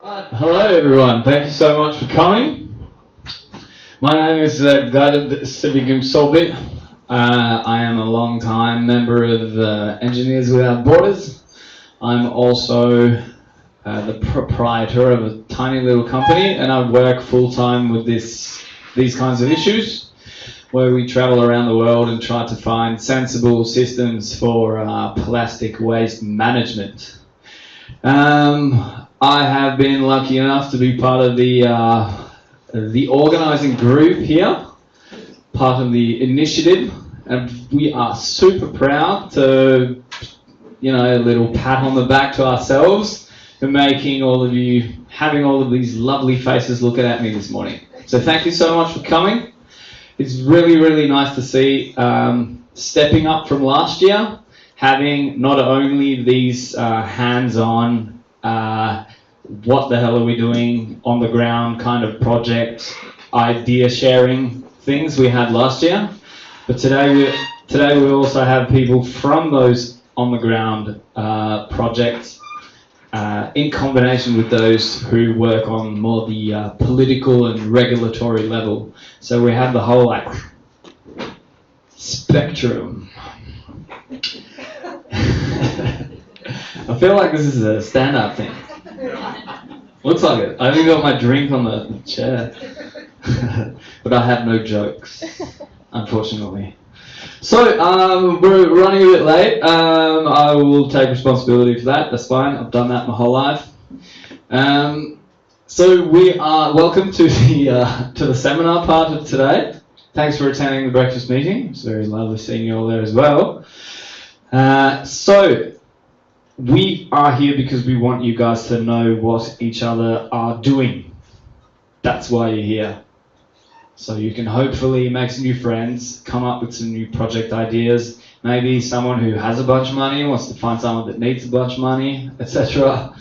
Hello everyone, thank you so much for coming. My name is Solte. I am a long-time member of Engineers Without Borders. I'm also the proprietor of a tiny little company, and I work full-time with these kinds of issues, where we travel around the world and try to find sensible systems for plastic waste management. I have been lucky enough to be part of the organising group here, part of the initiative, and we are super proud to, a little pat on the back to ourselves for having all of these lovely faces looking at me this morning. So thank you so much for coming. It's really, really nice to see stepping up from last year, having not only these hands-on what the hell are we doing on the ground kind of project, idea sharing things we had last year, but today we also have people from those on the ground projects in combination with those who work on more the political and regulatory level. So we have the whole spectrum. I feel like this is a stand-up thing. Looks like it. I even got my drink on the chair. But I have no jokes, unfortunately. So, we're running a bit late. I will take responsibility for that. That's fine. I've done that my whole life. So we are welcome to the seminar part of today. Thanks for attending the breakfast meeting. It's very lovely seeing you all there as well. So we are here because we want you guys to know what each other are doing. That's why you're here. So you can hopefully make some new friends, come up with some new project ideas. Maybe someone who has a bunch of money wants to find someone that needs a bunch of money, etc.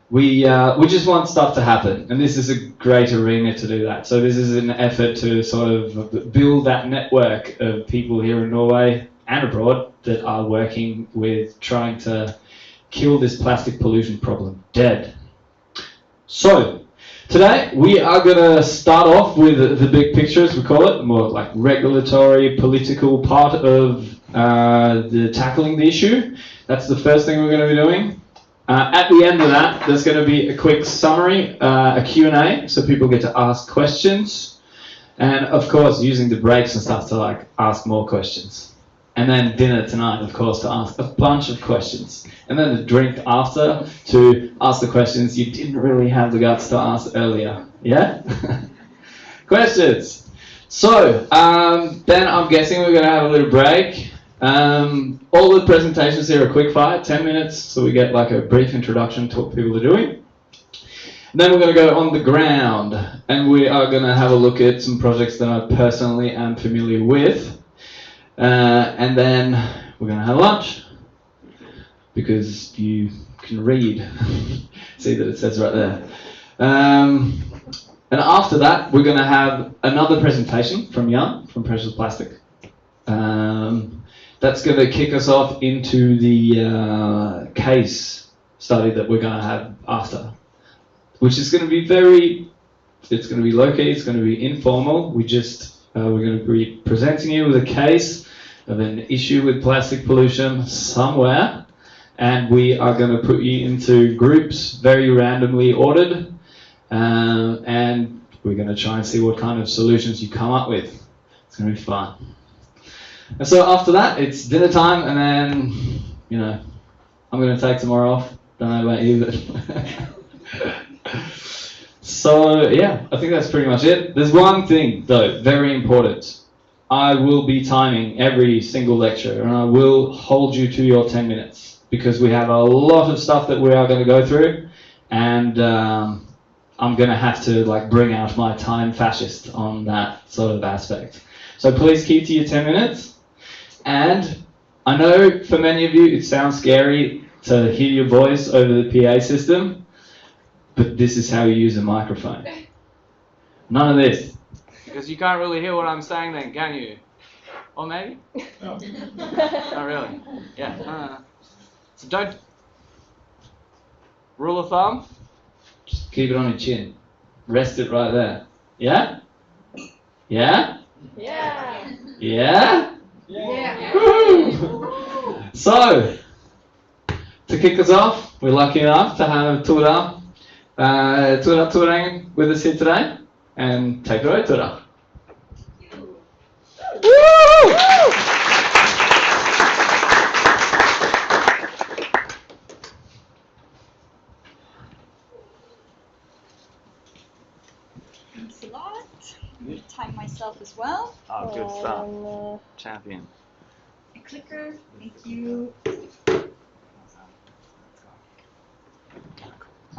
We just want stuff to happen, and this is a great arena to do that. So this is an effort to sort of build that network of people here in Norway and abroad that are working with trying to kill this plastic pollution problem dead. So today we are going to start off with the big picture, as we call it, more like regulatory, political part of the tackling the issue. That's the first thing we're going to be doing. At the end of that, there's going to be a quick summary, a Q&A, so people get to ask questions, and of course using the breaks and stuff to ask more questions. And then dinner tonight, of course, to ask a bunch of questions. And then the drink after to ask the questions you didn't really have the guts to ask earlier. Yeah? Questions. So, then I'm guessing we're going to have a little break. All the presentations here are quick fire, 10 minutes, so we get a brief introduction to what people are doing. And then we're going to go on the ground, and we are going to have a look at some projects that I personally am familiar with. And then we're going to have lunch, because you can read. See that it says right there. And after that, we're going to have another presentation from Jan, from Precious Plastic. That's going to kick us off into the case study that we're going to have after, which is going to be it's going to be low-key, it's going to be informal. We're going to be presenting you with a case of an issue with plastic pollution somewhere, and we are going to put you into groups, very randomly ordered, and we're going to try and see what kind of solutions you come up with. It's going to be fun. And so after that, it's dinner time, and then, I'm going to take tomorrow off. Don't know about you, but... So, yeah, I think that's pretty much it. There's one thing, though, very important. I will be timing every single lecture, and I will hold you to your 10 minutes, because we have a lot of stuff that we are going to go through, and I'm going to have to bring out my time fascist on that sort of aspect. So please keep to your 10 minutes. And I know for many of you it sounds scary to hear your voice over the PA system, but this is how you use a microphone. None of this. Because you can't really hear what I'm saying then, can you? Or maybe? No. Not really. Yeah. So don't... Rule of thumb, just Keep it on your chin. Rest it right there. Yeah? Yeah? Yeah. Yeah? Yeah. Woo! So, to kick us off, we're lucky enough to have Tora Toreng with us here today. And take it away, Tora. Woo! Thanks a lot. I'm going to time myself as well. Oh, good stuff. Champion. A clicker. Thank you.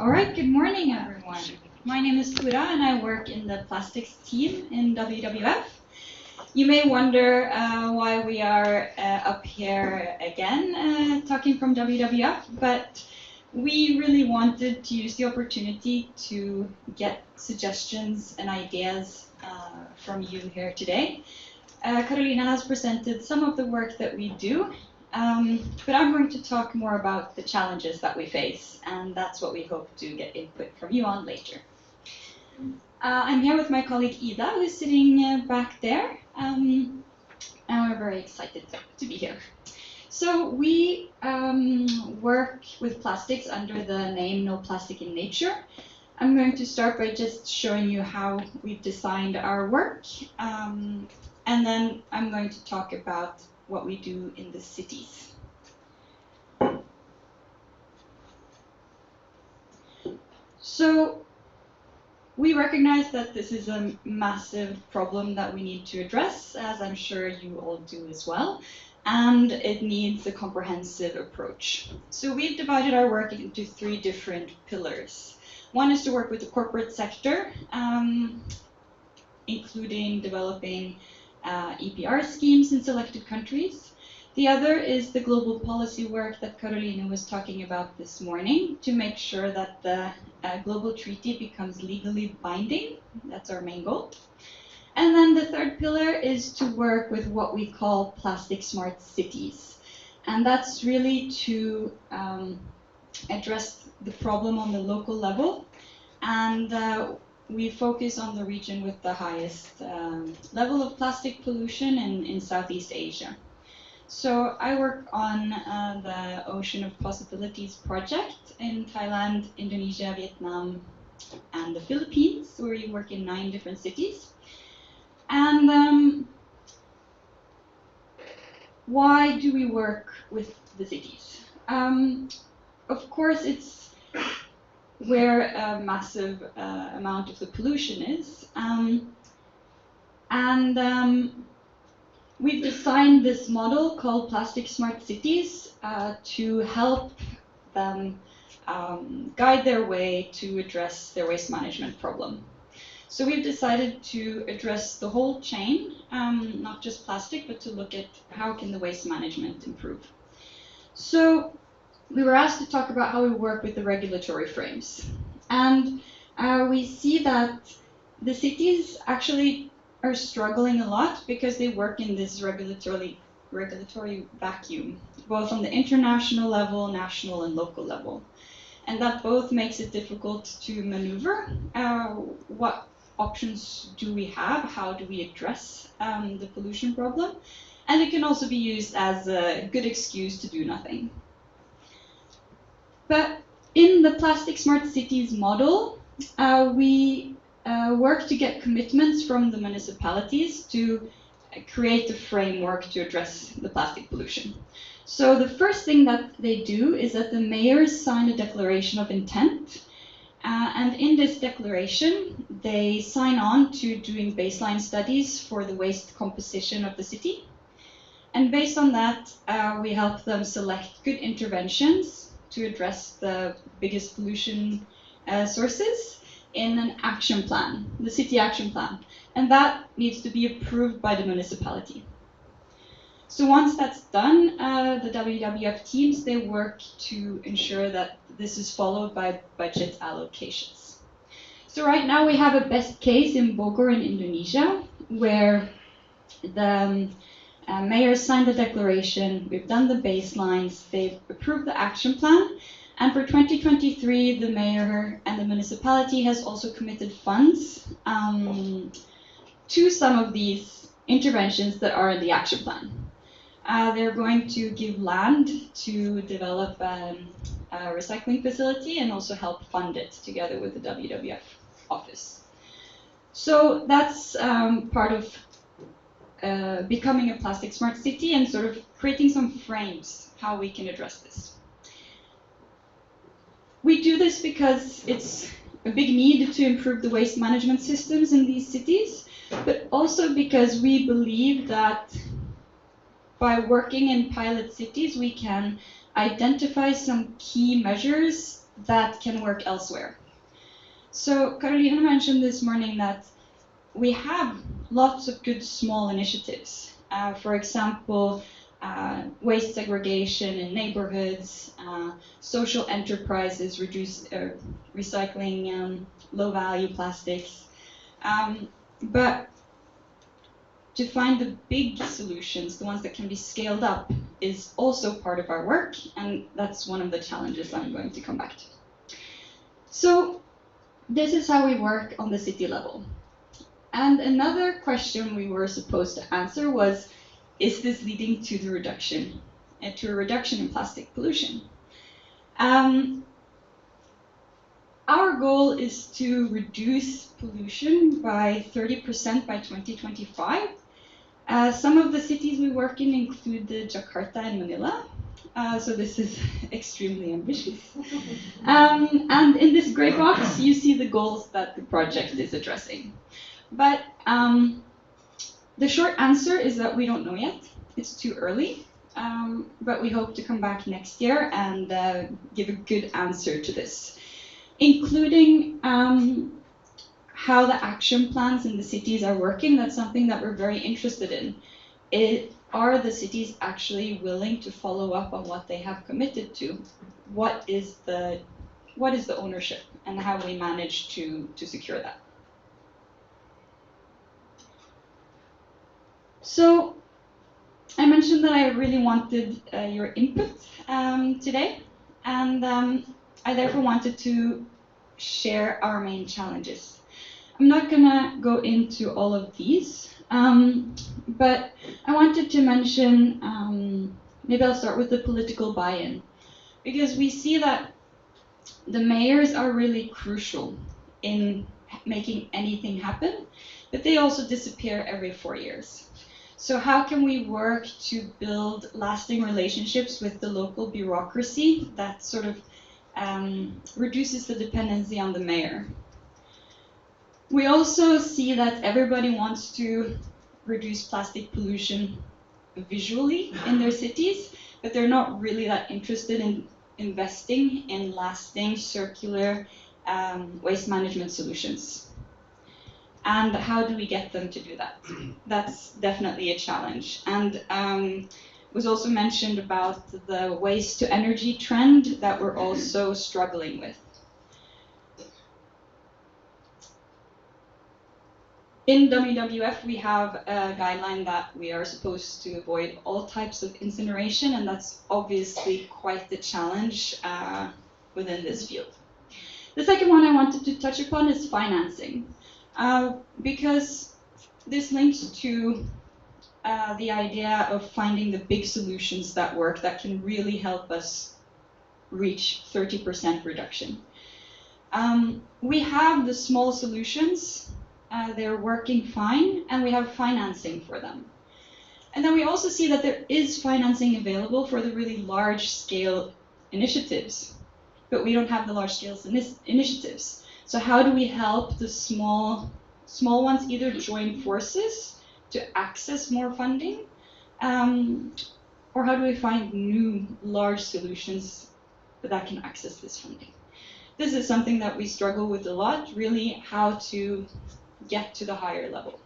All right, good morning, everyone. My name is Tora, and I work in the plastics team in WWF. You may wonder why we are up here again talking from WWF, but we really wanted to use the opportunity to get suggestions and ideas from you here today. Carolina has presented some of the work that we do, but I'm going to talk more about the challenges that we face, and that's what we hope to get input from you on later. I'm here with my colleague Ida, who's sitting back there, and we're very excited to be here. So we work with plastics under the name No Plastic in Nature. I'm going to start by just showing you how we've designed our work, and then I'm going to talk about what we do in the cities. So we recognize that this is a massive problem that we need to address, as I'm sure you all do as well, and it needs a comprehensive approach. So we've divided our work into 3 different pillars. One is to work with the corporate sector, including developing EPR schemes in selected countries. The other is the global policy work that Carolina was talking about this morning to make sure that the global treaty becomes legally binding. That's our main goal. And then the third pillar is to work with what we call plastic smart cities. And that's really to address the problem on the local level. And we focus on the region with the highest level of plastic pollution in Southeast Asia. So I work on the Ocean of Possibilities project in Thailand, Indonesia, Vietnam, and the Philippines, where we work in 9 different cities. And why do we work with the cities? Of course, it's where a massive amount of the pollution is. We've designed this model called Plastic Smart Cities to help them guide their way to address their waste management problem. So we've decided to address the whole chain, not just plastic, but to look at how can the waste management improve. So we were asked to talk about how we work with the regulatory frames. And we see that the cities actually are struggling a lot because they work in this regulatory vacuum, both on the international level, national and local level. And that both makes it difficult to maneuver. What options do we have? How do we address the pollution problem? And it can also be used as a good excuse to do nothing. But in the Plastic Smart Cities model, we work to get commitments from the municipalities to create a framework to address the plastic pollution. So the first thing that they do is that the mayors sign a declaration of intent. And in this declaration, they sign on to doing baseline studies for the waste composition of the city. And based on that, we help them select good interventions to address the biggest pollution sources in an action plan, the city action plan. And that needs to be approved by the municipality. So once that's done, the WWF teams, they work to ensure that this is followed by budget allocations. So right now we have a best case in Bogor in Indonesia, where the mayor signed the declaration, we've done the baselines, they've approved the action plan, And for 2023, the mayor and the municipality has also committed funds to some of these interventions that are in the action plan. They're going to give land to develop a recycling facility and also help fund it together with the WWF office. So that's part of becoming a plastic smart city and sort of creating some frames how we can address this. We do this because it's a big need to improve the waste management systems in these cities, but also because we believe that by working in pilot cities, we can identify some key measures that can work elsewhere. So Carolina mentioned this morning that we have lots of good small initiatives. For example, waste segregation in neighborhoods, social enterprises, recycling low-value plastics. But to find the big solutions, the ones that can be scaled up, is also part of our work, and that's one of the challenges I'm going to come back to. So this is how we work on the city level. And another question we were supposed to answer was, is this leading to a reduction in plastic pollution? Our goal is to reduce pollution by 30% by 2025. Some of the cities we work in include Jakarta and Manila. So this is extremely ambitious. And in this gray box, you see the goals that the project is addressing. But the short answer is that we don't know yet. It's too early. But we hope to come back next year and give a good answer to this, including how the action plans in the cities are working. That's something that we're very interested in. Are the cities actually willing to follow up on what they have committed to? What is the ownership, and how we manage to secure that? So I mentioned that I really wanted your input today, and I therefore wanted to share our main challenges. I'm not going to go into all of these, but I wanted to mention, maybe I'll start with the political buy-in, because we see that the mayors are really crucial in making anything happen, but they also disappear every 4 years. So how can we work to build lasting relationships with the local bureaucracy that sort of reduces the dependency on the mayor? We also see that everybody wants to reduce plastic pollution visually in their cities, but they're not really that interested in investing in lasting circular waste management solutions. And how do we get them to do that? That's definitely a challenge. And it was also mentioned about the waste to energy trend that we're also struggling with. In WWF, we have a guideline that we are supposed to avoid all types of incineration, and that's obviously quite the challenge within this field. The second one I wanted to touch upon is financing, because this links to the idea of finding the big solutions that work, that can really help us reach 30% reduction. We have the small solutions. They're working fine, and we have financing for them. And then we also see that there is financing available for the really large-scale initiatives, but we don't have the large-scale initiatives. So how do we help the small ones either join forces to access more funding, or how do we find new large solutions that can access this funding? This is something that we struggle with a lot, really, how to get to the higher level.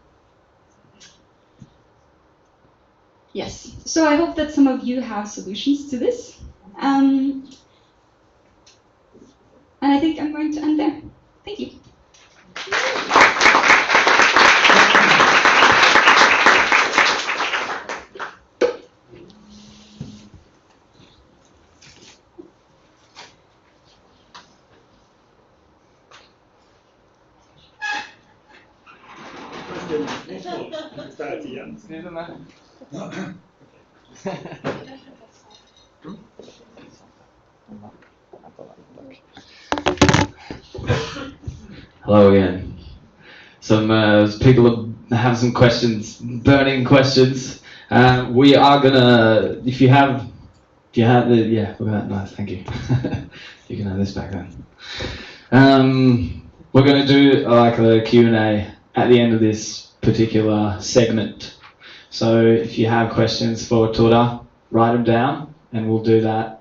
Yes, so I hope that some of you have solutions to this. And I think I'm going to end there. Thank you. Hello again. Some people have some questions, burning questions. We are gonna, if you have the, yeah, nice, thank you. You can have this back then. We're gonna do like a Q&A at the end of this particular segment. So if you have questions for Tora, write them down and we'll do that.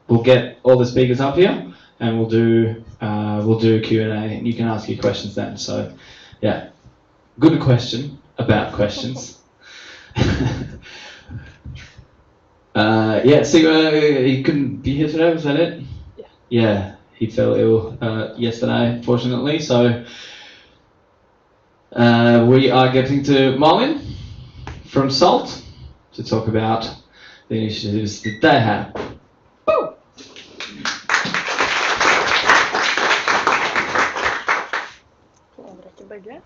We'll get all the speakers up here and we'll do a Q&A and you can ask your questions then. So yeah, good question about questions. Yeah, so he couldn't be here today, was that it? Yeah. Yeah, he fell ill yesterday, unfortunately. So we are getting to Malin from Salt to talk about the initiatives that they have. Woo! Begge.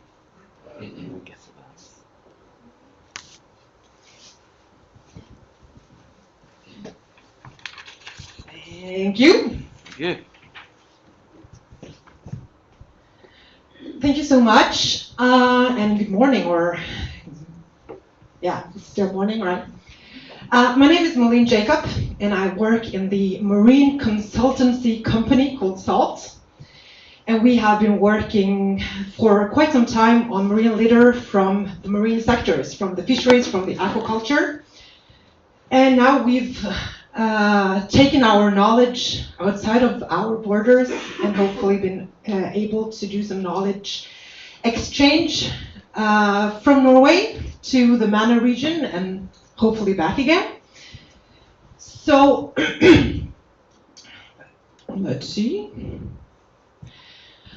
Thank you. Good. Thank you so much, and good morning, or yeah, it's still morning, right? My name is Malin Jacob, and I work in the marine consultancy company called Salt. And we have been working for quite some time on marine litter from the marine sectors, from the fisheries, from the aquaculture. And now we've taken our knowledge outside of our borders and hopefully been able to do some knowledge exchange from Norway to the Mana region and hopefully back again. So let's see.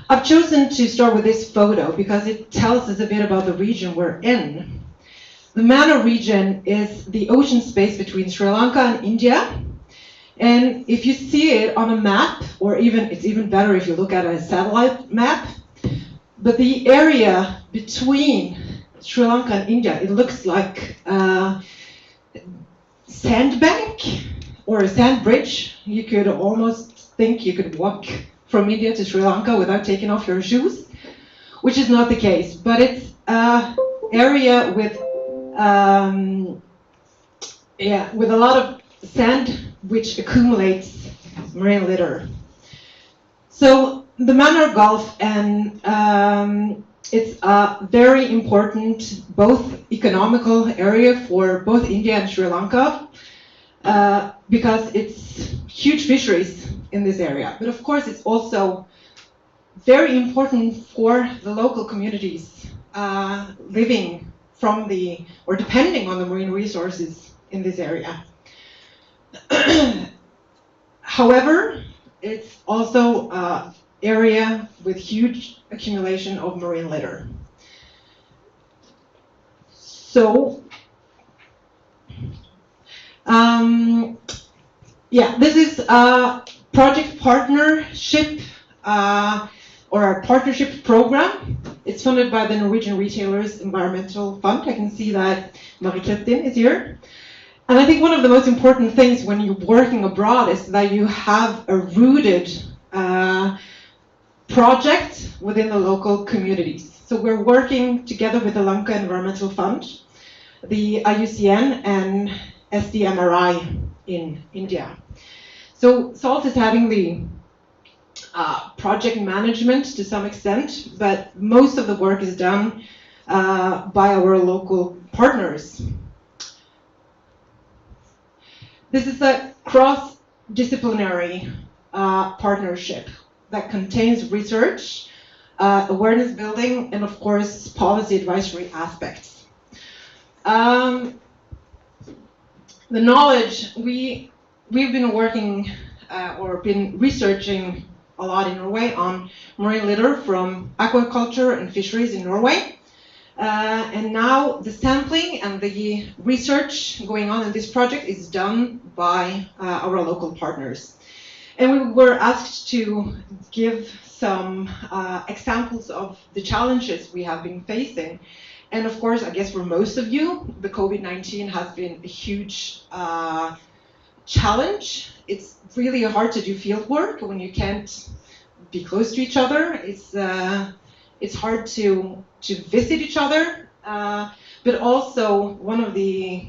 I've chosen to start with this photo because it tells us a bit about the region we're in. The Mana region is the ocean space between Sri Lanka and India. And if you see it on a map, or even it's even better if you look at a satellite map, but the area between Sri Lanka and India, it looks like a sandbank or a sand bridge. You could almost think you could walk from India to Sri Lanka without taking off your shoes, which is not the case. But it's an area with a lot of sand which accumulates marine litter. So the Mana Gulf, and it's a very important both economical area for both India and Sri Lanka because it's huge fisheries in this area. But of course it's also very important for the local communities living from the, or depending on the marine resources in this area. However, it's also an area with huge accumulation of marine litter. So, yeah, this is a project partnership or a partnership program. It's funded by the Norwegian Retailers Environmental Fund. I can see that Marie-Kristin is here. And I think one of the most important things when you're working abroad is that you have a rooted project within the local communities. So we're working together with the Lanka Environmental Fund, the IUCN, and SDMRI in India. So Salt is having the project management to some extent, but most of the work is done by our local partners. This is a cross-disciplinary partnership that contains research, awareness building, and of course policy advisory aspects. The knowledge, we've been working or been researching a lot in Norway on marine litter from aquaculture and fisheries in Norway. And now the sampling and the research going on in this project is done by our local partners. And we were asked to give some examples of the challenges we have been facing And of course, I guess for most of you, the COVID-19 has been a huge challenge. It's really hard to do field work when you can't be close to each other. It's hard to visit each other. But also one of the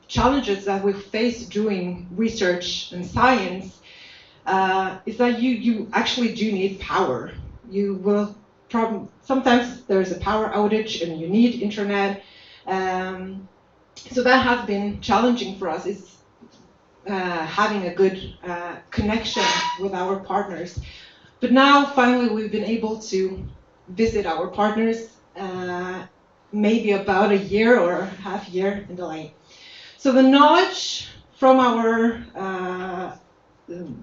challenges that we face doing research and science is that you actually do need power. You will sometimes there's a power outage and you need internet. So that has been challenging for us, is having a good connection with our partners. But now finally we've been able to visit our partners maybe about a year or half year in delay. So the knowledge from our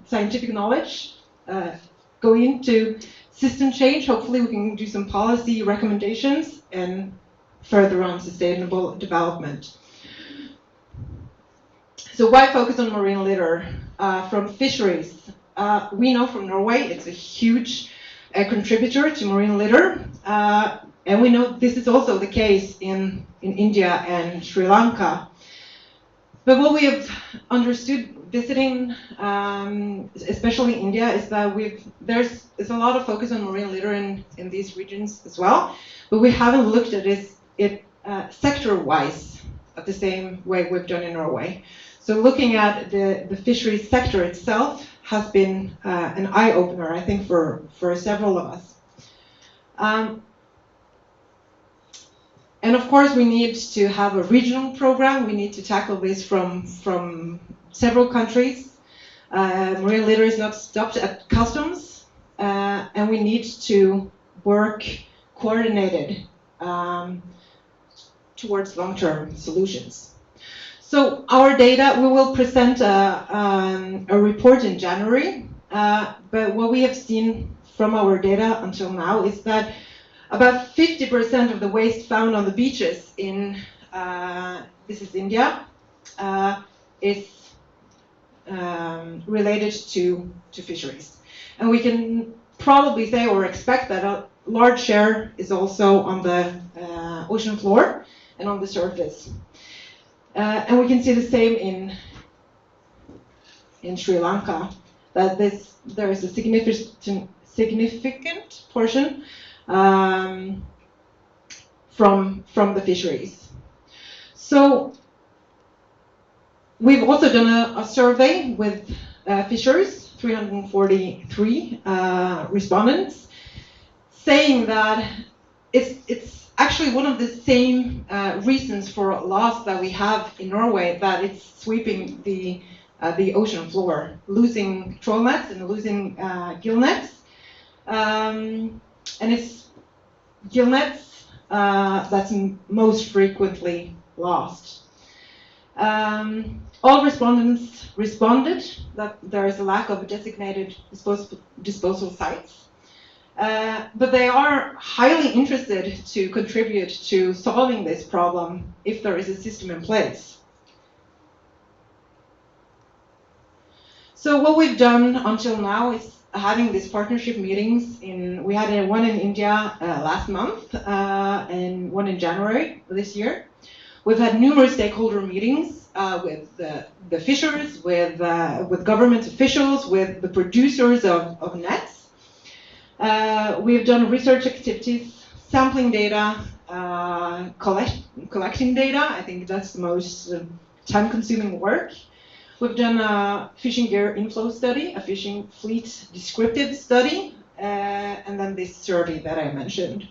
scientific knowledge go into system change. Hopefully we can do some policy recommendations and further on sustainable development. So why focus on marine litter? From fisheries. We know from Norway it's a huge contributor to marine litter. And we know this is also the case in India and Sri Lanka. But what we have understood visiting, especially India, is that there's a lot of focus on marine litter in these regions as well, but we haven't looked at it sector-wise at the same way we've done in Norway. So looking at the fisheries sector itself has been an eye-opener, I think, for several of us. And of course, we need to have a regional program. We need to tackle this from several countries. Marine litter is not stopped at customs, and we need to work coordinated towards long-term solutions. So our data, we will present a report in January, but what we have seen from our data until now is that about 50% of the waste found on the beaches in, this is India, is related to fisheries. And we can probably say or expect that a large share is also on the ocean floor and on the surface. And we can see the same in Sri Lanka, that there is a significant portion from the fisheries. So we've also done a survey with fishers, 343 respondents, saying that it's actually one of the same reasons for loss that we have in Norway, that it's sweeping the ocean floor, losing trawl nets and losing gill nets. And it's gill nets that's most frequently lost. All respondents responded that there is a lack of designated disposal sites, but they are highly interested to contribute to solving this problem if there is a system in place. So what we've done until now is having these partnership meetings. We had one in India last month and one in January this year. We've had numerous stakeholder meetings with the fishers, with government officials, with the producers of nets. We've done research activities, sampling data, collecting data. I think that's the most time-consuming work. We've done a fishing gear inflow study, a fishing fleet descriptive study, and then this survey that I mentioned.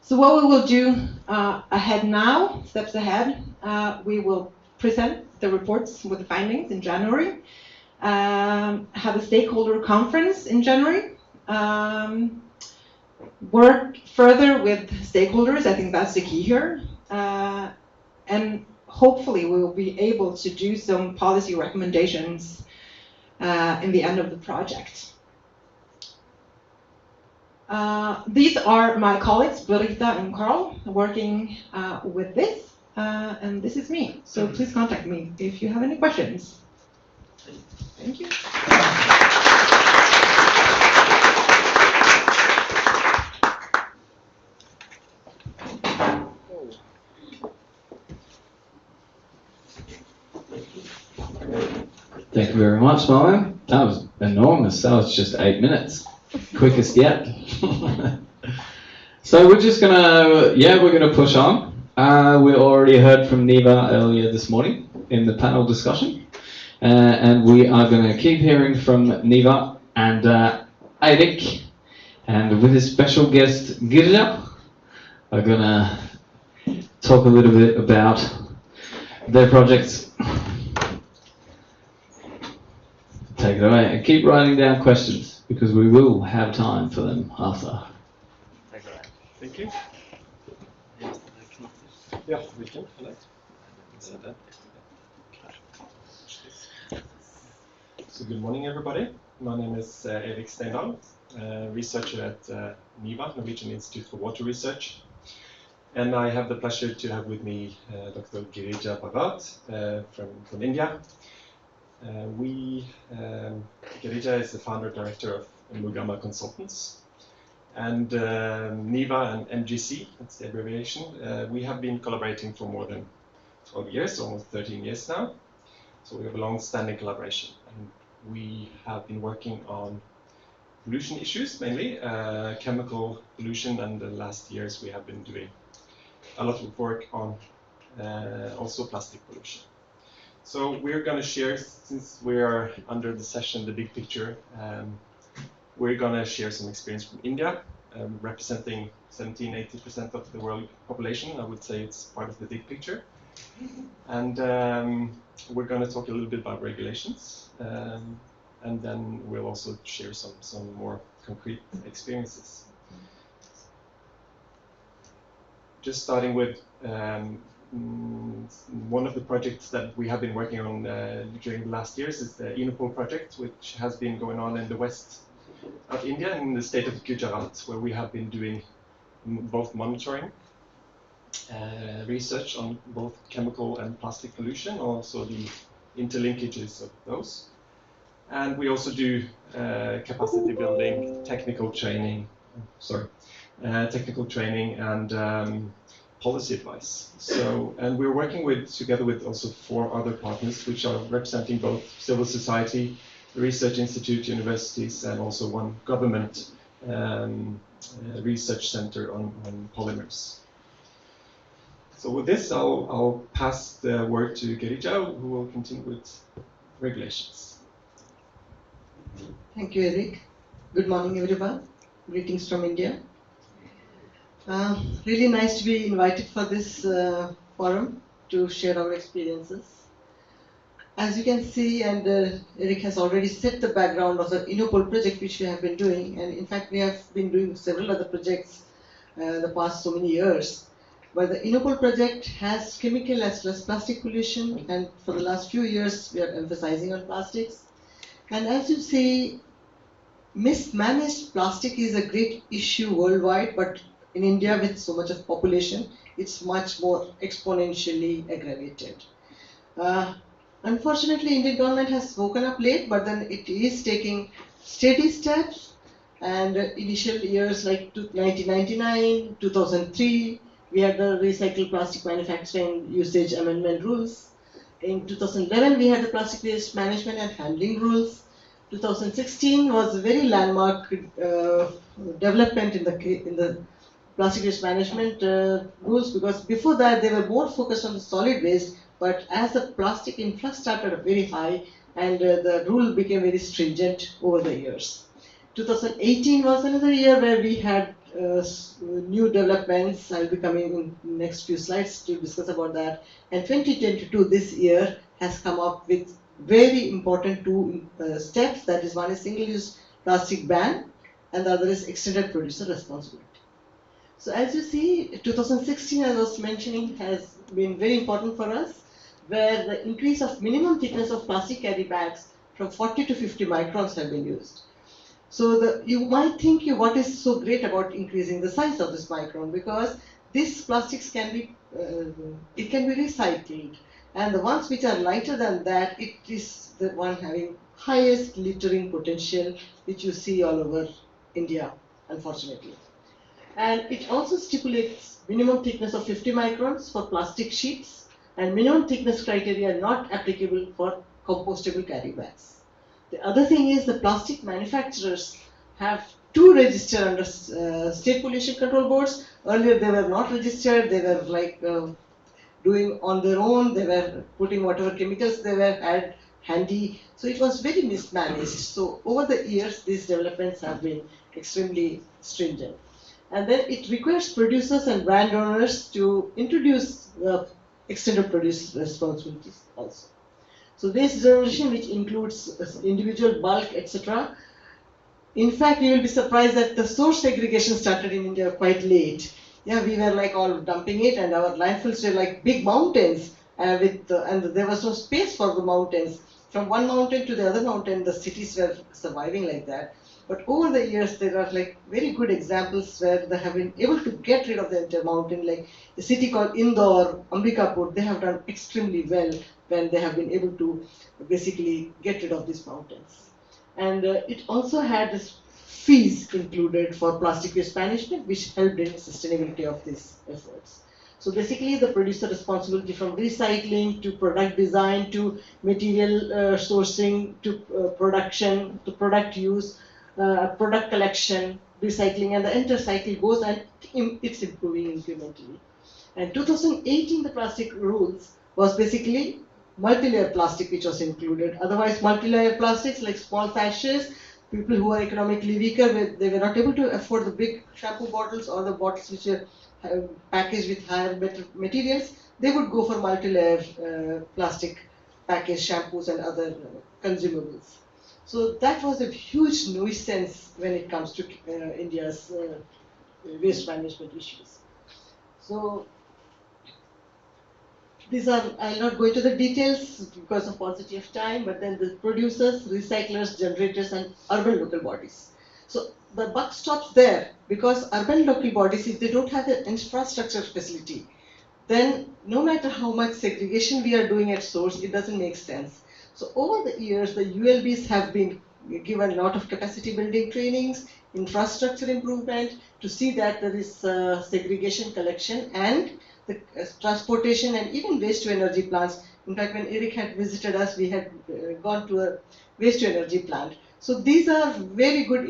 So what we will do ahead now, steps ahead, we will present the reports with the findings in January, have a stakeholder conference in January, work further with stakeholders. I think that's the key here, and hopefully we will be able to do some policy recommendations in the end of the project. These are my colleagues, Britta and Carl, working with this, and this is me. So please contact me if you have any questions. Thank you. Thank you very much, Marlon. That was enormous. That was just 8 minutes. Quickest yet. So we're just we're gonna push on. We already heard from Niva earlier this morning in the panel discussion. And we are gonna keep hearing from Niva and Eirik. And with his special guest, Girja, are gonna talk a little bit about their projects. Take it away and keep writing down questions because we will have time for them after. Thank you. Yeah, we can connect. So good morning, everybody. My name is Erik Steindal, researcher at NIVA, Norwegian Institute for Water Research. And I have the pleasure to have with me Dr. GRID-Arendal from India. Girija is the founder and director of Mugama Consultants. And NIVA and MGC, that's the abbreviation, we have been collaborating for more than 12 years, almost 13 years now. So we have a long-standing collaboration. And we have been working on pollution issues, mainly chemical pollution, and the last years we have been doing a lot of work on also plastic pollution. So we're going to share, since we are under the session, the big picture, we're going to share some experience from India, representing 17–80% of the world population. I would say it's part of the big picture. And we're going to talk a little bit about regulations, and then we'll also share some more concrete experiences. Just starting with one of the projects that we have been working on during the last years is the Enopol project, which has been going on in the west of India, in the state of Gujarat, where we have been doing both monitoring, research on both chemical and plastic pollution, also the interlinkages of those. And we also do capacity building, technical training, and policy advice. So, and we're working together with also 4 other partners, which are representing both civil society, research institute, universities, and also one government research center on polymers. So with this, I'll pass the word to Girija, who will continue with regulations. Thank you, Eric. Good morning, everyone. Greetings from India. Really nice to be invited for this forum to share our experiences. As you can see, and Eric has already set the background of the Enopol project, which we have been doing, and in fact we have been doing several other projects the past so many years. But the Enopol project has chemical as well as plastic pollution, and for the last few years we are emphasizing on plastics. And as you see, mismanaged plastic is a great issue worldwide, but in India, with so much of population, it's much more exponentially aggravated. Unfortunately, Indian government has woken up late, but then it is taking steady steps. And initial years like 1999, 2003, we had the recycled plastic manufacturing usage amendment rules. In 2011, we had the plastic waste management and handling rules. 2016 was a very landmark development in the plastic waste management rules, because before that they were more focused on the solid waste, but as the plastic influx started very high, and the rule became very stringent over the years. 2018 was another year where we had new developments. I'll be coming in the next few slides to discuss about that. And 2022, this year, has come up with very important 2 steps. That is, one is single-use plastic ban, and the other is extended producer responsibility. So as you see, 2016, as I was mentioning, has been very important for us, where the increase of minimum thickness of plastic carry bags from 40 to 50 microns have been used. So you might think, what is so great about increasing the size of this micron? Because these plastics can be recycled, and the ones which are lighter than that, it is the one having highest littering potential, which you see all over India, unfortunately. And it also stipulates minimum thickness of 50 microns for plastic sheets, and minimum thickness criteria not applicable for compostable carry bags. The other thing is the plastic manufacturers have to register under state pollution control boards. Earlier they were not registered, they were like doing on their own, they were putting whatever chemicals they had handy, so it was very mismanaged. So over the years these developments have been extremely stringent. And then it requires producers and brand owners to introduce extended produce responsibilities also. So this generation, which includes individual, bulk, etc. In fact, you will be surprised that the source segregation started in India quite late. Yeah, we were like all dumping it, and our landfills were like big mountains, and there was no space for the mountains. From one mountain to the other mountain, the cities were surviving like that. But over the years, there are like very good examples where they have been able to get rid of the entire mountain, like the city called Indore, Ambikapur. They have done extremely well when they have been able to basically get rid of these mountains. And it also had this fees included for plastic waste management, which helped in sustainability of these efforts. So basically, the producer responsibility from recycling to product design to material sourcing to production to product use, product collection, recycling, and the entire cycle goes, and it's improving incrementally. And 2018, the plastic rules was basically multi-layer plastic which was included. Otherwise, multi-layer plastics like small sachets, people who are economically weaker, they were not able to afford the big shampoo bottles or the bottles which are packaged with higher materials, they would go for multi-layer plastic packaged shampoos and other consumables. So that was a huge nuisance when it comes to India's waste management issues. So these are, I'll not go into the details because of paucity of time, but then the producers, recyclers, generators, and urban local bodies. So the buck stops there, because urban local bodies, if they don't have the infrastructure facility, then no matter how much segregation we are doing at source, it doesn't make sense. So over the years, the ULBs have been given a lot of capacity building trainings, infrastructure improvement, to see that there is segregation collection and the transportation and even waste to energy plants. In fact, when Eric had visited us, we had gone to a waste to energy plant. So these are very good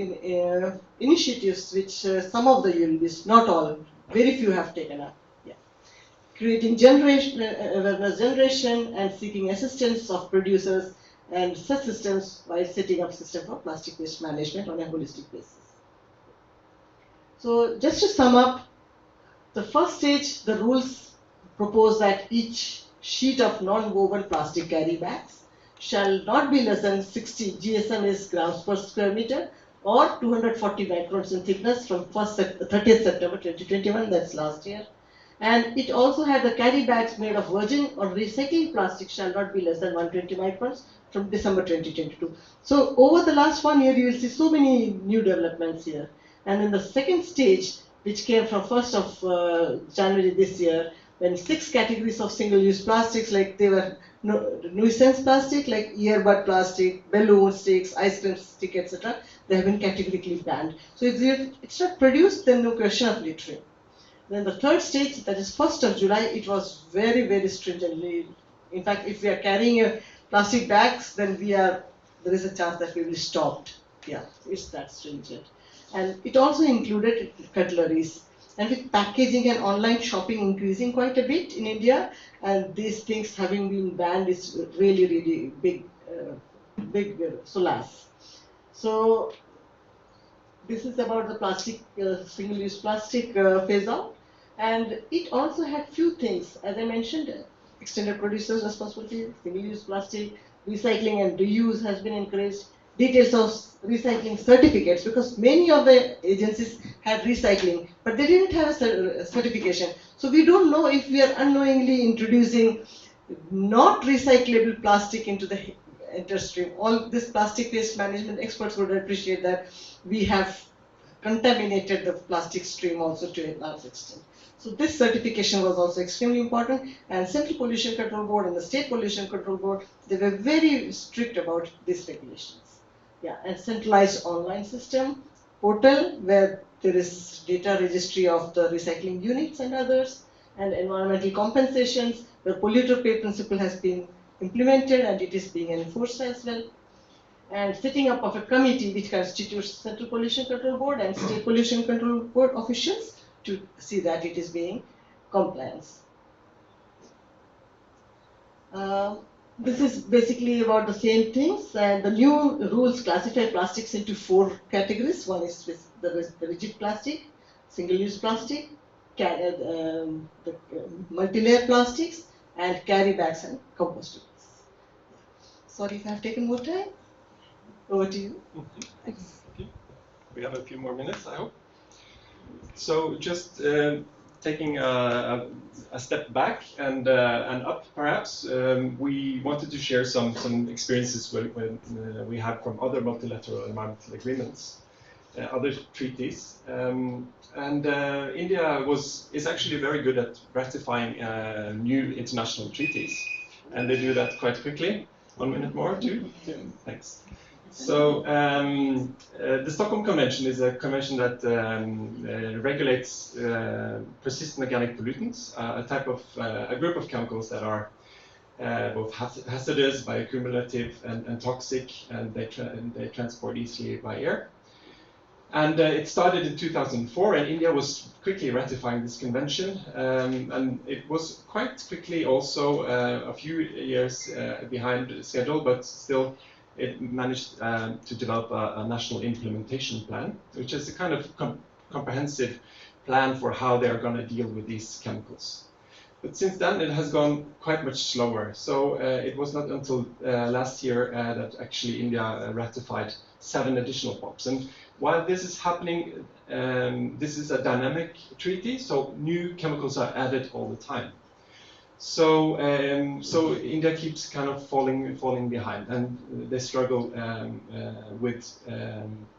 initiatives which some of the ULBs, not all, very few have taken up. Yeah. Creating awareness generation and seeking assistance of producers and such systems by setting up system for plastic waste management on a holistic basis. So just to sum up, the first stage, the rules propose that each sheet of non-woven plastic carry bags shall not be less than 60 GSM grams per square meter or 240 microns in thickness from 30th September 2021, that's last year. And it also had the carry bags made of virgin or recycling plastic shall not be less than 120 microns from December 2022. So over the last 1 year, you will see so many new developments here. And in the second stage, which came from 1st of January this year, when 6 categories of single-use plastics, like they were nuisance plastic, like earbud plastic, balloon sticks, ice cream stick, etc., they have been categorically banned. So if it's not produced, then no question of littering. Then the third stage, that is 1st of July, it was very, very stringently. In fact, if we are carrying plastic bags, then there is a chance that we will be stopped. Yeah, it's that stringent. And it also included cutleries. And with packaging and online shopping increasing quite a bit in India, and these things having been banned is really, really big solace. So this is about the plastic, single-use plastic phase out. And it also had few things, as I mentioned, extended producers' responsibility, single-use plastic, recycling and reuse has been encouraged, details of recycling certificates, because many of the agencies had recycling, but they didn't have a certification. So we don't know if we are unknowingly introducing not recyclable plastic into the industry. All this plastic waste management experts would appreciate that we have contaminated the plastic stream also to a large extent. So this certification was also extremely important, and Central Pollution Control Board and the State Pollution Control Board, they were very strict about these regulations. Yeah, and centralized online system, portal where there is data registry of the recycling units and others, and environmental compensations, where polluter pay principle has been implemented and it is being enforced as well. And setting up of a committee which constitutes Central Pollution Control Board and State Pollution Control Board officials to see that it is being compliance. This is basically about the same things, and the new rules classify plastics into 4 categories. One is the rigid plastic, single-use plastic, the multi-layer plastics, and carry bags and compostables. Sorry if I have taken more time. Over to you. Thanks. Okay. We have a few more minutes, I hope. So just taking a step back and up, perhaps, we wanted to share some experiences we have from other multilateral environmental agreements, other treaties. India is actually very good at ratifying new international treaties, and they do that quite quickly. 1 minute more, 2? Thanks. So the Stockholm Convention is a convention that regulates persistent organic pollutants, a group of chemicals that are both hazardous, bioaccumulative, and toxic, and they transport easily by air. And it started in 2004, and India was quickly ratifying this convention, and it was quite quickly also a few years behind schedule, but still it managed to develop a national implementation plan, which is a kind of comprehensive plan for how they are going to deal with these chemicals. But since then, it has gone quite much slower. So it was not until last year that actually India ratified 7 additional POPs. And while this is happening, this is a dynamic treaty, so new chemicals are added all the time. So India keeps kind of falling behind, and they struggle with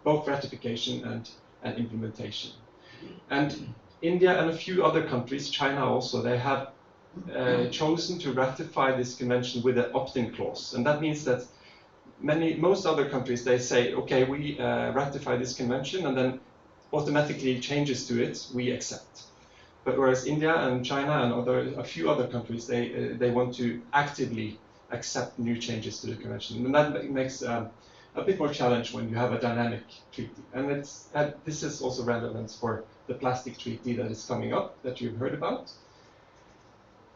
both ratification and implementation. And India and a few other countries, China also, they have chosen to ratify this convention with an opt-in clause, and that means that most other countries, they say, okay, we ratify this convention, and then automatically changes to it we accept. But whereas India and China and a few other countries, they want to actively accept new changes to the convention, and that makes a bit more challenge when you have a dynamic treaty. And this is also relevant for the plastic treaty that is coming up that you've heard about.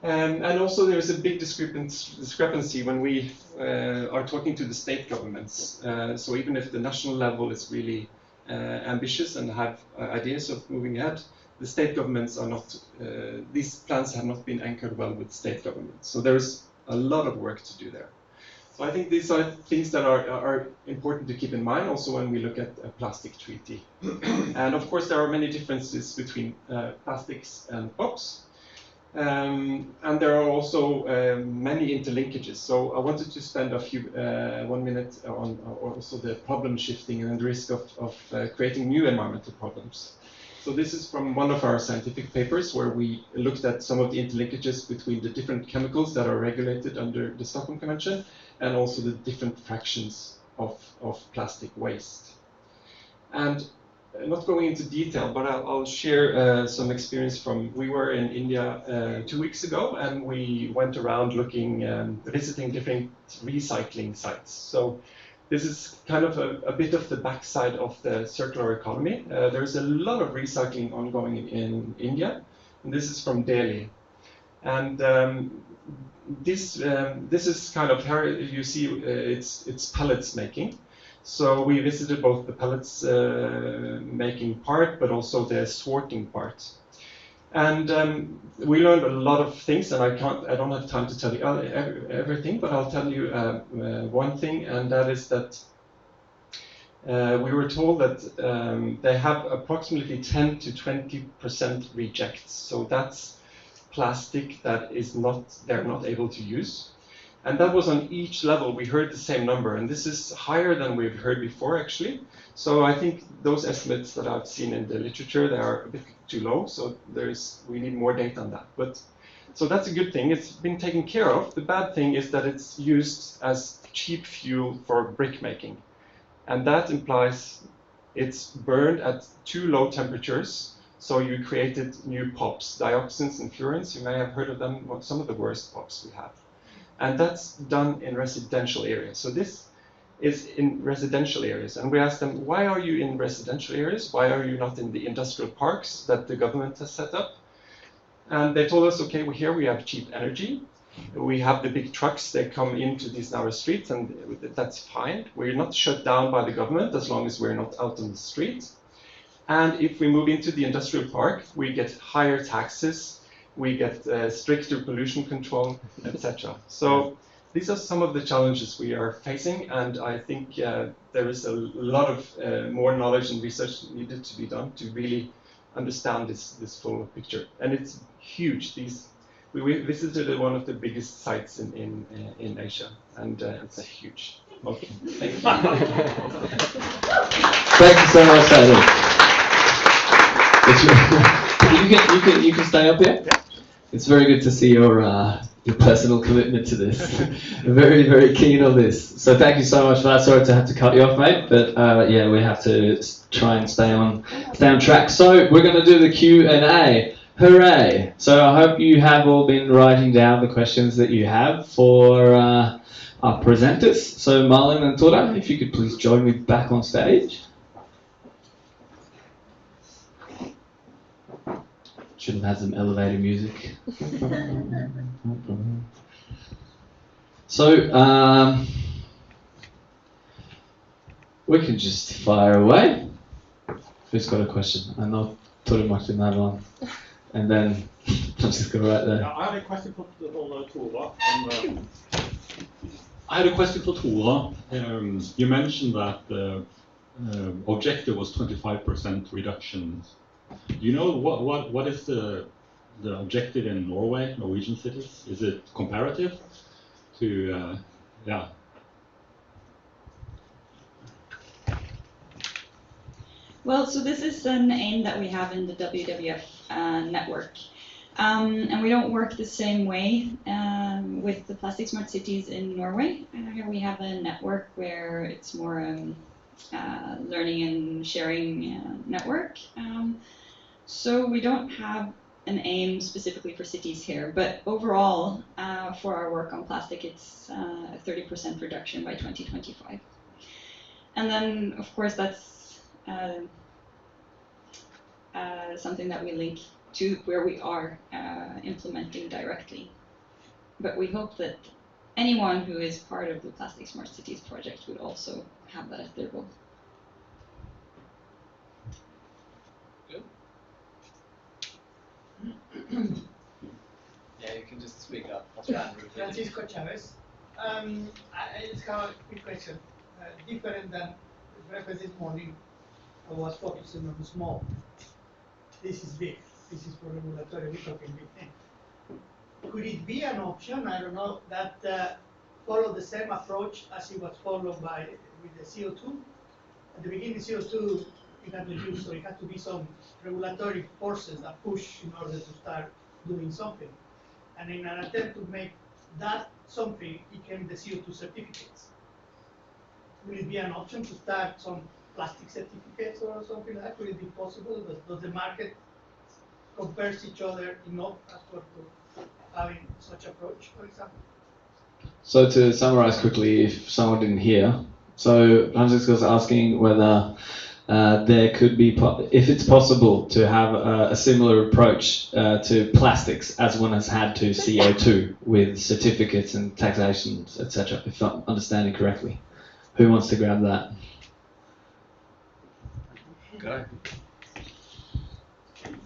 And also there is a big discrepancy when we are talking to the state governments. So even if the national level is really ambitious and have ideas of moving ahead, the state governments are not, these plans have not been anchored well with state governments. So there's a lot of work to do there. So I think these are things that are important to keep in mind also when we look at a plastic treaty. And of course there are many differences between plastics and POPs. And there are also many interlinkages. So I wanted to spend a few 1 minute on also the problem shifting and the risk of creating new environmental problems. So this is from one of our scientific papers where we looked at some of the interlinkages between the different chemicals that are regulated under the Stockholm Convention and also the different fractions of plastic waste. And not going into detail, but I'll share some experience from, we were in India 2 weeks ago, and we went around looking, visiting different recycling sites. So this is kind of a bit of the backside of the circular economy. There's a lot of recycling ongoing in India, and this is from Delhi. And this is kind of how you see it's pellets making. So we visited both the pellets making part, but also the sorting part. And we learned a lot of things, and I don't have time to tell you everything, but I'll tell you one thing, and that is that we were told that they have approximately 10 to 20% rejects. So that's plastic that they're not able to use. And that was on each level. We heard the same number, and this is higher than we've heard before, actually. So I think those estimates that I've seen in the literature, they are a bit too low. So we need more data on that. But so that's a good thing. It's been taken care of. The bad thing is that it's used as cheap fuel for brick making, and that implies it's burned at too low temperatures. So you created new POPs, dioxins and furans. You may have heard of them. Some of the worst POPs we have. And that's done in residential areas. So this is in residential areas. And we asked them, why are you in residential areas? Why are you not in the industrial parks that the government has set up? And they told us, okay, well, here we have cheap energy. We have the big trucks, they come into these narrow streets, and that's fine. We're not shut down by the government as long as we're not out on the streets. And if we move into the industrial park, we get higher taxes, we get stricter pollution control, etc. So these are some of the challenges we are facing, and I think there is a lot of more knowledge and research needed to be done to really understand this full picture. And it's huge. We visited one of the biggest sites in Asia, and it's a huge. Okay, thank you. Thank you so much, Adam. You can stay up here. Yeah. It's very good to see your personal commitment to this. Very, very keen on this. So thank you so much for that. Sorry to have to cut you off, mate, but yeah, we have to try and stay on track. So we're going to do the Q&A. Hooray! So I hope you have all been writing down the questions that you have for our presenters. So Marlon and Tora, if you could please join me back on stage. Should have had some elevator music. So we can just fire away. Who's got a question? I know Tora might have one. And then I'm just go right there. I had a question for Tora. You mentioned that the objective was 25% reduction. Do you know what is the objective in Norway, Norwegian cities? Is it comparative to yeah? Well, so this is an aim that we have in the WWF network. And we don't work the same way with the Plastic Smart Cities in Norway. Here we have a network where it's more learning and sharing network. So we don't have an aim specifically for cities here, but overall for our work on plastic, it's a 30% reduction by 2025. And then, of course, that's something that we link to where we are implementing directly. But we hope that anyone who is part of the Plastic Smart Cities project would also have that as their goal. Good. Yeah, you can just speak up. I'll try and repeat. Francisco Chavez. I just have a quick question. Different than the reference this morning, I was focusing on the small. This is big. This is for regulatory. We're talking big thing. Could it be an option? I don't know, that follow the same approach as it was followed with the CO2. At the beginning, CO2 you had to use, so it had to be some regulatory forces that push in order to start doing something. And in an attempt to make that something, it came the CO2 certificates. Will it be an option to start some plastic certificates or something like that? Could it be possible? Does the market compares each other enough as for having such approach, for example? So to summarize quickly, if someone didn't hear, so Francisco was asking whether there could be, if it's possible to have a similar approach to plastics as one has had to CO2 with certificates and taxations, etc., if I'm understanding correctly. Who wants to grab that? Go.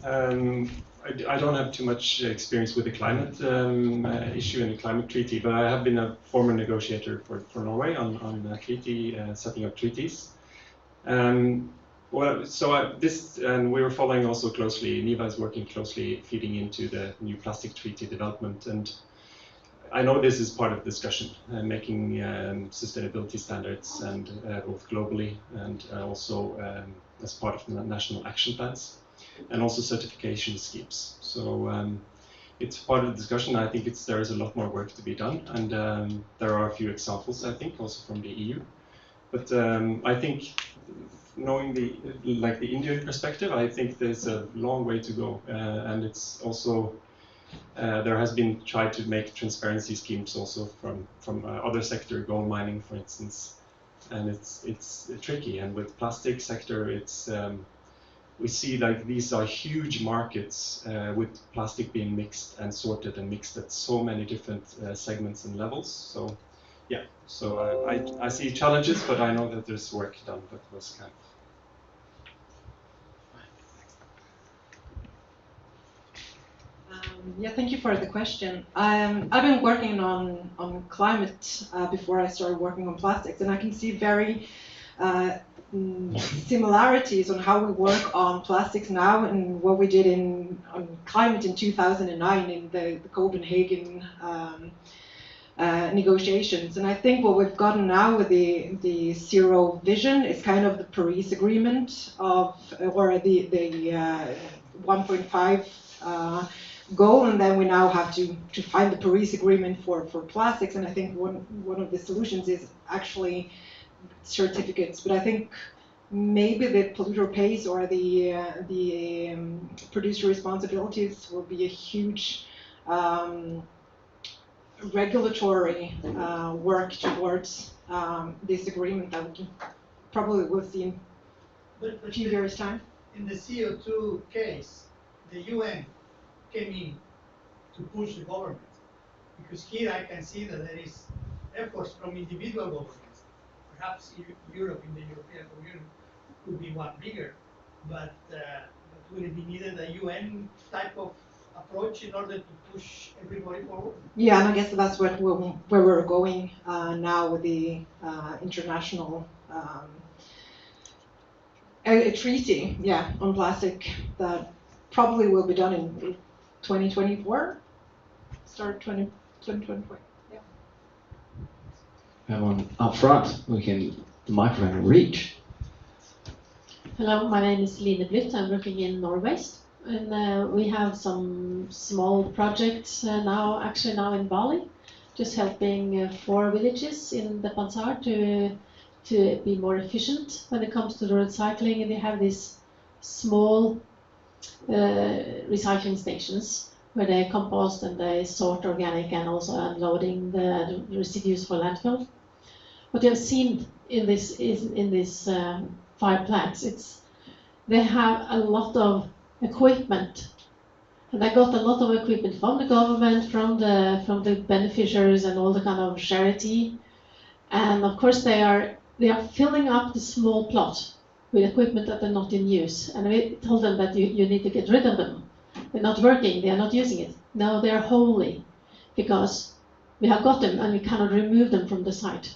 I don't have too much experience with the climate issue and the climate treaty, but I have been a former negotiator for Norway on a treaty, setting up treaties. And we were following also closely. NIVA is working closely, feeding into the new plastic treaty development, and I know this is part of the discussion, making sustainability standards, and both globally and also as part of the national action plans, and also certification schemes. So it's part of the discussion. I think there is a lot more work to be done, and there are a few examples, I think, also from the EU. But I think, knowing the Indian perspective, I think there's a long way to go, and it's also There has been tried to make transparency schemes also from other sector, gold mining, for instance, and it's tricky. And with plastic sector, it's we see like these are huge markets with plastic being mixed and sorted and mixed at so many different segments and levels. So yeah, so I see challenges, but I know that there's work done. That was kind of. Yeah, thank you for the question. I've been working on climate before I started working on plastics, and I can see very similarities on how we work on plastics now and what we did on climate in 2009 in the Copenhagen negotiations. And I think what we've gotten now with the zero vision is kind of the Paris Agreement or the 1.5 goal, and then we now have to find the Paris Agreement for plastics. And I think one of the solutions is actually certificates. But I think maybe the polluter pays or the producer responsibilities will be a huge regulatory work towards this agreement that we probably will see in a few years' time. In the CO2 case, the UN came in to push the government, because here I can see that there is efforts from individual governments. Perhaps Europe, in the European Union, could be one bigger, but will it be needed a UN type of approach in order to push everybody forward? Yeah, and I guess that's where we're going now with the international a treaty, on plastic that probably will be done in 2024, start 2024. Yeah. Everyone up front, the microphone will reach. Hello, my name is Line Blitt. I'm working in Norway, and we have some small projects now in Bali, just helping 4 villages in the Pansar to be more efficient when it comes to the recycling. And they have these small recycling stations where they compost and they sort organic and also unloading the residues for landfill. What you have seen in this 5 plants, they have a lot of equipment, and they got a lot of equipment from the government, from the beneficiaries and all the kind of charity, and of course they are filling up the small plot with equipment that are not in use. And we told them that you need to get rid of them. They're not working, they are not using it. Now they are holy because we have got them and we cannot remove them from the site.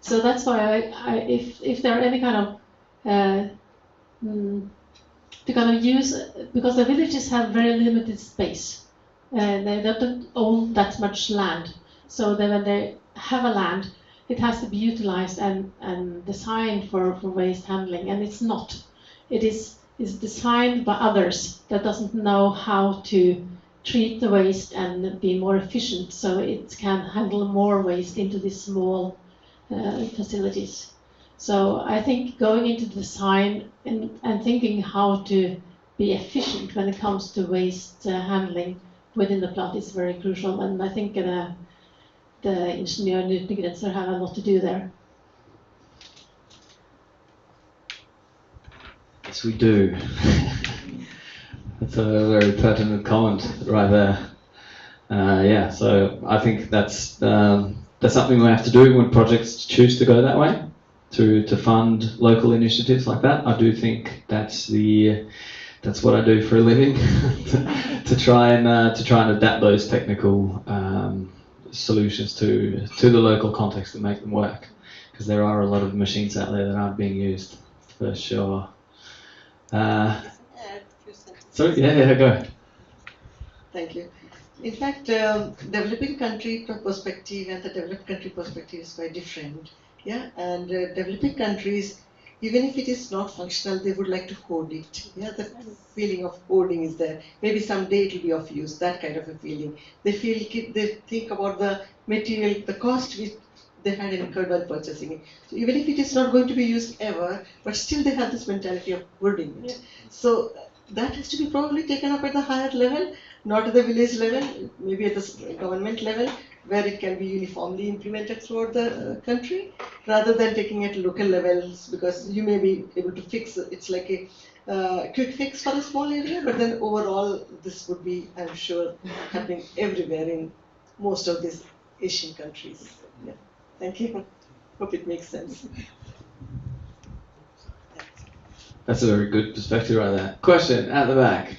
So that's why if there are any kind of to kind of use, because the villages have very limited space, they don't own that much land. So when they have a land, it has to be utilized and designed for waste handling, and it's not. It is designed by others that doesn't know how to treat the waste and be more efficient, so it can handle more waste into these small facilities. So I think going into design and thinking how to be efficient when it comes to waste handling within the plant is very crucial, and I think the Ingeniører, uten grenser have a lot to do there. Yes, we do. That's a very pertinent comment right there. So I think that's something we have to do when projects choose to go that way, to fund local initiatives like that. I do think that's what I do for a living, to try and adapt those technical solutions to the local context and make them work, because there are a lot of machines out there that aren't being used for sure. Go. Thank you. In fact, developing country perspective and the developed country perspective is quite different. Yeah, and developing countries, even if it is not functional, they would like to hoard it. Yeah, the feeling of hoarding is there. Maybe someday it will be of use. That kind of a feeling. They think about the material, the cost which they had incurred while purchasing it. So even if it is not going to be used ever, but still they have this mentality of hoarding it. So that has to be probably taken up at the higher level, not at the village level, maybe at the government level, where it can be uniformly implemented throughout the country, rather than taking it to local levels, because you may be able to fix it. It's like a quick fix for a small area, but then overall this would be, I'm sure, happening everywhere in most of these Asian countries. Yeah. Thank you. Hope it makes sense. That's a very good perspective right there. Question at the back.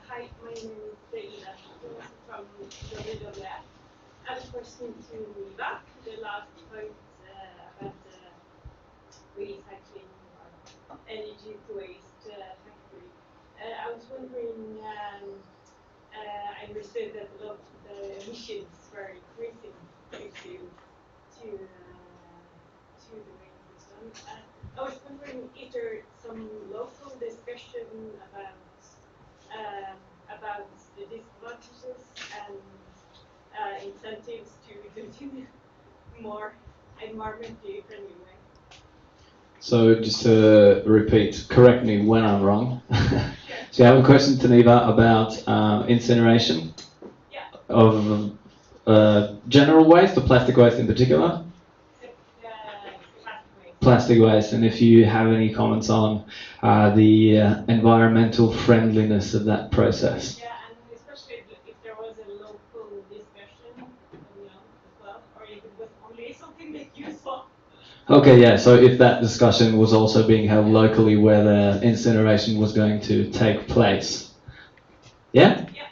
Hi, my name is Ina from WWF. I have a question to Niva. The last point about recycling or energy to waste factory. I was wondering, I understood that a lot of the emissions were increasing due to the way it was done. I was wondering if there some local discussion about the disadvantages and incentives to continue more environmentally friendly way. So just to repeat, correct me when I'm wrong. So you have a question to Niva about incineration of general waste, or plastic waste in particular? Plastic waste, and if you have any comments on the environmental friendliness of that process. Yeah, and especially if there was a local discussion, as well, or if it was only something that you saw. Okay, yeah, so if that discussion was also being held locally where the incineration was going to take place. Yeah? Yeah.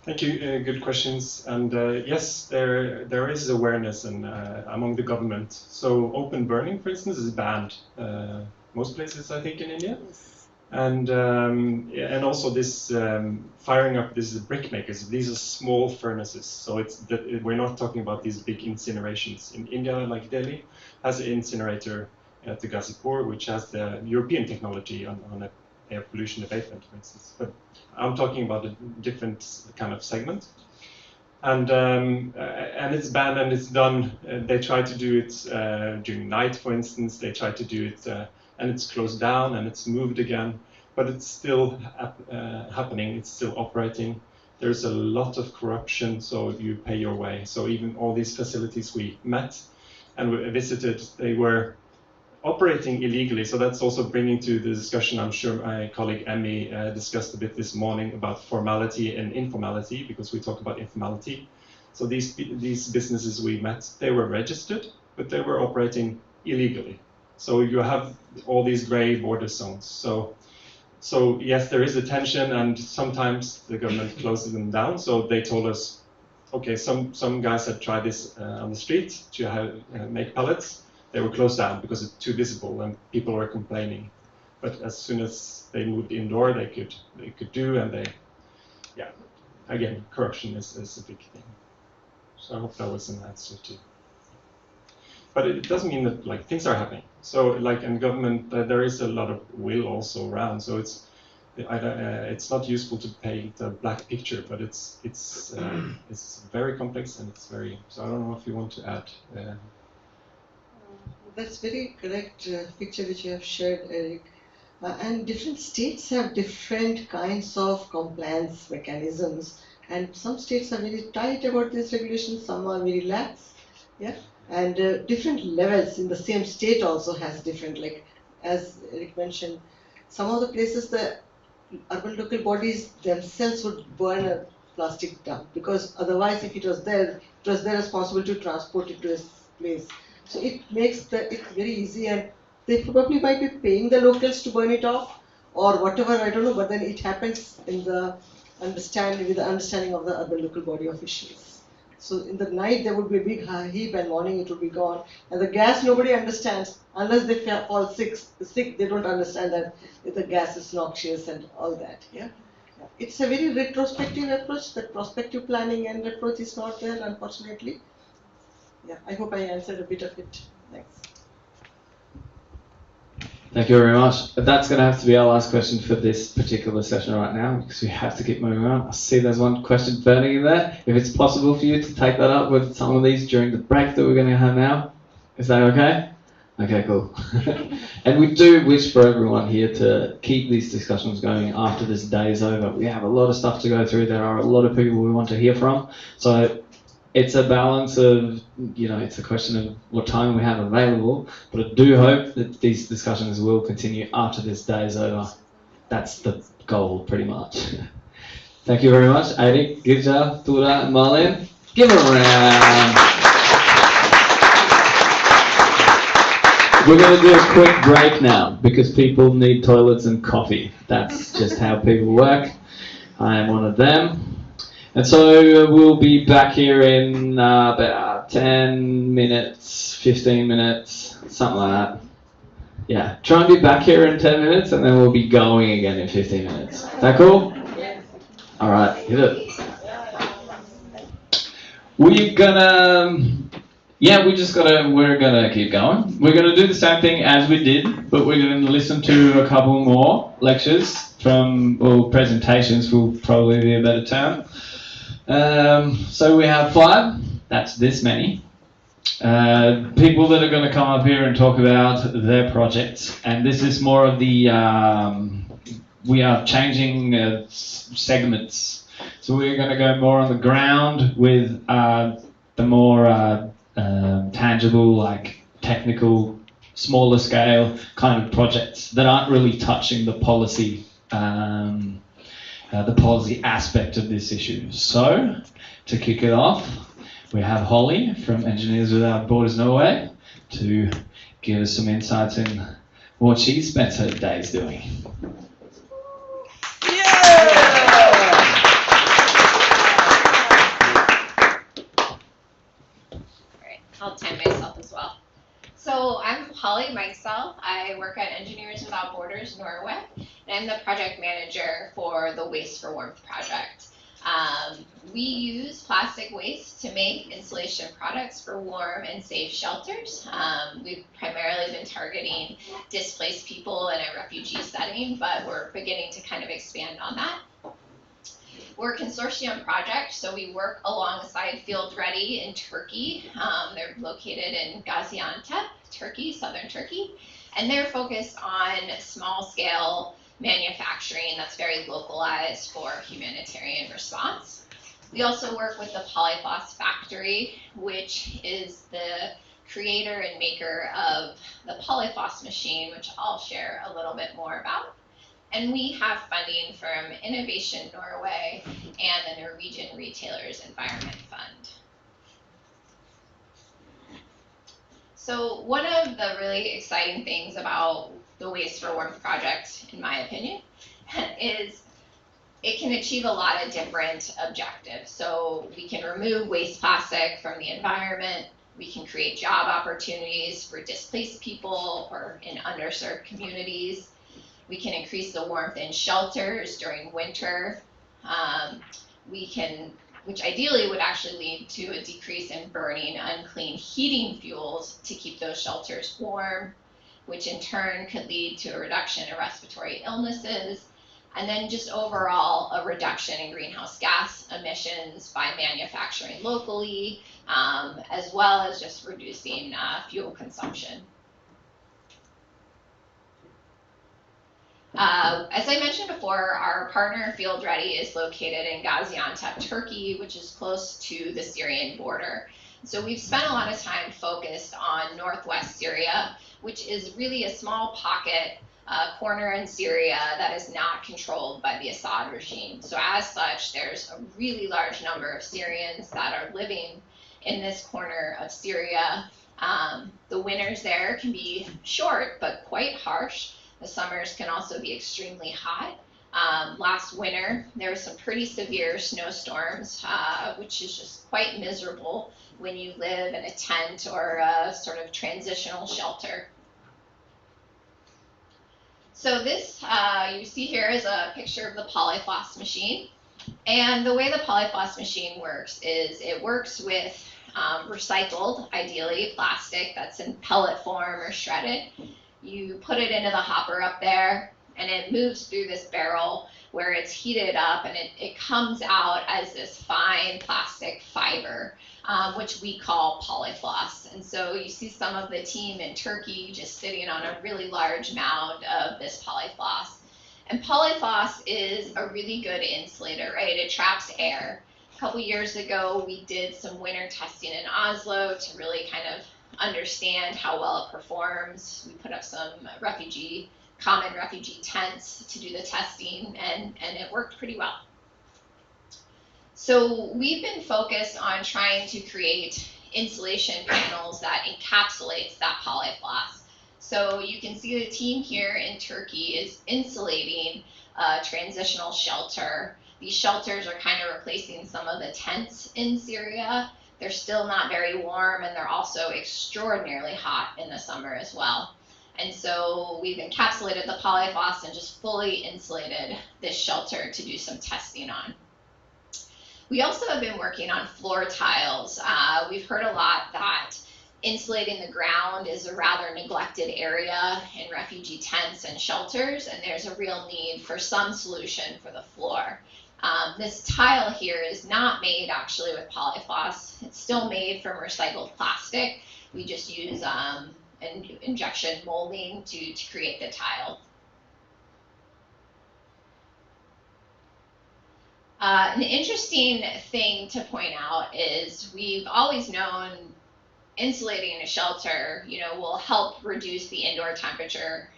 Thank you. Good questions. And yes, there is awareness among the government. So open burning, for instance, is banned most places, I think, in India. And also this firing up these brick makers. These are small furnaces. So we're not talking about these big incinerations. In India, like Delhi, has an incinerator at the Ghazipur, which has the European technology on air pollution abatement, for instance. But I'm talking about a different kind of segment, and it's banned and it's done. They try to do it during night, for instance. They try to do it, and it's closed down and it's moved again, but it's still happening. It's still operating. There's a lot of corruption, so you pay your way. So even all these facilities we met and we visited, they were operating illegally. So that's also bringing to the discussion, I'm sure my colleague Emmy discussed a bit this morning about formality and informality, because we talk about informality. So these businesses we met, they were registered, but they were operating illegally. So you have all these gray border zones. So yes, there is a tension, and sometimes the government closes them down. So they told us, okay, some guys had tried this on the street to make pellets. They were closed down because it's too visible and people were complaining. But as soon as they moved indoor, they could do, and again, corruption is a big thing. So I hope that was an answer to. But it doesn't mean that like things are happening. So like in government, there is a lot of will also around. So it's not useful to paint a black picture, but it's very complex and it's very. So I don't know if you want to add. That's very correct picture which you have shared, Eric. And different states have different kinds of compliance mechanisms. And some states are very tight about these regulations, some are very lax. Yeah. And different levels in the same state also has different, like as Eric mentioned, some of the places the urban local bodies themselves would burn a plastic dump, because otherwise if it was their responsibility to transport it to a place. So it makes it very easy, and they probably might be paying the locals to burn it off or whatever, I don't know, but then it happens with the understanding of the urban local body officials. So in the night there would be a big heap, and morning it would be gone. And the gas, nobody understands unless they fall sick. They don't understand that the gas is noxious and all that. Yeah. It's a very retrospective approach. That prospective planning and approach is not there, unfortunately. Yeah, I hope I answered a bit of it. Thanks. Thank you very much. That's going to have to be our last question for this particular session right now, because we have to keep moving on. I see there's one question burning in there. If it's possible for you to take that up with some of these during the break that we're going to have now, is that okay? Okay, cool. And we do wish for everyone here to keep these discussions going after this day is over. We have a lot of stuff to go through. There are a lot of people we want to hear from. So it's a balance of, you know, it's a question of what time we have available. But I do hope that these discussions will continue after this day is over. That's the goal, pretty much. Thank you very much, Eirik, Girja, Tora, and Malin. Give them a round. We're going to do a quick break now because people need toilets and coffee. That's just how people work. I am one of them. And so we'll be back here in about 10 minutes, 15 minutes, something like that. Yeah, try and be back here in 10 minutes and then we'll be going again in 15 minutes. Is that cool? All right, hit it. We're gonna keep going. We're gonna do the same thing as we did, but we're gonna listen to a couple more lectures or presentations will probably be a better term. So we have 5, that's this many. People that are gonna come up here and talk about their projects, and this is more of the, we are changing segments. So we're gonna go more on the ground with the more tangible, like technical, smaller scale kind of projects that aren't really touching the policy aspect of this issue. So, to kick it off, we have Holly from Engineers Without Borders Norway to give us some insights in what she spent her days doing. I'll time myself as well. So I'm Holly myself. I work at Engineers Without Borders Norway, and I'm the project manager for the Waste for Warmth project. We use plastic waste to make insulation products for warm and safe shelters. We've primarily been targeting displaced people in a refugee setting, but we're beginning to kind of expand on that. We're a consortium project, so we work alongside Field Ready in Turkey. They're located in Gaziantep, Turkey, southern Turkey, and they're focused on small-scale manufacturing that's very localized for humanitarian response. We also work with the Polyphos Factory, which is the creator and maker of the Polyphos machine, which I'll share a little bit more about. And we have funding from Innovation Norway and the Norwegian Retailers Environment Fund. So one of the really exciting things about the Waste for Warmth project, in my opinion, is it can achieve a lot of different objectives. So we can remove waste plastic from the environment. We can create job opportunities for displaced people or in underserved communities. We can increase the warmth in shelters during winter. Which ideally would actually lead to a decrease in burning unclean heating fuels to keep those shelters warm, which in turn could lead to a reduction in respiratory illnesses, and then just overall a reduction in greenhouse gas emissions by manufacturing locally, as well as just reducing fuel consumption. As I mentioned before, our partner Field Ready is located in Gaziantep, Turkey, which is close to the Syrian border. So we've spent a lot of time focused on northwest Syria, which is really a small pocket corner in Syria that is not controlled by the Assad regime. So as such, there's a really large number of Syrians that are living in this corner of Syria. The winters there can be short, but quite harsh. The summers can also be extremely hot. Last winter, there were some pretty severe snowstorms, which is just quite miserable when you live in a tent or a sort of transitional shelter. So this you see here is a picture of the Polyphos machine. And the way the Polyphos machine works is it works with recycled, ideally, plastic that's in pellet form or shredded. You put it into the hopper up there, and it moves through this barrel where it's heated up, and it comes out as this fine plastic fiber, which we call polyfloss. And so you see some of the team in Turkey just sitting on a really large mound of this polyfloss. And polyfloss is a really good insulator, right? It traps air. A couple years ago, we did some winter testing in Oslo to really kind of understand how well it performs. We put up some common refugee tents to do the testing, and it worked pretty well. So we've been focused on trying to create insulation panels that encapsulates that polyfloss. So you can see the team here in Turkey is insulating a transitional shelter. These shelters are kind of replacing some of the tents in Syria. They're still not very warm, and they're also extraordinarily hot in the summer as well. And so we've encapsulated the polyfloss and just fully insulated this shelter to do some testing on. We also have been working on floor tiles. We've heard a lot that insulating the ground is a rather neglected area in refugee tents and shelters, and there's a real need for some solution for the floor. This tile here is not made actually with polyfloss. It's still made from recycled plastic. We just use an injection molding to create the tile. An interesting thing to point out is we've always known insulating a shelter, will help reduce the indoor temperature.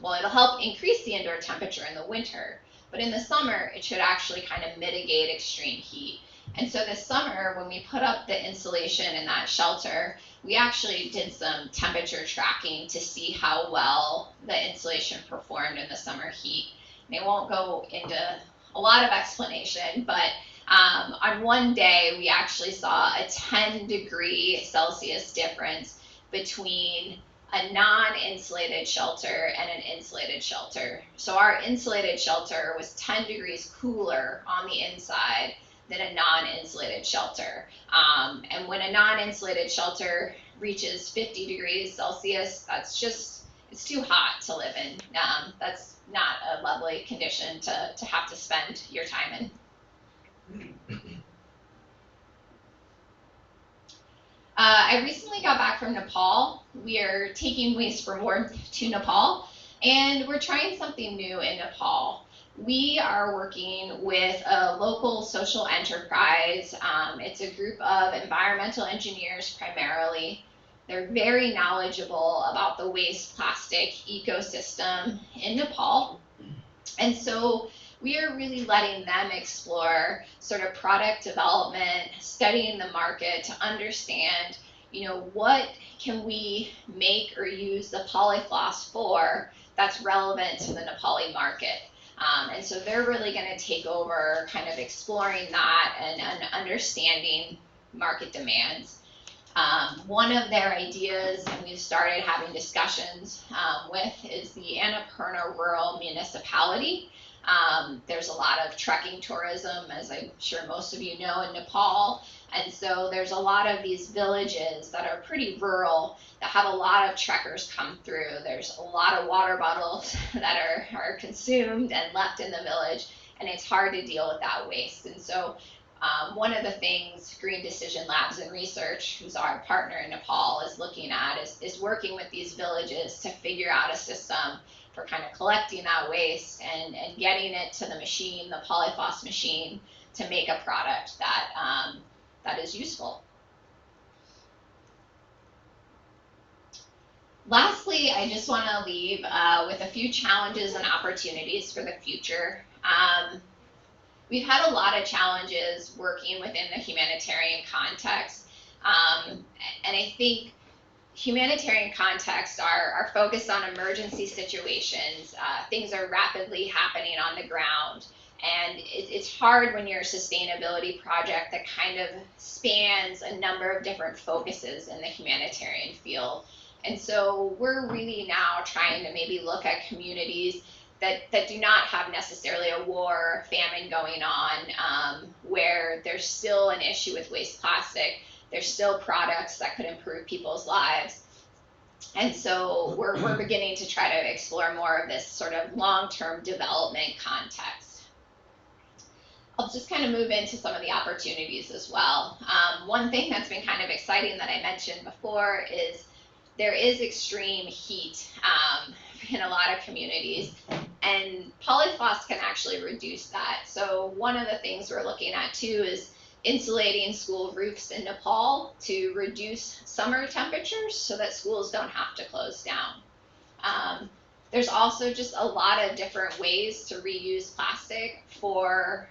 Well, it'll help increase the indoor temperature in the winter, but in the summer, it should actually kind of mitigate extreme heat. And so this summer, when we put up the insulation in that shelter, we actually did some temperature tracking to see how well the insulation performed in the summer heat. And I won't go into a lot of explanation, but on one day, we actually saw a 10-degree-Celsius difference between a non-insulated shelter and an insulated shelter. So our insulated shelter was 10 degrees cooler on the inside than a non-insulated shelter. And when a non-insulated shelter reaches 50 degrees Celsius, it's too hot to live in. That's not a lovely condition to have to spend your time in. I recently got back from Nepal. We are taking waste from warmth to Nepal, and we're trying something new in Nepal. We are working with a local social enterprise. It's a group of environmental engineers primarily. They're very knowledgeable about the waste plastic ecosystem in Nepal. And so we are really letting them explore sort of product development, studying the market to understand, what can we make or use the polyfloss for that's relevant to the Nepali market. And so they're really going to take over kind of exploring that and understanding market demands. One of their ideas, and we've started having discussions with, is the Annapurna Rural Municipality. There's a lot of trekking tourism, as I'm sure most of you know, in Nepal. And so there's a lot of these villages that are pretty rural that have a lot of trekkers come through. There's a lot of water bottles that are consumed and left in the village, and it's hard to deal with that waste. And so one of the things Green Decision Labs and Research, who's our partner in Nepal, is looking at is working with these villages to figure out a system for kind of collecting that waste and getting it to the machine, the polyfloss machine, to make a product that is useful. Lastly, I just want to leave with a few challenges and opportunities for the future. We've had a lot of challenges working within the humanitarian context, and I think humanitarian contexts are focused on emergency situations. Things are rapidly happening on the ground, and it's hard when you're a sustainability project that kind of spans a number of different focuses in the humanitarian field. And so we're really now trying to maybe look at communities that do not have necessarily a war or famine going on, where there's still an issue with waste plastic. There's still products that could improve people's lives. And so we're beginning to try to explore more of this sort of long-term development context. I'll just kind of move into some of the opportunities as well. One thing that's been kind of exciting that I mentioned before is there is extreme heat in a lot of communities, and polyfloss can actually reduce that. So one of the things we're looking at too is insulating school roofs in Nepal to reduce summer temperatures so that schools don't have to close down. There's also just a lot of different ways to reuse plastic for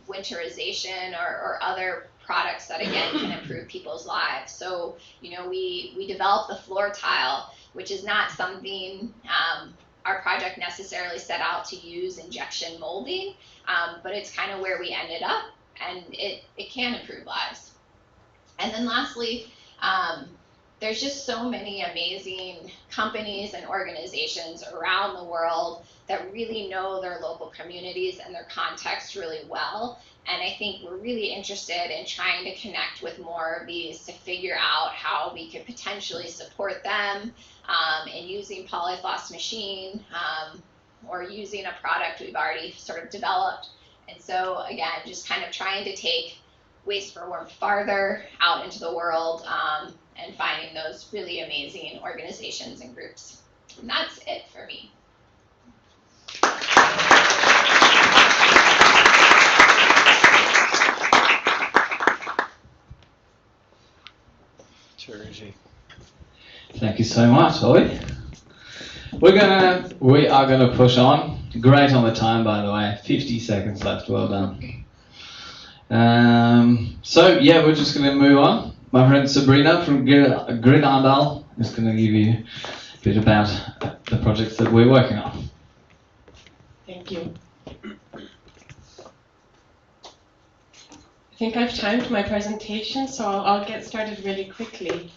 winterization or other products that again can improve people's lives. So, you know, we developed the floor tile, which is not something our project necessarily set out to use injection molding, but it's kind of where we ended up, and it can improve lives. And then lastly, there's just so many amazing companies and organizations around the world that really know their local communities and their context really well. And I think we're really interested in trying to connect with more of these to figure out how we could potentially support them in using polyfloss machine or using a product we've already sort of developed. And so again, just kind of trying to take Waste for Warmth farther out into the world and finding those really amazing organizations and groups. And that's it for me. Sure, Regi. Thank you so much, Holly. We are gonna push on. Great on the time, by the way. 50 seconds left. Well done. So yeah, we're just gonna move on. My friend Sabrina from GRID-Arendal is gonna give you a bit about the projects that we're working on. Thank you. I think I've timed my presentation, so I'll get started really quickly.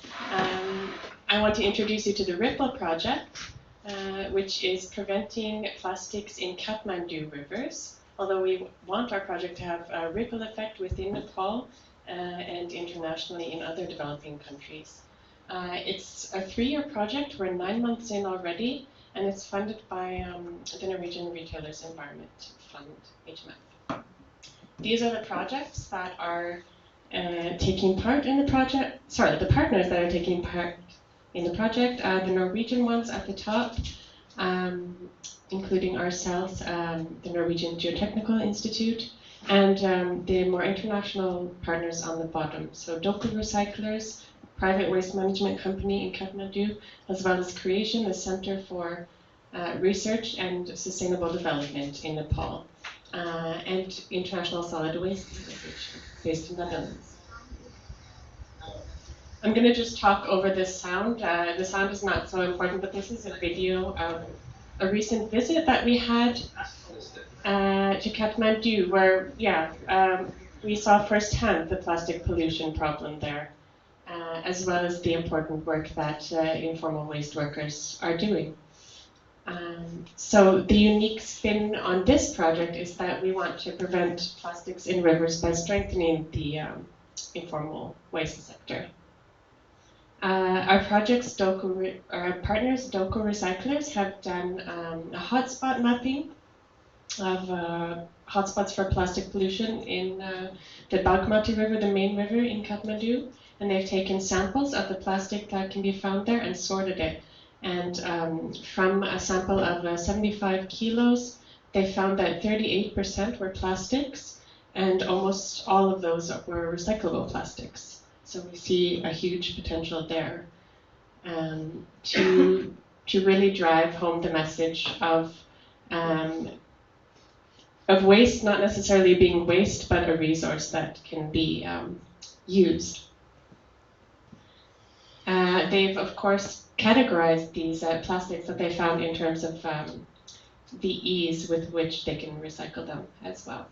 I want to introduce you to the Ripple project, which is preventing plastics in Kathmandu rivers, although we want our project to have a ripple effect within Nepal and internationally in other developing countries. It's a 3-year project. We're 9 months in already, and it's funded by the Norwegian Retailers Environment Fund, HMF. These are the projects that are taking part in the project, the partners that are taking part in the project, the Norwegian ones at the top, including ourselves, the Norwegian Geotechnical Institute, and the more international partners on the bottom. So Doku Recyclers, private waste management company in Kathmandu, as well as Creation, the Center for Research and Sustainable Development in Nepal, and International Solid Waste Association, based in the Netherlands. I'm going to just talk over this sound. The sound is not so important, but this is a video of a recent visit that we had to Kathmandu, where, we saw firsthand the plastic pollution problem there, as well as the important work that informal waste workers are doing. So the unique spin on this project is that we want to prevent plastics in rivers by strengthening the informal waste sector. Our partners, Doku Recyclers, have done a hotspot mapping of hotspots for plastic pollution in the Bagmati River, the main river in Kathmandu, and they've taken samples of the plastic that can be found there and sorted it. And from a sample of 75 kilos, they found that 38% were plastics, and almost all of those were recyclable plastics. So we see a huge potential there to really drive home the message of waste not necessarily being waste, but a resource that can be used. They've, of course, categorized these plastics that they found in terms of the ease with which they can recycle them as well.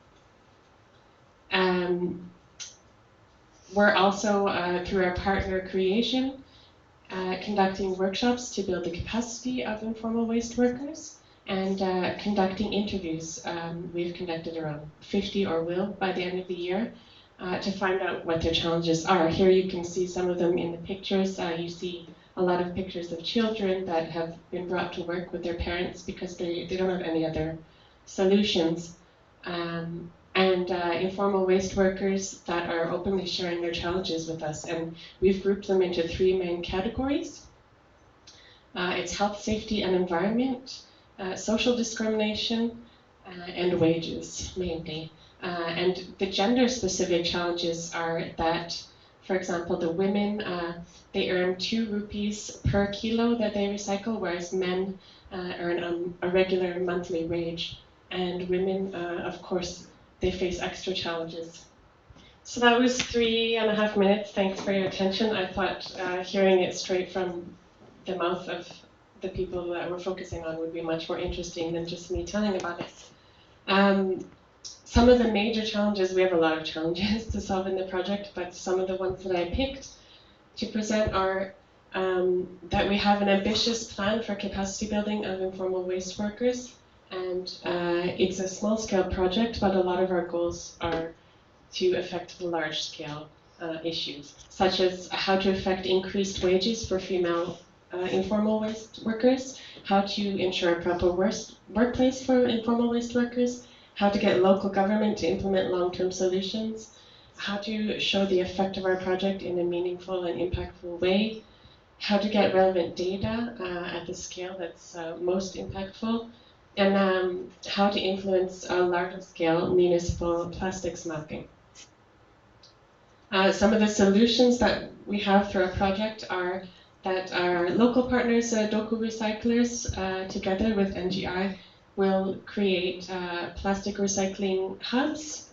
We're also, through our partner Creation, conducting workshops to build the capacity of informal waste workers and conducting interviews. We've conducted around 50 or will by the end of the year to find out what their challenges are. Here you can see some of them in the pictures. You see a lot of pictures of children that have been brought to work with their parents because they don't have any other solutions. And informal waste workers that are openly sharing their challenges with us. And we've grouped them into 3 main categories. It's health, safety, and environment, social discrimination, and wages, mainly. And the gender-specific challenges are that, for example, the women, they earn 2 rupees per kilo that they recycle, whereas men earn a regular monthly wage. And women, of course, they face extra challenges. So that was 3.5 minutes. Thanks for your attention. I thought hearing it straight from the mouth of the people that we're focusing on would be much more interesting than just me telling about it. Some of the major challenges, we have a lot of challenges to solve in the project, but some of the ones that I picked to present are that we have an ambitious plan for capacity building of informal waste workers. And it's a small-scale project, but a lot of our goals are to affect the large-scale issues, such as how to affect increased wages for female informal waste workers, how to ensure a proper workplace for informal waste workers, how to get local government to implement long-term solutions, how to show the effect of our project in a meaningful and impactful way, how to get relevant data at the scale that's most impactful, and how to influence a large-scale municipal plastics mapping. Some of the solutions that we have through our project are that our local partners, Doku Recyclers, together with NGI, will create plastic recycling hubs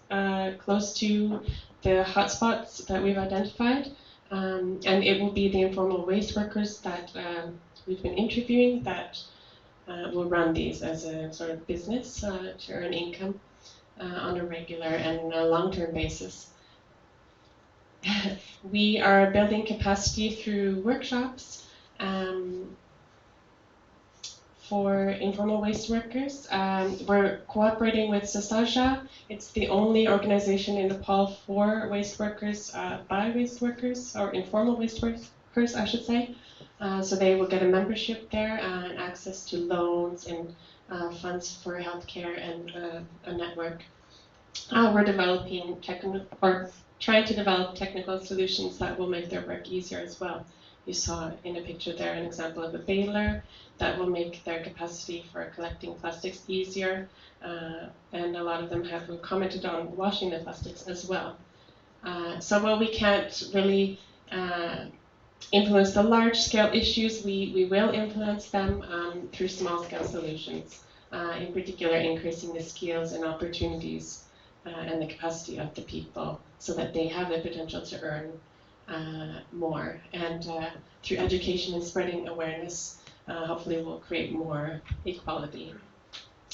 close to the hotspots that we've identified. And it will be the informal waste workers that we've been interviewing that will run these as a sort of business to earn income on a regular and a long-term basis. We are building capacity through workshops for informal waste workers. We're cooperating with Sasaja. It's the only organization in Nepal for waste workers by waste workers, or informal waste workers, I should say. So they will get a membership there and access to loans and funds for healthcare and a network. We're developing trying to develop technical solutions that will make their work easier as well. You saw in a picture there an example of a baler that will make their capacity for collecting plastics easier, and a lot of them have commented on washing the plastics as well. So while we can't really influence the large-scale issues, we will influence them through small-scale solutions, in particular increasing the skills and opportunities and the capacity of the people so that they have the potential to earn more. And through education and spreading awareness, hopefully we'll create more equality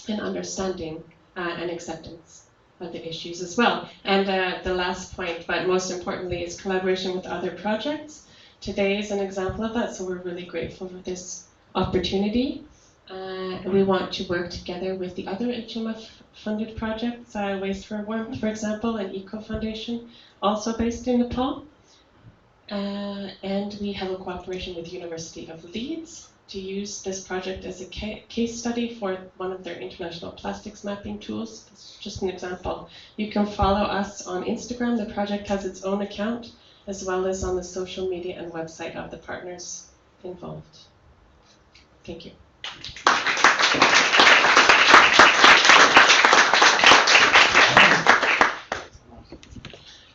and understanding and acceptance of the issues as well. And the last point, but most importantly, is collaboration with other projects. Today is an example of that, so we're really grateful for this opportunity. We want to work together with the other HMF-funded projects, Waste for Warmth, for example, and Eco Foundation, also based in Nepal. And we have a cooperation with University of Leeds to use this project as a case study for one of their international plastics mapping tools. This is just an example. You can follow us on Instagram. The project has its own account, as well as on the social media and website of the partners involved. Thank you.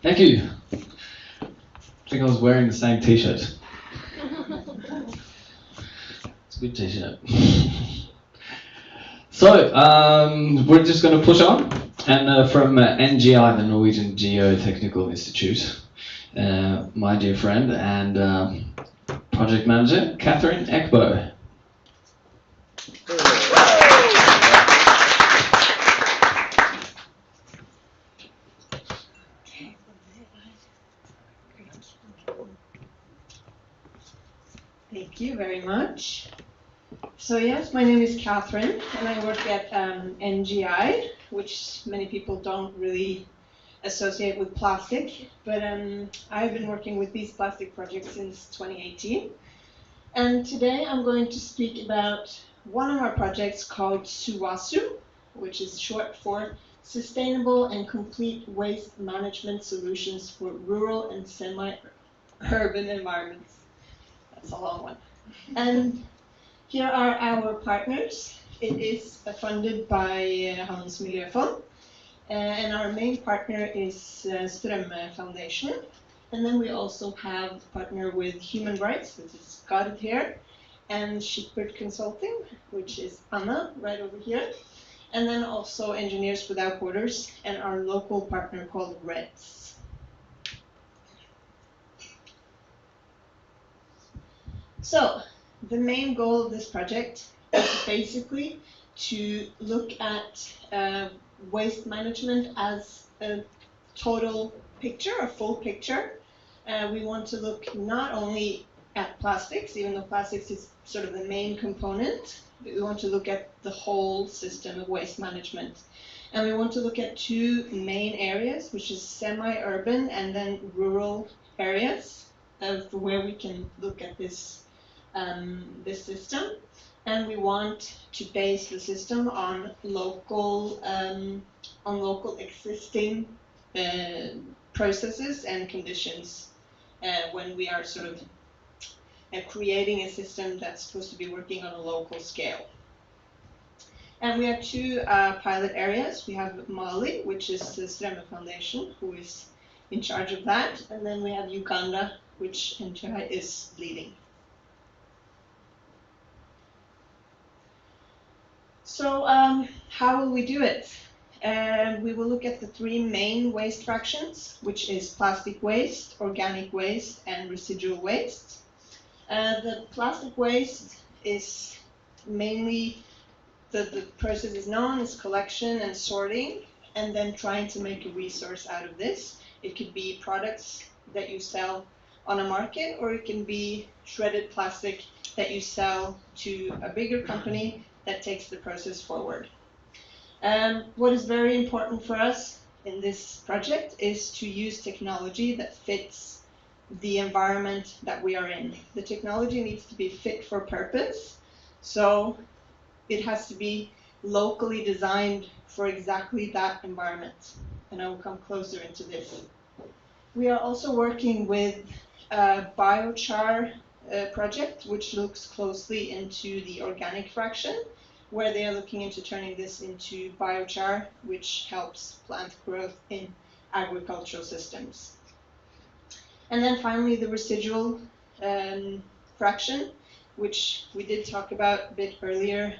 Thank you. I think I was wearing the same t-shirt. It's a good t-shirt. So, we're just going to push on. And from NGI, the Norwegian Geotechnical Institute, my dear friend and project manager, Catherine Ekbo. Thank you very much. So yes, my name is Catherine, and I work at NGI, which many people don't really associate with plastic, but I've been working with these plastic projects since 2018. And today I'm going to speak about one of our projects called SUWASU, which is short for Sustainable and Complete Waste Management Solutions for Rural and Semi-Urban Environments. That's a long one. And here are our partners. It is funded by Hans Miljøfond, and our main partner is Strømme Foundation. And then we also have partner with Human Rights, which is GRID here, and Shipper Consulting, which is Anna right over here. And then also Engineers Without Borders and our local partner called REDS. So the main goal of this project is basically to look at waste management as a total picture, a full picture. We want to look not only at plastics, even though plastics is sort of the main component, but we want to look at the whole system of waste management. And we want to look at two main areas, which is semi-urban and then rural areas of where we can look at this system. And we want to base the system on local existing processes and conditions when we are sort of creating a system that's supposed to be working on a local scale. And we have two pilot areas. We have Mali, which is the Strømme Foundation, who is in charge of that. And then we have Uganda, which NGI is leading. So how will we do it? We will look at the three main waste fractions, which is plastic waste, organic waste, and residual waste. The plastic waste is mainly, the process is known as collection and sorting, and then trying to make a resource out of this. It could be products that you sell on a market, or it can be shredded plastic that you sell to a bigger company that takes the process forward. What is very important for us in this project is to use technology that fits the environment that we are in. The technology needs to be fit for purpose, so it has to be locally designed for exactly that environment. And I will come closer into this. We are also working with a biochar project, which looks closely into the organic fraction, where they are looking into turning this into biochar, which helps plant growth in agricultural systems. And then finally, the residual fraction, which we did talk about a bit earlier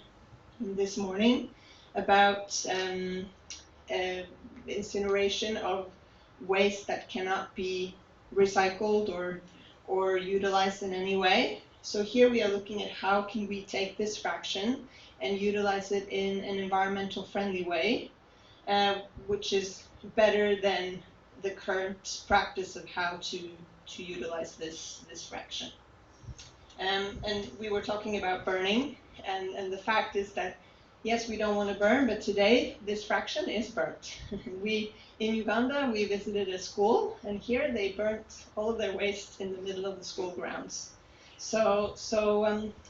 this morning, about incineration of waste that cannot be recycled or utilized in any way. So here we are looking at how can we take this fraction and utilize it in an environmental friendly way, which is better than the current practice of how to utilize this fraction. And we were talking about burning, and the fact is that yes, we don't want to burn, but today this fraction is burnt. In Uganda, we visited a school, and here they burnt all of their waste in the middle of the school grounds. So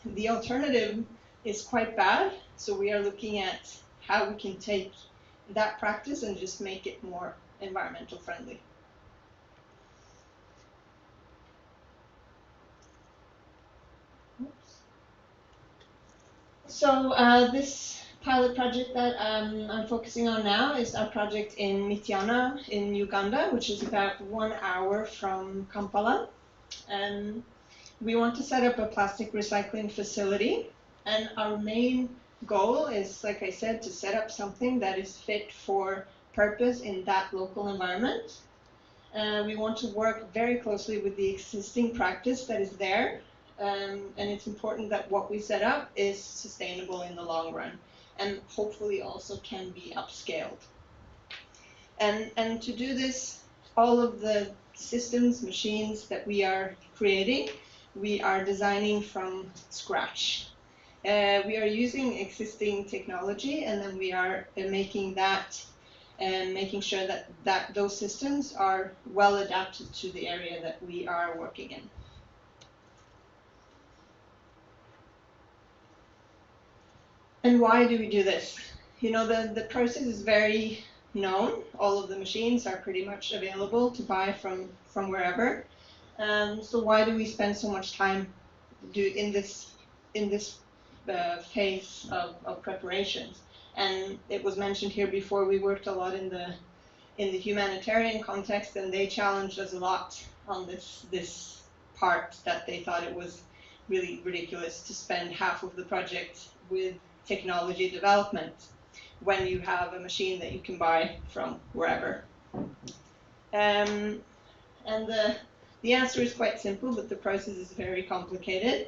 the alternative is quite bad. So we are looking at how we can take that practice and just make it more environmental friendly. So this pilot project that I'm focusing on now is our project in Mityana in Uganda, which is about 1 hour from Kampala. And we want to set up a plastic recycling facility, and our main goal is, like I said, to set up something that is fit for purpose in that local environment. We want to work very closely with the existing practice that is there, and it's important that what we set up is sustainable in the long run, and hopefully also can be upscaled. And to do this, all of the systems, machines that we are creating, we are designing from scratch. We are using existing technology, and then we are making that and making sure that those systems are well adapted to the area that we are working in. And why do we do this? You know, the process is very known. All of the machines are pretty much available to buy from wherever. So why do we spend so much time in this phase of preparations? And it was mentioned here before, we worked a lot in the humanitarian context, and they challenged us a lot on this part, that they thought it was really ridiculous to spend half of the project with technology development when you have a machine that you can buy from wherever. And the answer is quite simple, but the process is very complicated.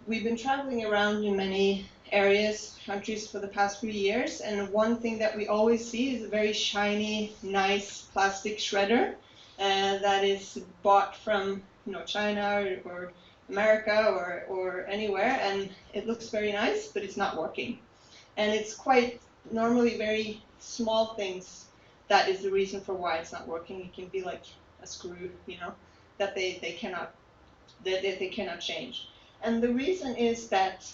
We've been traveling around in many areas, countries for the past few years, and one thing that we always see is a very shiny, nice plastic shredder that is bought from China or America or anywhere, and it looks very nice, but it's not working. And it's quite normally very small things that is the reason for why it's not working. It can be like a screw, that they cannot change. And the reason is that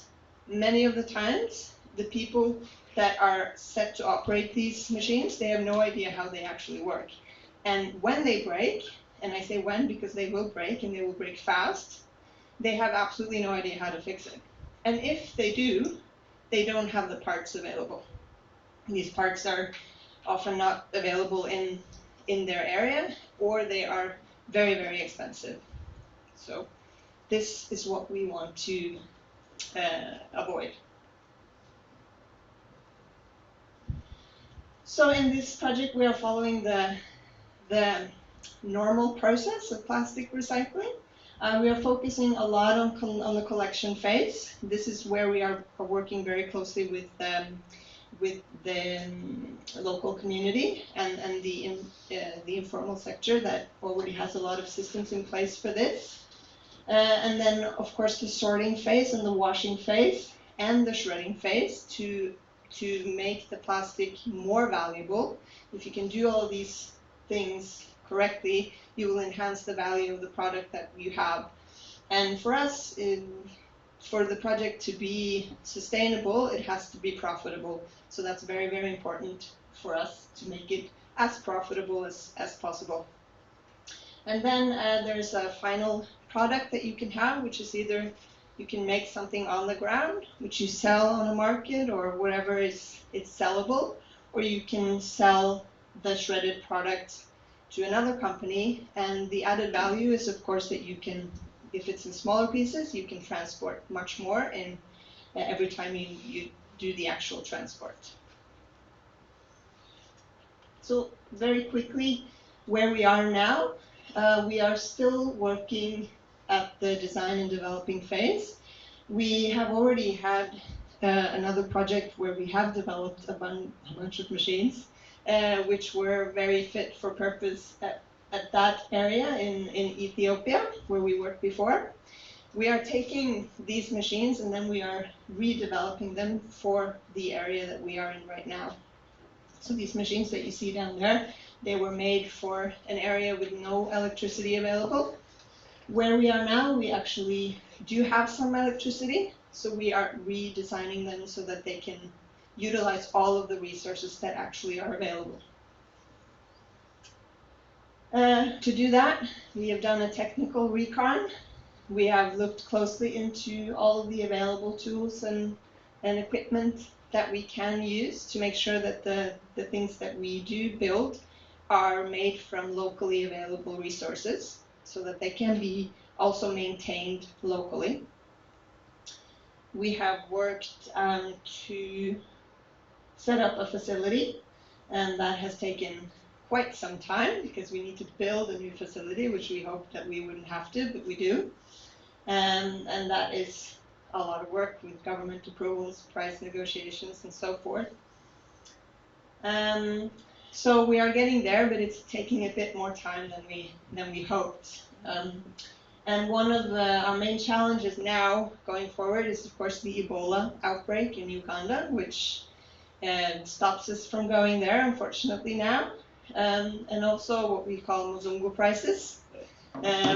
many of the times the people that are set to operate these machines, they have no idea how they actually work. And when they break, and I say when because they will break, and they will break fast, they have absolutely no idea how to fix it. And if they do, they don't have the parts available. These parts are often not available in their area, or they are very, very expensive. So this is what we want to avoid. So in this project, we are following the normal process of plastic recycling. We are focusing a lot on the collection phase. This is where we are working very closely with the local community and the informal sector that already has a lot of systems in place for this. And then, of course, the sorting phase and the washing phase and the shredding phase to make the plastic more valuable. If you can do all of these things correctly, you will enhance the value of the product that you have. And for us, for the project to be sustainable, it has to be profitable. So that's very, very important for us to make it as profitable as possible. And then there's a final product that you can have, which is either you can make something on the ground, which you sell on a market or wherever it's sellable, or you can sell the shredded product to another company. And the added value is, of course, that you can, if it's in smaller pieces, you can transport much more in every time you do the actual transport. So very quickly, where we are now, we are still working at the design and developing phase. We have already had another project where we have developed a bunch of machines which were very fit for purpose at that area in Ethiopia, where we worked before. We are taking these machines and then we are redeveloping them for the area that we are in right now. So these machines that you see down there, they were made for an area with no electricity available. Where we are now, we actually do have some electricity, so we are redesigning them so that they can utilize all of the resources that actually are available. To do that, we have done a technical recon. We have looked closely into all of the available tools and equipment that we can use to make sure that the things that we do build are made from locally available resources so that they can be also maintained locally. We have worked to set up a facility, and that has taken quite some time because we need to build a new facility, which we hoped that we wouldn't have to, but we do. And that is a lot of work with government approvals, price negotiations, and so forth. So we are getting there, but it's taking a bit more time than we hoped. And one of our main challenges now going forward is, of course, the Ebola outbreak in Uganda, which stops us from going there, unfortunately, now. And also what we call Muzungu crisis,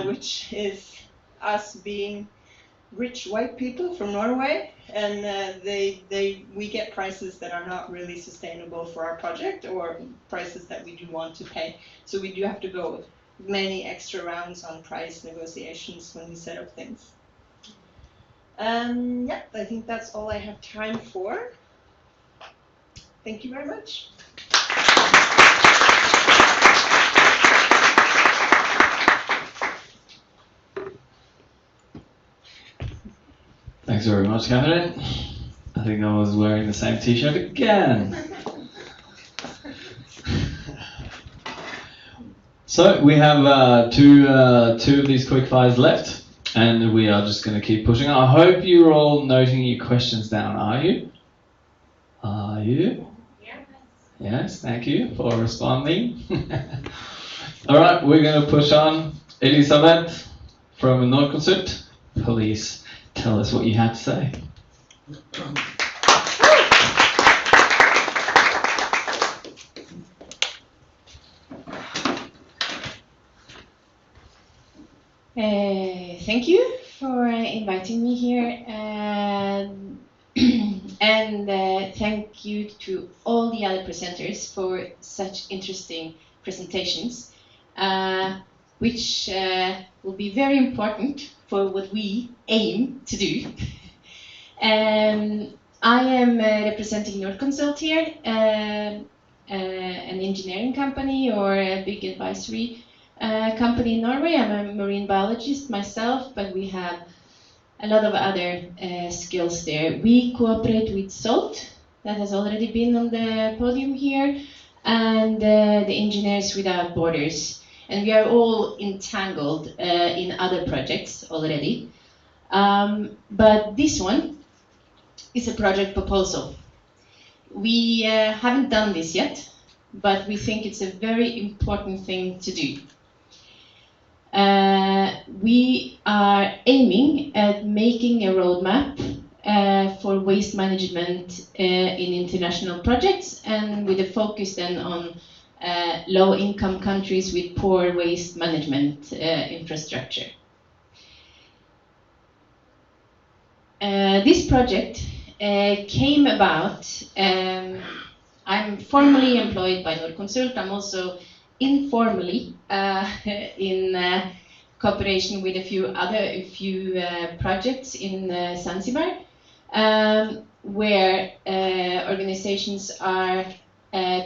which is us being rich white people from Norway, and we get prices that are not really sustainable for our project, or prices that we do want to pay. So we do have to go many extra rounds on price negotiations when we set up things. Yeah, I think that's all I have time for. Thank you very much. Thanks very much, Catherine. I think I was wearing the same t-shirt again. So we have two of these quick fires left, and we are just going to keep pushing. I hope you're all noting your questions down. Are you? Are you? Yes, thank you for responding. All right, we're going to push on. Elisabeth from Norconsult, please tell us what you had to say. Thank you for inviting me here, and thank you to all the other presenters for such interesting presentations, which will be very important for what we aim to do. I am representing Norconsult here, an engineering company or a big advisory company in Norway. I'm a marine biologist myself, but we have a lot of other skills there. We cooperate with SALT, that has already been on the podium here, and the Engineers Without Borders. And we are all entangled in other projects already. But this one is a project proposal. We haven't done this yet, but we think it's a very important thing to do. We are aiming at making a roadmap for waste management in international projects, and with a focus then on low-income countries with poor waste management infrastructure. This project came about. I'm formally employed by Norconsult. I'm also informally in cooperation with a few projects in Zanzibar, where organizations are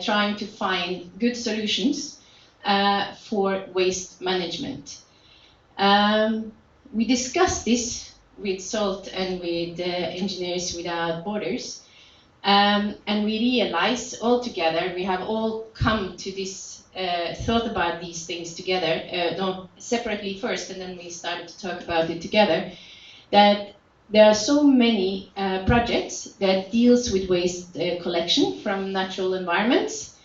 trying to find good solutions for waste management. We discussed this with SALT and with Engineers Without Borders, and we realized all together, we have all come to this thought about these things together, no, separately first, and then we started to talk about it together, that there are so many projects that deals with waste collection from natural environments.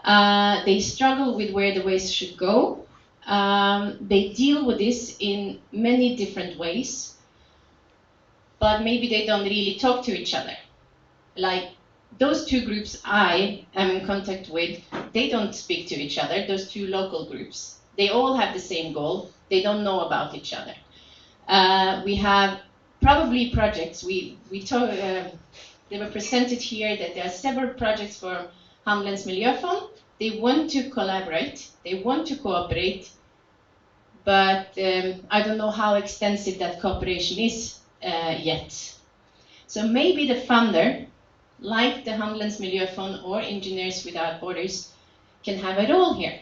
They struggle with where the waste should go. They deal with this in many different ways, but maybe they don't really talk to each other. Like, those two groups I am in contact with, they don't speak to each other, those two local groups. They all have the same goal, they don't know about each other. We have probably projects, they were presented here that there are several projects for Hamnens Miljöfond. They want to collaborate, they want to cooperate, but I don't know how extensive that cooperation is yet. So maybe the funder, like the Hamnens Miljöfond or Engineers Without Borders, can have a role here.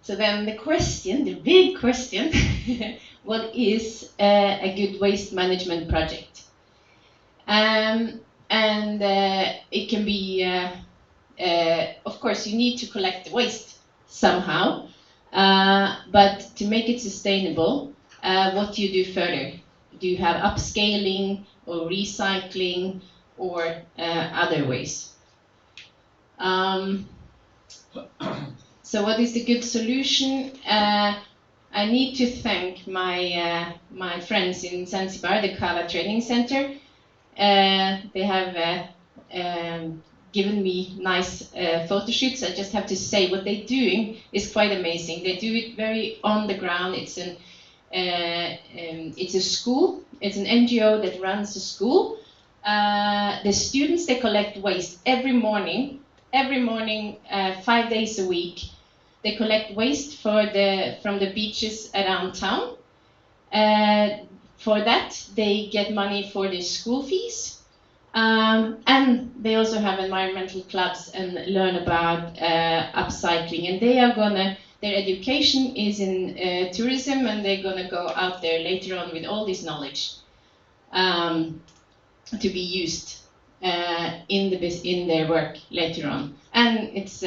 So then the question, the big question, what is a good waste management project? And it can be, of course, you need to collect the waste somehow, but to make it sustainable, what do you do further? Do you have upscaling or recycling or other ways? So what is the good solution? I need to thank my my friends in Zanzibar, the Kava Training Center. They have given me nice photo shoots. I just have to say what they're doing is quite amazing. They do it very on the ground. It's a school. It's an NGO that runs a school. The students, they collect waste every morning, 5 days a week. They collect waste from the beaches around town. For that, they get money for their school fees. And they also have environmental clubs and learn about upcycling. And they are their education is in tourism, and they're gonna go out there later on with all this knowledge to be used in their work later on. And it's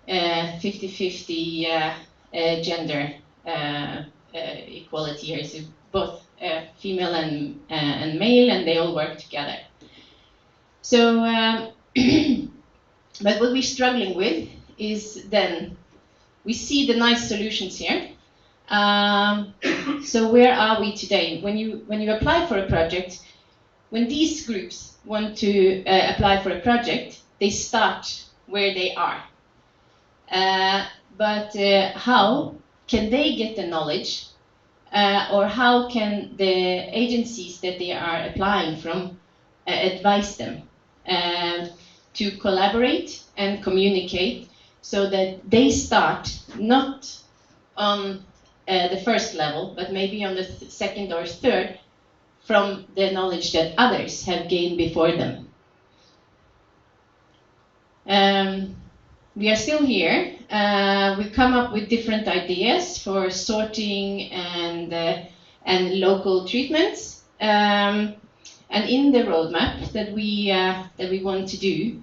50-50 gender equality here. So both female and male, and they all work together. So, but what we're struggling with is then we see the nice solutions here. So where are we today? When you apply for a project, when these groups want to apply for a project, they start where they are. But how can they get the knowledge, or how can the agencies that they are applying from advise them to collaborate and communicate, so that they start not on the first level, but maybe on the second or third, from the knowledge that others have gained before them. We are still here. We come up with different ideas for sorting and local treatments. And in the roadmap that we want to do,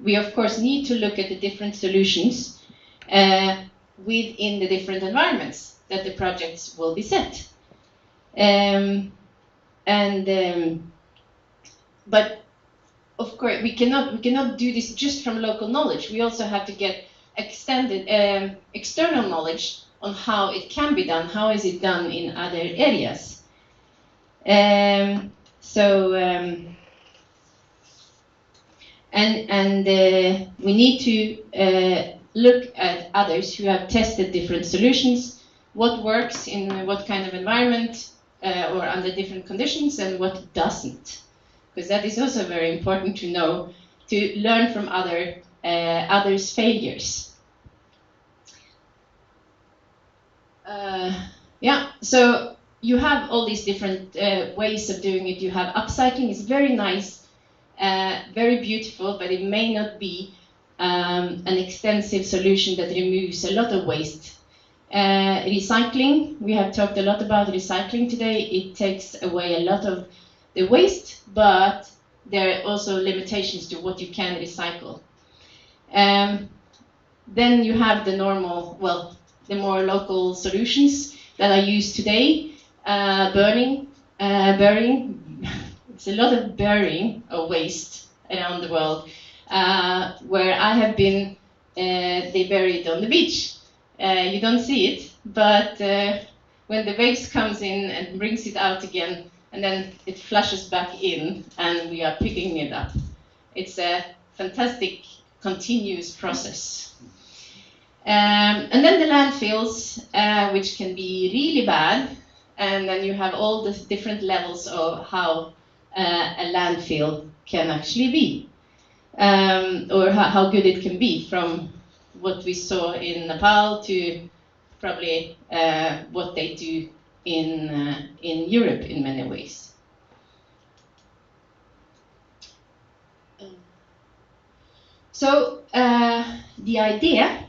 we of course need to look at the different solutions within the different environments that the projects will be set. But of course we cannot do this just from local knowledge. We also have to get extended external knowledge on how it can be done. How is it done in other areas? We need to look at others who have tested different solutions, what works in what kind of environment or under different conditions, and what doesn't, because that is also very important to know, to learn from others' failures. So you have all these different ways of doing it. You have upcycling. It's very nice, very beautiful, but it may not be an extensive solution that removes a lot of waste. Recycling, we have talked a lot about recycling today. It takes away a lot of the waste, but there are also limitations to what you can recycle. Then you have the the more local solutions that are used today. Burning. It's a lot of burying of waste around the world. Where I have been, they bury it on the beach. You don't see it, but when the waves comes in and brings it out again, and then it flushes back in, and we are picking it up. It's a fantastic continuous process. And then the landfills, which can be really bad, and then you have all the different levels of how a landfill can actually be, or how good it can be, from what we saw in Nepal to probably what they do in Europe in many ways. So the idea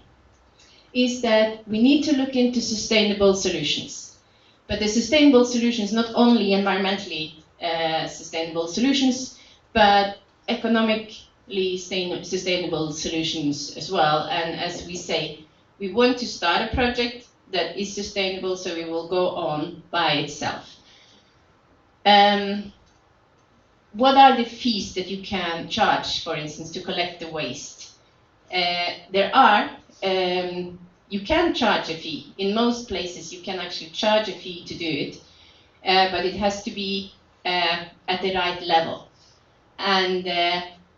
is that we need to look into sustainable solutions. But the sustainable solutions, not only environmentally sustainable solutions, but economically sustainable solutions as well. And as we say, we want to start a project that is sustainable, so it will go on by itself. What are the fees that you can charge, for instance, to collect the waste? You can charge a fee. In most places, you can actually charge a fee to do it, but it has to be at the right level. And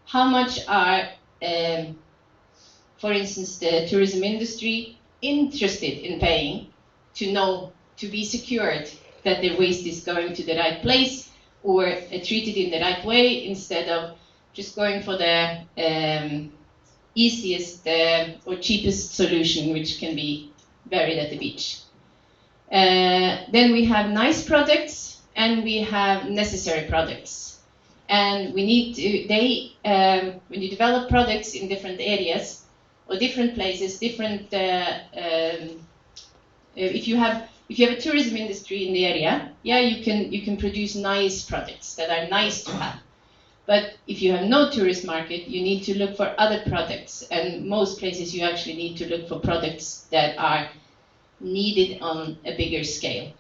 how much are, for instance, the tourism industry interested in paying to know, to be secured that their waste is going to the right place or treated in the right way, instead of just going for the easiest or cheapest solution, which can be buried at the beach. Then we have nice products and we have necessary products. And we need to, when you develop products in different areas or different places, different, if you have a tourism industry in the area, yeah, you can produce nice products that are nice to have. But if you have no tourist market, you need to look for other products. And most places you actually need to look for products that are needed on a bigger scale.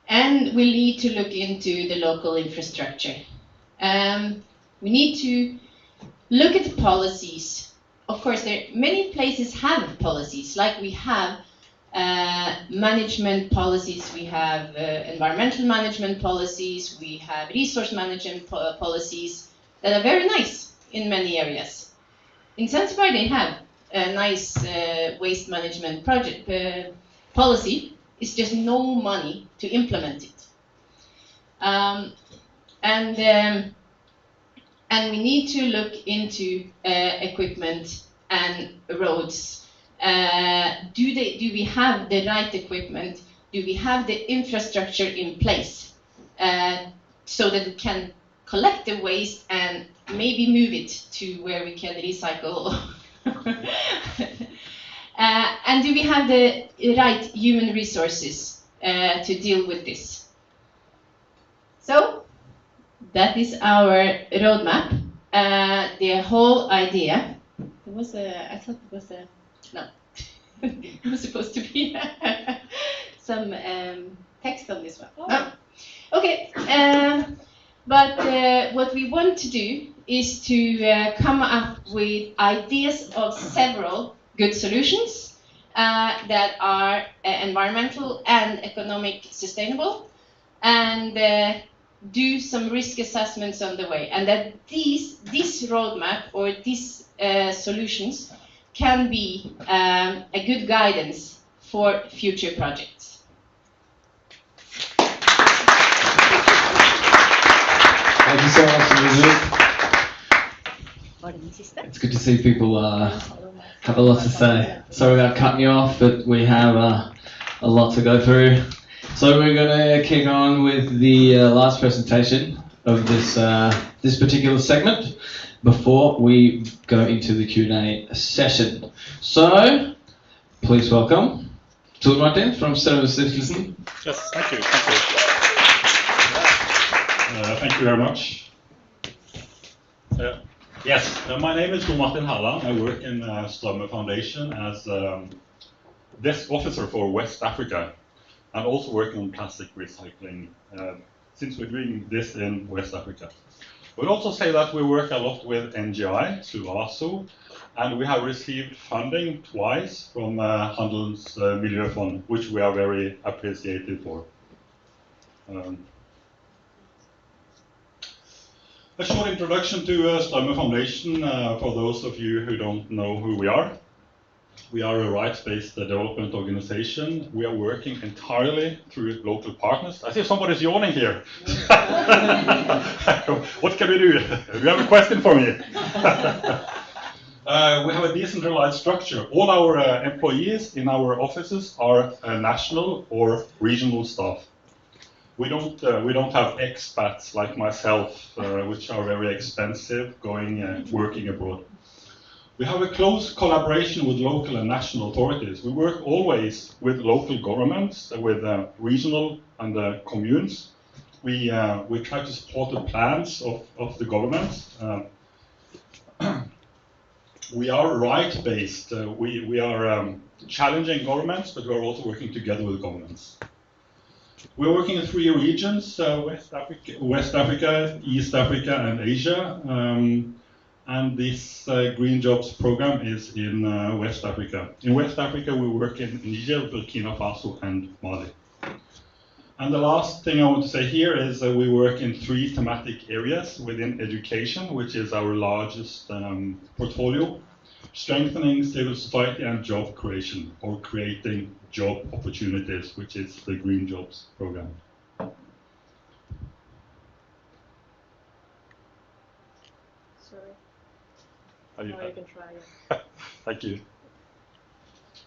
And we need to look into the local infrastructure. We need to look at the policies. Of course, many places have policies, like we have management policies, we have environmental management policies, we have resource management policies that are very nice in many areas. In Zanzibar, they have a nice waste management project policy. It's just no money to implement it. And we need to look into equipment and roads. Do we have the right equipment? Do we have the infrastructure in place so that we can collect the waste and maybe move it to where we can recycle? And do we have the right human resources to deal with this? So that is our roadmap. The whole idea. There was I thought it was no. It was supposed to be some text on this one. Oh. No. Okay. But what we want to do is to come up with ideas of several good solutions that are environmental and economic sustainable, and do some risk assessments on the way, and that this roadmap or these solutions can be a good guidance for future projects. Thank you so much, Elizabeth. It's good to see people have a lot to say. Sorry about cutting you off, but we have a lot to go through. So we're going to kick on with the last presentation of this particular segment before we go into the Q&A session. So please welcome Tor Martin from Selv. Yes, thank you. Thank you very much. Yes, my name is Tor Martin Herland. I work in Strømme Foundation as desk officer for West Africa, and also working on plastic recycling since we're doing this in West Africa. We'll also say that we work a lot with NGI, through also, and we have received funding twice from Handel's Miljøfond, which we are very appreciated for. A short introduction to Strømme Foundation for those of you who don't know who we are. We are a rights-based development organization. We are working entirely through local partners. I see somebody's yawning here. What can we do? Do you have a question for me? We have a decentralized structure. All our employees in our offices are national or regional staff. We don't have expats like myself, which are very expensive, working abroad. We have a close collaboration with local and national authorities. We work always with local governments, with regional and communes. We try to support the plans of the governments. We are right-based. We are challenging governments, but we are also working together with governments. We're working in 3 regions, West Africa, East Africa, and Asia. And this Green Jobs program is in West Africa. In West Africa, we work in Niger, Burkina Faso, and Mali. And the last thing I want to say here is that we work in 3 thematic areas within education, which is our largest portfolio: strengthening civil society and job creation, or creating job opportunities, which is the Green Jobs program. Sorry. Oh, you can try it. Thank you.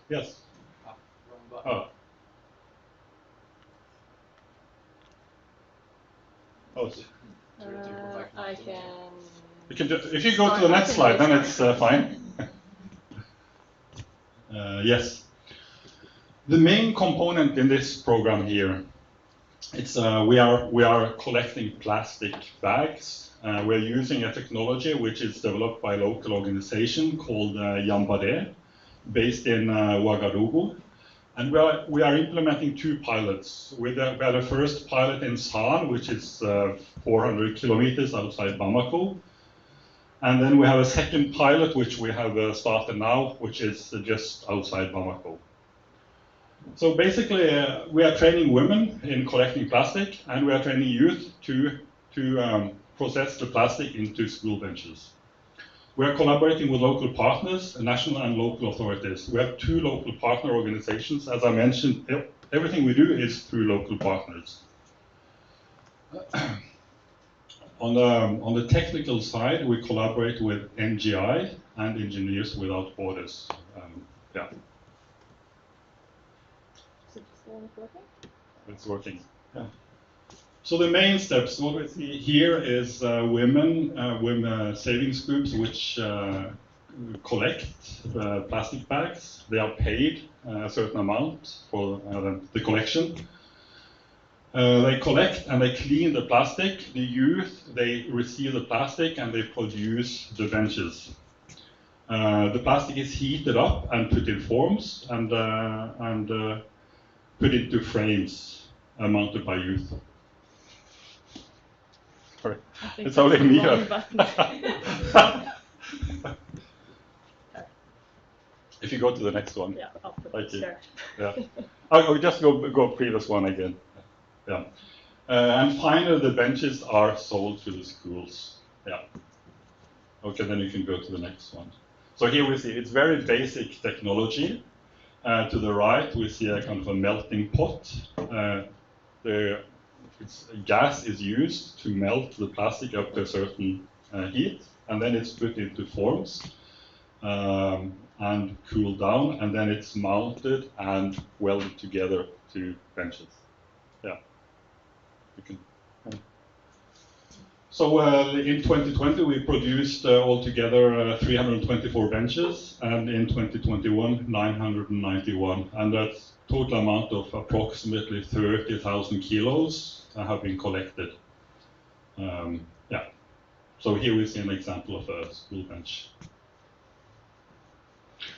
Yes. Oh. Oh. I can. You can if you go to the next slide, then it's fine. Yes. The main component in this program here, it's we are collecting plastic bags. We're using a technology which is developed by a local organization called Yambare, based in Ouagadougou. And we are implementing 2 pilots. We had a first pilot in San, which is 400 kilometers outside Bamako. And then we have a second pilot, which we have started now, which is just outside Bamako. So basically, we are training women in collecting plastic, and we are training youth to process the plastic into school benches. We are collaborating with local partners, national and local authorities. We have 2 local partner organizations. As I mentioned, everything we do is through local partners. On the technical side, we collaborate with NGI and Engineers Without Borders. Yeah. It's working. Yeah. So the main steps, what we see here is women savings groups which collect plastic bags. They are paid a certain amount for the collection. They collect and they clean the plastic. The youth, they receive the plastic and they produce the benches. The plastic is heated up and put in forms and put into frames mounted by youth. Sorry, it's only me. If you go to the next one. Yeah, I'll put Thank you. there. Yeah. I'll just go previous one again. Yeah. And finally, the benches are sold to the schools. Yeah. Okay, then you can go to the next one. So here we see it's very basic technology. To the right, we see a kind of a melting pot. Gas is used to melt the plastic up to a certain heat, and then it's put into forms and cooled down, and then it's mounted and welded together to benches. Yeah. You can. So in 2020, we produced altogether 324 benches, and in 2021, 991. And that's total amount of approximately 30,000 kilos have been collected. Yeah. So here we see an example of a school bench.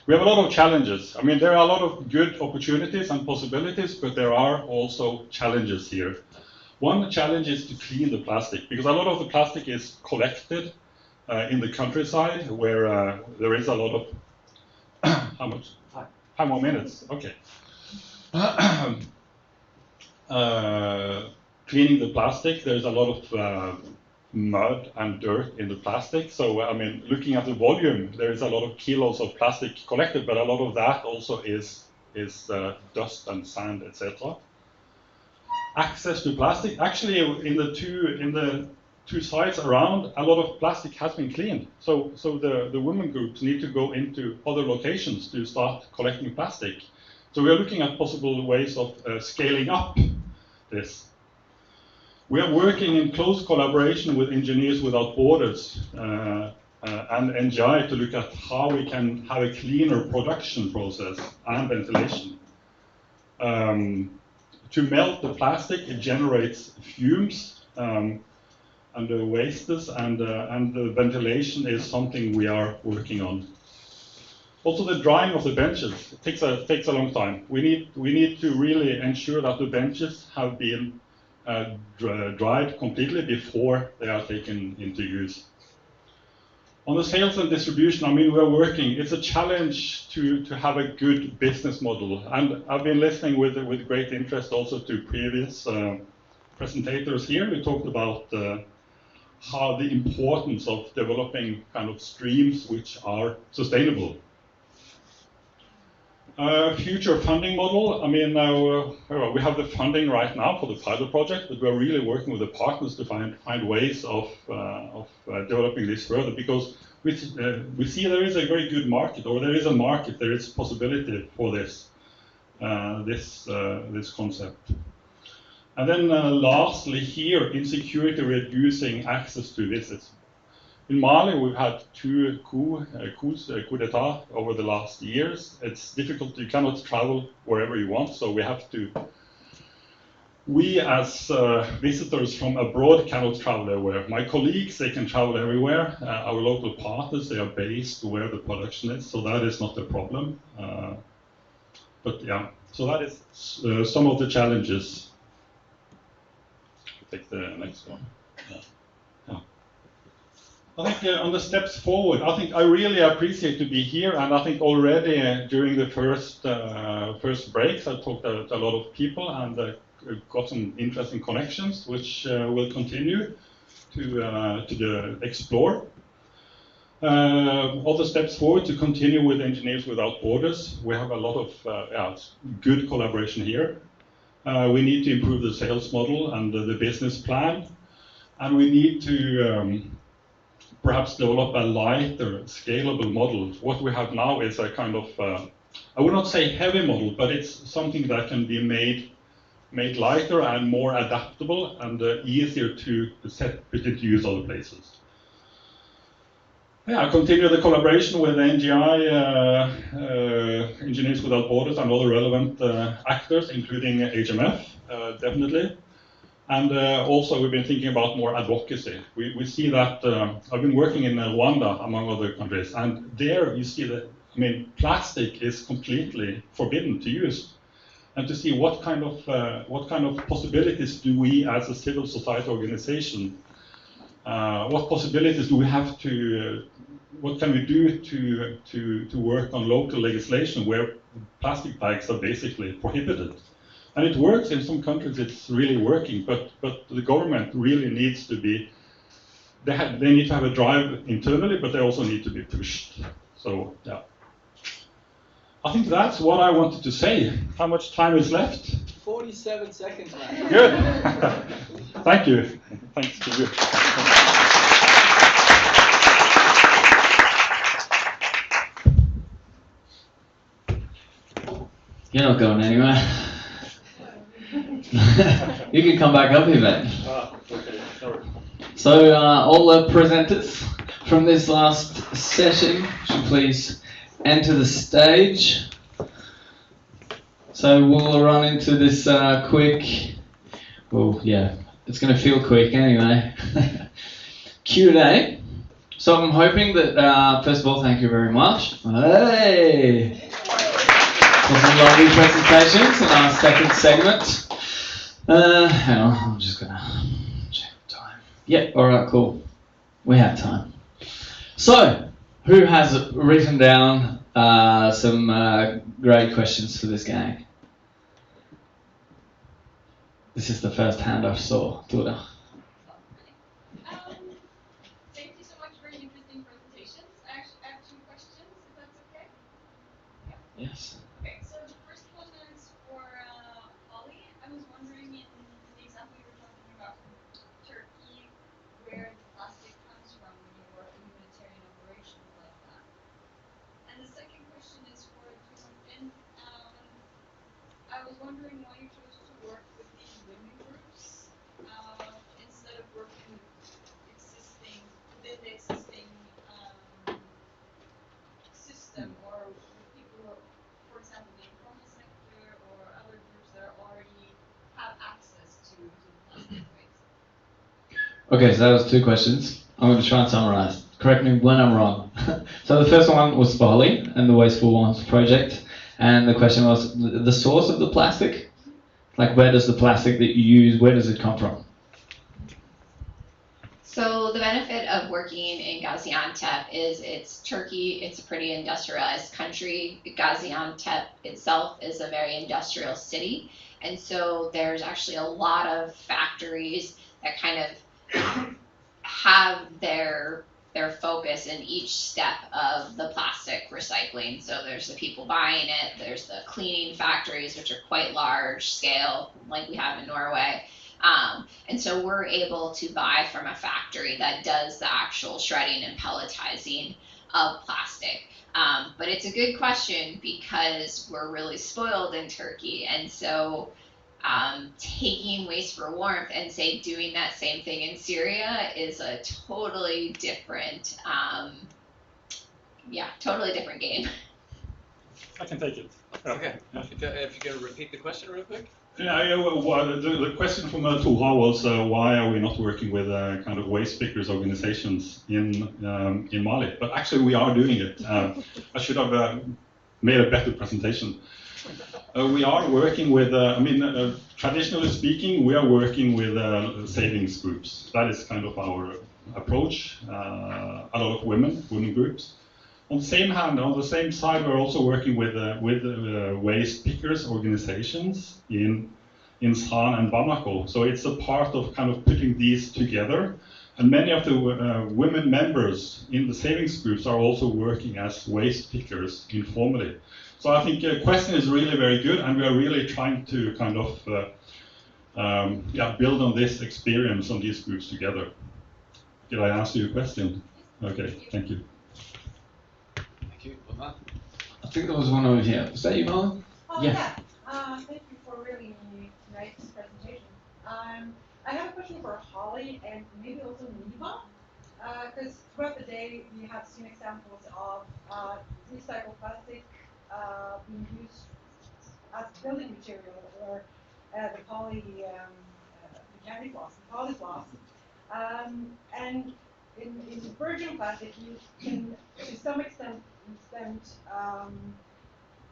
We have a lot of challenges. I mean, there are a lot of good opportunities and possibilities, but there are also challenges here. One challenge is to clean the plastic, because a lot of the plastic is collected in the countryside where there is a lot of... How much? 5 more minutes, okay. Cleaning the plastic, there's a lot of mud and dirt in the plastic. So, I mean, looking at the volume, there is a lot of kilos of plastic collected, but a lot of that also is dust and sand, etc. Access to plastic. Actually, in the two sites around, a lot of plastic has been cleaned. So the women groups need to go into other locations to start collecting plastic. So we are looking at possible ways of scaling up this. We are working in close collaboration with Engineers Without Borders and NGI to look at how we can have a cleaner production process and ventilation. To melt the plastic, it generates fumes and the wastes, and the ventilation is something we are working on. Also, the drying of the benches takes a long time. We need to really ensure that the benches have been dried completely before they are taken into use. On the sales and distribution, I mean, we're working. It's a challenge to have a good business model. And I've been listening with great interest also to previous presentators here. We talked about how the importance of developing kind of streams which are sustainable. Future funding model, I mean, we have the funding right now for the pilot project, but we're really working with the partners to find ways of developing this further, because we see there is a very good market, or there is a market, there is possibility for this, this concept. And then lastly here, insecurity reducing access to visits. In Mali, we've had 2 coup d'etat over the last years. It's difficult, you cannot travel wherever you want, so we as visitors from abroad cannot travel everywhere. My colleagues, they can travel everywhere. Our local partners, they are based where the production is, so that is not a problem. But yeah, so that is some of the challenges. Take the next one. I think on the steps forward, I think I really appreciate to be here, and I think already during the first breaks, I talked to a lot of people and got some interesting connections, which will continue to explore. Other steps forward to continue with Engineers Without Borders. We have a lot of good collaboration here. We need to improve the sales model and the business plan, and we need to perhaps develop a lighter, scalable model. What we have now is a kind of, I would not say heavy model, but it's something that can be made lighter and more adaptable and easier to put into use other places. Yeah, continue the collaboration with NGI, Engineers Without Borders, and other relevant actors, including HMF, definitely. And also we've been thinking about more advocacy. We see that, I've been working in Rwanda, among other countries, and there you see that, I mean, plastic is completely forbidden to use. And to see what kind of possibilities do we as a civil society organization, what possibilities do we have to, what can we do to work on local legislation where plastic bags are basically prohibited? And it works in some countries, it's really working, but the government really needs to be, they need to have a drive internally, but they also need to be pushed. So, yeah. I think that's what I wanted to say. How much time is left? 47 seconds left. Good. Thank you. Thanks to you. You're not going anywhere. You can come back up here, mate. Okay, sorry. So all the presenters from this last session should please enter the stage. So we'll run into this quick, well, yeah, it's going to feel quick anyway, Q&A. So I'm hoping that, first of all, thank you very much. Hey! For some lovely presentations in our second segment. Hang on, I'm just going to check the time. Yeah, alright, cool. We have time. So, who has written down some great questions for this gang? This is the first hand I saw. Tura. Thank you so much for interesting presentations. I have 2 questions, if that's okay. Yeah. Yes. Okay, so the first one is for Holly. I was wondering, in the example you were talking about Turkey, where the plastic comes from when you work in humanitarian operations like that. And the second question is for Finn. I was wondering why you chose to work with these women groups instead of working with within the existing system, or with people who are, for example, the informal sector or other groups that already have access to plastic waste. Okay, so that was 2 questions. I'm going to try and summarize. Correct me when I'm wrong. So the first one was for Holly and the Wasteful Ones project. And the question was the source of the plastic? Like, where does the plastic that you use, where does it come from? So the benefit of working in Gaziantep is it's Turkey, it's a pretty industrialized country. Gaziantep itself is a very industrial city. And so there's actually a lot of factories that kind of have their focus in each step of the plastic recycling. So there's the people buying it, there's the cleaning factories, which are quite large scale, like we have in Norway. And so we're able to buy from a factory that does the actual shredding and pelletizing of plastic. But it's a good question because we're really spoiled in Turkey. And so taking waste for warmth and say doing that same thing in Syria is a totally different, totally different game. I can take it. Okay. If you can repeat the question real quick. The question from Tora was why are we not working with kind of waste pickers organizations in Mali? But actually we are doing it. I should have made a better presentation. We are working with, traditionally speaking, we are working with savings groups. That is kind of our approach. A lot of women groups. On the same hand, on the same side, we're also working with waste pickers organizations in San and Bamako. So it's a part of kind of putting these together. And many of the women members in the savings groups are also working as waste pickers informally. So I think the question is really very good, and we are really trying to kind of build on this experience on these groups together. Did I answer your question? Okay, thank you. I think there was one over here. Was that you, Marlon? Oh, yeah. Thank you for a really nice presentation. I have a question for Holly and maybe also Niva, because throughout the day we have seen examples of recycled plastic being used as building material, or the mechanic loss, the polyfloss. And in virgin plastic, you can, to some extent,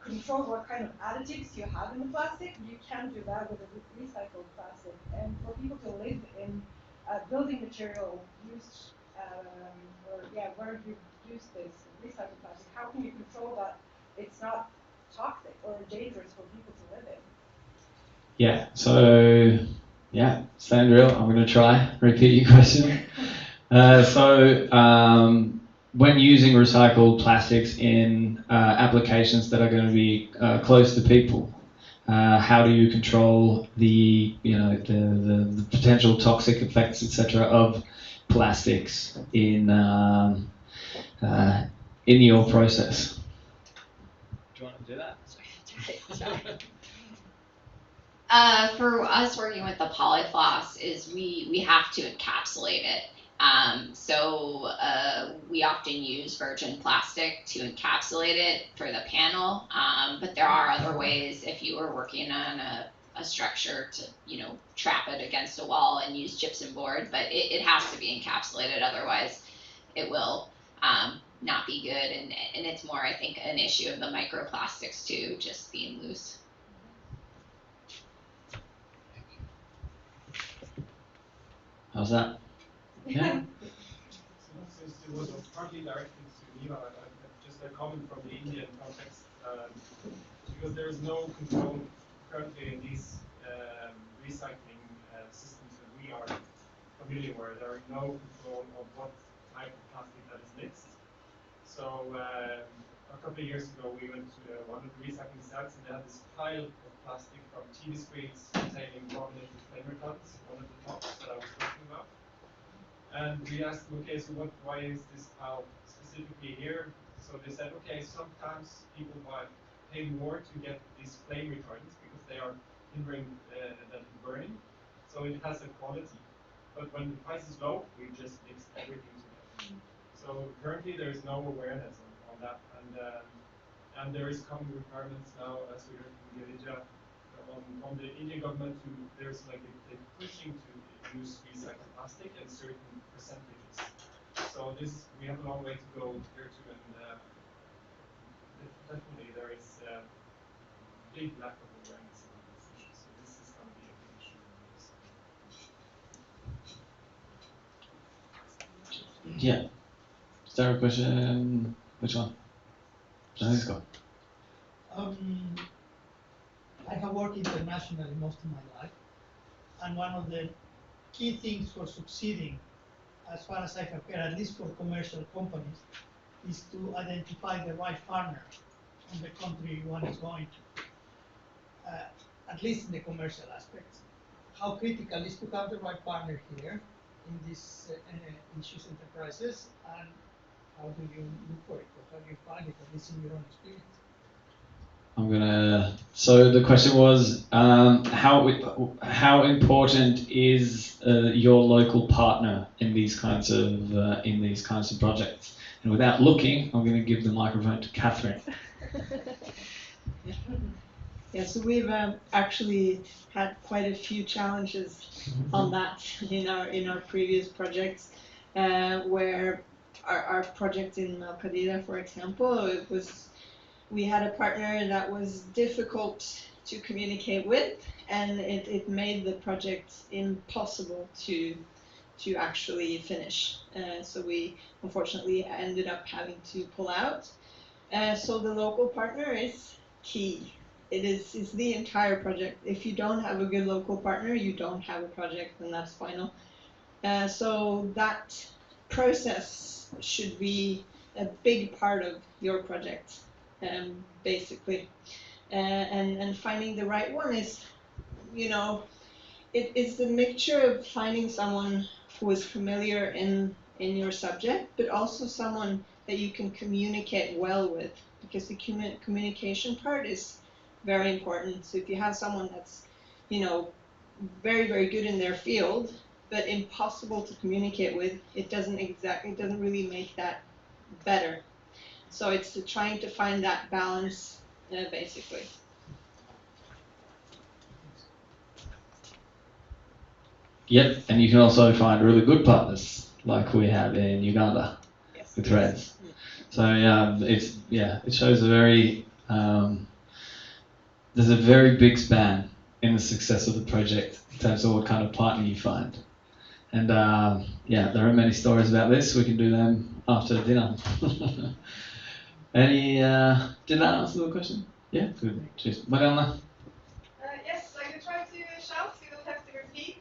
control what kind of additives you have in the plastic. You can do that with a recycled plastic. And for people to live in building material used, where you use this recycled plastic, how can you control that it's not toxic or dangerous for people to live in? Yeah, so, same drill. I'm going to try, repeat your question. When using recycled plastics in applications that are going to be close to people, how do you control the potential toxic effects, etc., of plastics in your process? Do you want to do that? For us working with the polyfloss is we have to encapsulate it. We often use virgin plastic to encapsulate it for the panel, but there are other ways if you were working on a structure to trap it against a wall and use gypsum board, but it has to be encapsulated, otherwise it will not be good, and it's more, I think, an issue of the microplastics too, just being loose. How's that? Yeah. Since it was partly directed to Niva, just a comment from the Indian context, because there is no control currently in these recycling systems that we are familiar with. There is no control of what type of plastic that is mixed. So a couple of years ago, we went to one of the recycling sites, and they had this pile of plastic from TV screens containing carbonated flame retardants, one of the tops that I was talking about. And we asked them, okay, so why is this pile specifically here? So they said, okay, sometimes people pay more to get these flame retardants because they are hindering the burning. So it has a quality. But when the price is low, we just mix everything together. So currently there is no awareness on that. And there is common requirements now, as we heard from Gelija, on the Indian government, there's like they're pushing to use recycled plastic in certain percentages. So we have a long way to go here too, and definitely there is a big lack of awareness about this issue. So this is going to be a big issue. Yeah. Is there a question? Which one? Francisco. I have worked internationally most of my life, and one of the key things for succeeding, as far as I have heard, at least for commercial companies, is to identify the right partner in the country one is going to, at least in the commercial aspects. How critical is to have the right partner here in these issues enterprises, and how do you look for it, or how do you find it, at least in your own experience? So the question was, how important is your local partner in these kinds of projects? And without looking, I'm going to give the microphone to Catherine. Yeah, so we've actually had quite a few challenges on that in our previous projects, where our project in Alcadilla, for example, we had a partner that was difficult to communicate with, and it made the project impossible to actually finish. So we unfortunately ended up having to pull out. So the local partner is key. It's the entire project. If you don't have a good local partner, you don't have a project, and that's final. So that process should be a big part of your project. Basically, and finding the right one is, it's the mixture of finding someone who is familiar in your subject, but also someone that you can communicate well with, because the communication part is very important. So if you have someone that's, very, very good in their field, but impossible to communicate with, it doesn't really make that better. So it's trying to find that balance, basically. Yep, and you can also find really good partners, like we have in Uganda, yes, with Reds. So it shows a very there's a very big span in the success of the project in terms of what kind of partner you find. And there are many stories about this. We can do them after dinner. Did that answer the question? Yeah, good. Cheers. Marianne? Yes, I can try to shout, so you don't have to repeat.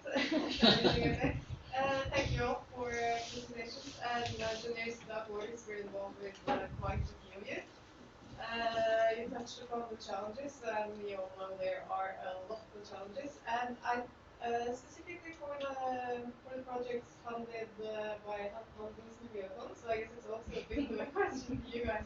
Thank you all for presentations. And Ingeniører were involved with quite a few of you. You touched upon the challenges, and we all know there are a lot of challenges. And I specifically for the projects funded by Handelsmiljøfond, so I guess it's also a bit of a question for you guys.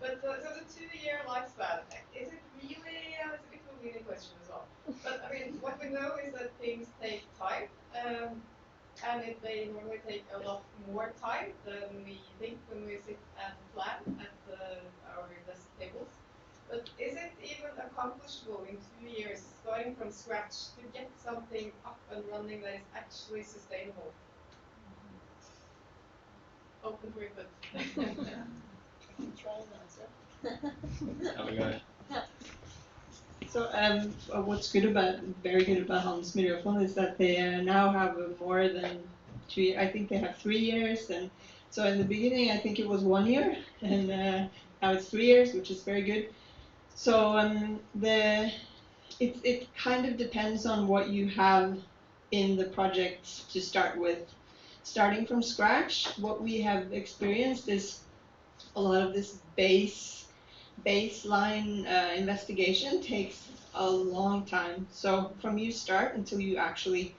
But so the 2-year lifespan, is it really, it's a bit of a leading question as well. But I mean, what we know is that things take time, and they normally take a lot more time than we think when we sit and plan at our desk tables. But is it even accomplishable in 2 years, starting from scratch, to get something up and running that is actually sustainable? Open for input. There we go. So what's very good about Handelsmiljøfond is that they now have more than 2 years. I think they have 3 years, and so in the beginning I think it was 1 year, and now it's 3 years, which is very good. So it kind of depends on what you have in the project to start with. Starting from scratch, what we have experienced is a lot of this baseline investigation takes a long time. So from you start until you actually,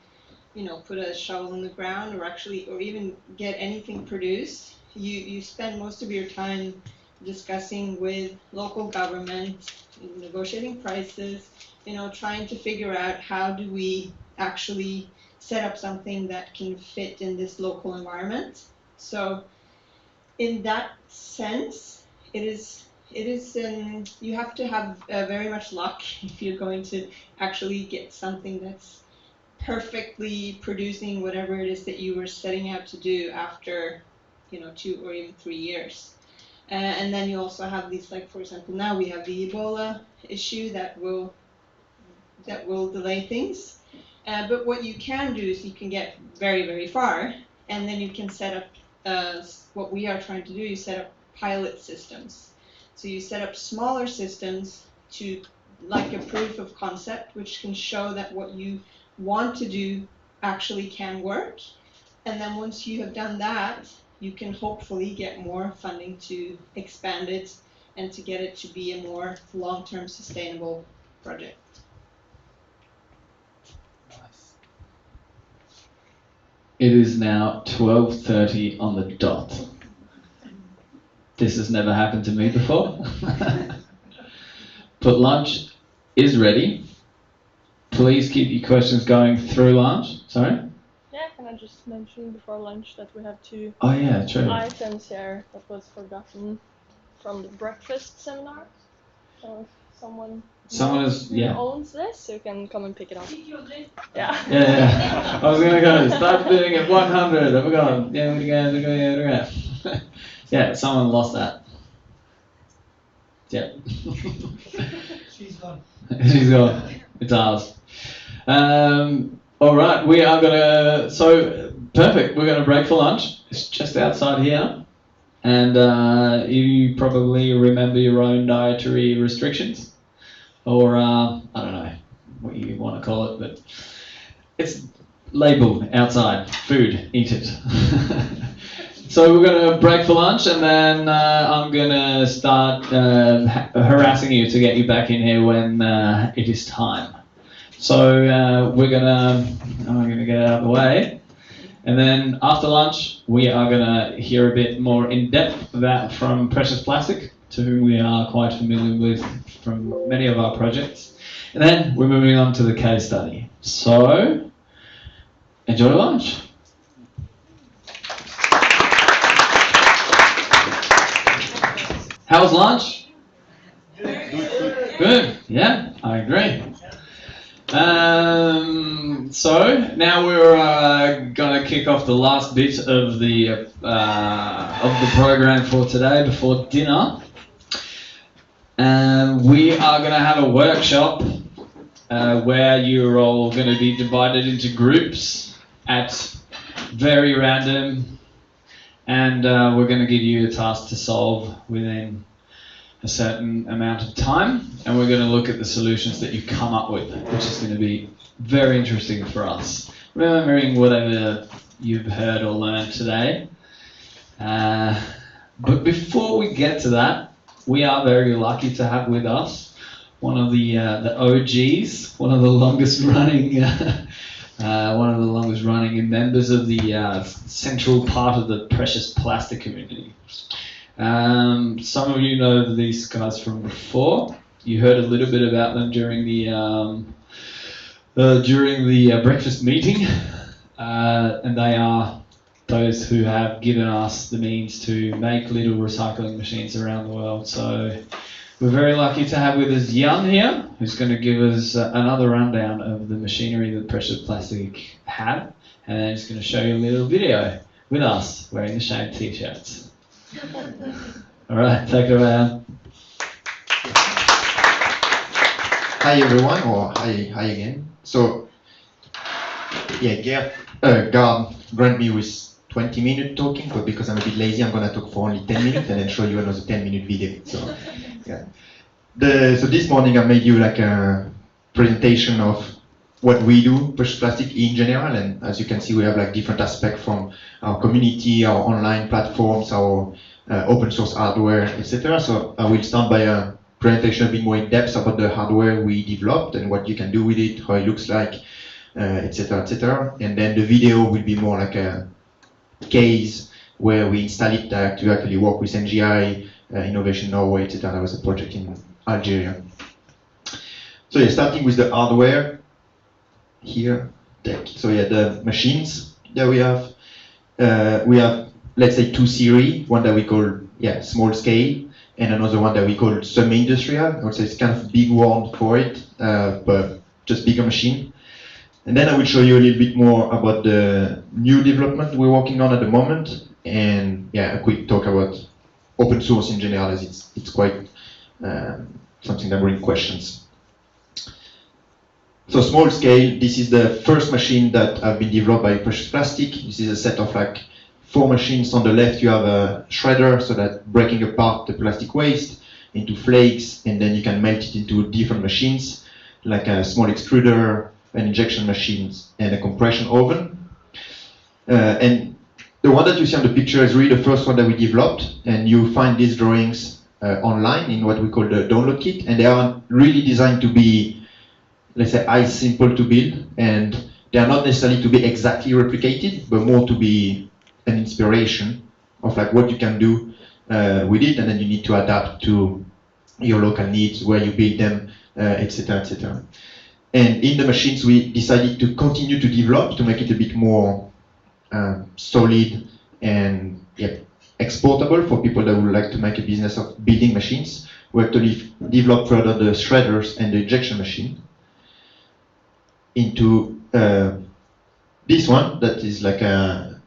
put a shovel in the ground, or even get anything produced, you spend most of your time discussing with local government, negotiating prices, trying to figure out how do we actually set up something that can fit in this local environment. So in that sense, it is you have to have very much luck if you're going to actually get something that's perfectly producing whatever it is that you were setting out to do after 2 or even 3 years. And then you also have these, like for example, now we have the Ebola issue that will delay things. But what you can do is you can get very, very far, and then you can set up what we are trying to do, you set up pilot systems. So you set up smaller systems to, like a proof of concept, which can show that what you want to do actually can work. And then once you have done that, you can hopefully get more funding to expand it and to get it to be a more long-term sustainable project. It is now 12:30 on the dot. This has never happened to me before. But lunch is ready. Please keep your questions going through lunch. Sorry? Yeah, can I just mention before lunch that we have two items here that was forgotten from the breakfast seminar. So if someone owns this, you can come and pick it up. Yeah. Yeah. I was gonna go start bidding at 100. I forgot. Yeah. Yeah. Someone lost that. Yeah. She's gone. She's gone. It's ours. All right. We are gonna. So perfect. We're gonna break for lunch. It's just outside here, and you probably remember your own dietary restrictions. Or I don't know what you want to call it, but it's labelled outside, food, eat it. So we're going to break for lunch, and then I'm going to start harassing you to get you back in here when it is time. So I'm going to get out of the way, and then after lunch we are going to hear a bit more in depth about from Precious Plastic, to whom we are quite familiar with from many of our projects. And then we're moving on to the case study. So, enjoy lunch. How was lunch? Good, yeah, I agree. So, now we're going to kick off the last bit of the program for today before dinner. We are going to have a workshop where you're all going to be divided into groups at very random, and we're going to give you a task to solve within a certain amount of time, and we're going to look at the solutions that you come up with, which is going to be very interesting for us. Remembering whatever you've heard or learned today. But before we get to that, we are very lucky to have with us one of the OGs, one of the longest running members of the central part of the precious plastic community. Some of you know these guys from before. You heard a little bit about them during the breakfast meeting, and they are those who have given us the means to make little recycling machines around the world. So we're very lucky to have with us Jan here, who's going to give us another rundown of the machinery that Precious Plastic have, and then he's going to show you a little video with us wearing the same t-shirts. All right, take it away, Jan. Hi everyone, or hi again. So, yeah, Gard grant me with 20 minutes talking, but because I'm a bit lazy, I'm gonna talk for only 10 minutes and then show you another 10-minute video. So, yeah. So this morning I made you like a presentation of what we do, Precious Plastic in general, and as you can see, we have like different aspects from our community, our online platforms, our open source hardware, etc. So I will start by a presentation a bit more in depth about the hardware we developed and what you can do with it, how it looks like, etc., etc. And then the video will be more like a case where we install it to actually work with NGI, Innovation Norway, etc. That was a project in Algeria. So yeah, starting with the hardware here. So yeah, the machines that we have, let's say 2 series, one that we call small scale, and another one that we call semi-industrial. I would say it's kind of a big word for it, but just bigger machine. And then I will show you a little bit more about the new development we're working on at the moment, and a quick talk about open source in general, as it's quite something that brings questions. So small scale, this is the first machine that have been developed by Precious Plastic. This is a set of like 4 machines. On the left you have a shredder, so that breaking apart the plastic waste into flakes, and then you can melt it into different machines, like a small extruder, an injection machine, and a compression oven. And the one that you see on the picture is really the first one that we developed, and you find these drawings online in what we call the download kit, and they are really designed to be, let's say, as simple to build, and they are not necessarily to be exactly replicated, but more to be an inspiration of like what you can do with it, and then you need to adapt to your local needs, where you build them, etc., etc. And in the machines, we decided to continue to develop to make it a bit more solid and exportable for people that would like to make a business of building machines. We actually developed further the shredders and the injection machine into this one that is like a,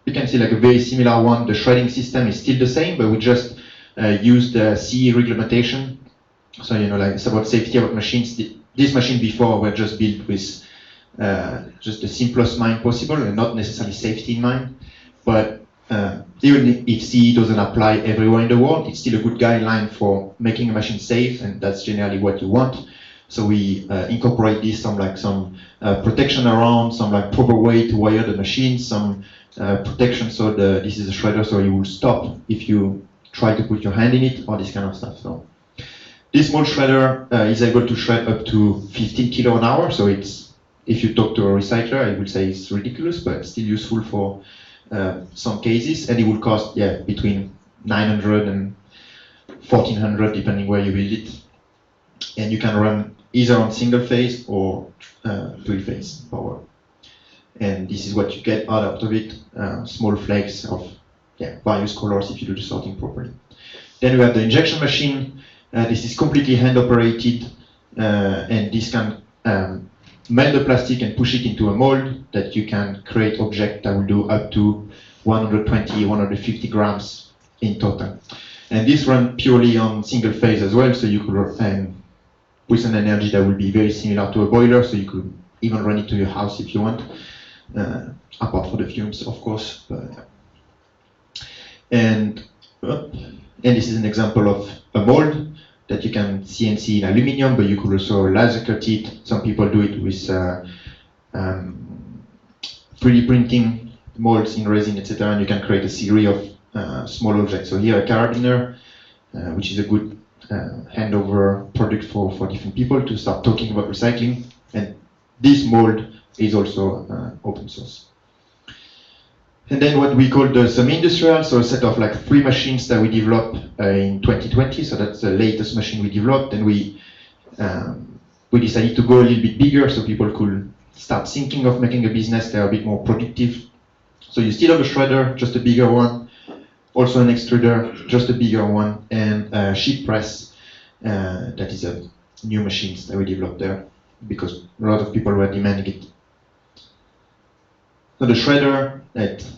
you can see like a very similar one. The shredding system is still the same, but we just used the CE reglementation. So, you know, like it's about safety about machines. This machine before were just built with just the simplest mind possible and not necessarily safety in mind. But even if CE doesn't apply everywhere in the world, it's still a good guideline for making a machine safe, and that's generally what you want. So we incorporate this, some protection around, some like proper way to wire the machine, some protection, so this is a shredder, so you will stop if you try to put your hand in it, or this kind of stuff. So this small shredder is able to shred up to 15 kilo an hour, so it's, if you talk to a recycler, I would say it's ridiculous, but still useful for some cases, and it will cost between 900 and 1400 depending where you build it. And you can run either on single phase or 3-phase power. And this is what you get out of it, small flakes of various colors if you do the sorting properly. Then we have the injection machine. This is completely hand operated, and this can melt the plastic and push it into a mold that you can create objects that will do up to 120, 150 grams in total. And this runs purely on single phase as well, so you could with an energy that will be very similar to a boiler, so you could even run it to your house if you want, apart from the fumes, of course. But, and this is an example of a mold that you can CNC in aluminium, but you could also laser cut it. Some people do it with 3D printing molds in resin, etc., and you can create a series of small objects. So here a carabiner, which is a good handover product for different people to start talking about recycling. And this mold is also open source. And then what we call the semi-industrial, so a set of like 3 machines that we developed in 2020. So that's the latest machine we developed, and we decided to go a little bit bigger so people could start thinking of making a business that are a bit more productive. So you still have a shredder, just a bigger one, also an extruder, just a bigger one, and a sheet press, that is a new machines that we developed there because a lot of people were demanding it. So the shredder,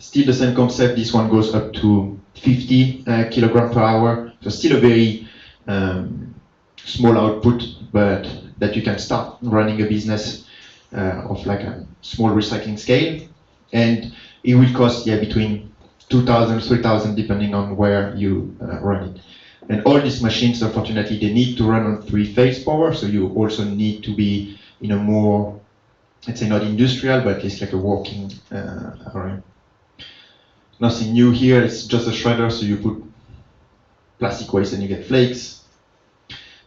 still the same concept. This one goes up to 50 kilogram per hour. So still a very small output, but that you can start running a business of like a small recycling scale. And it will cost between 2,000, 3,000 depending on where you run it. And all these machines, unfortunately, they need to run on 3-phase power. So you also need to be in a more, let's say, not industrial, but it's like a working area. Nothing new here, it's just a shredder, so you put plastic waste and you get flakes.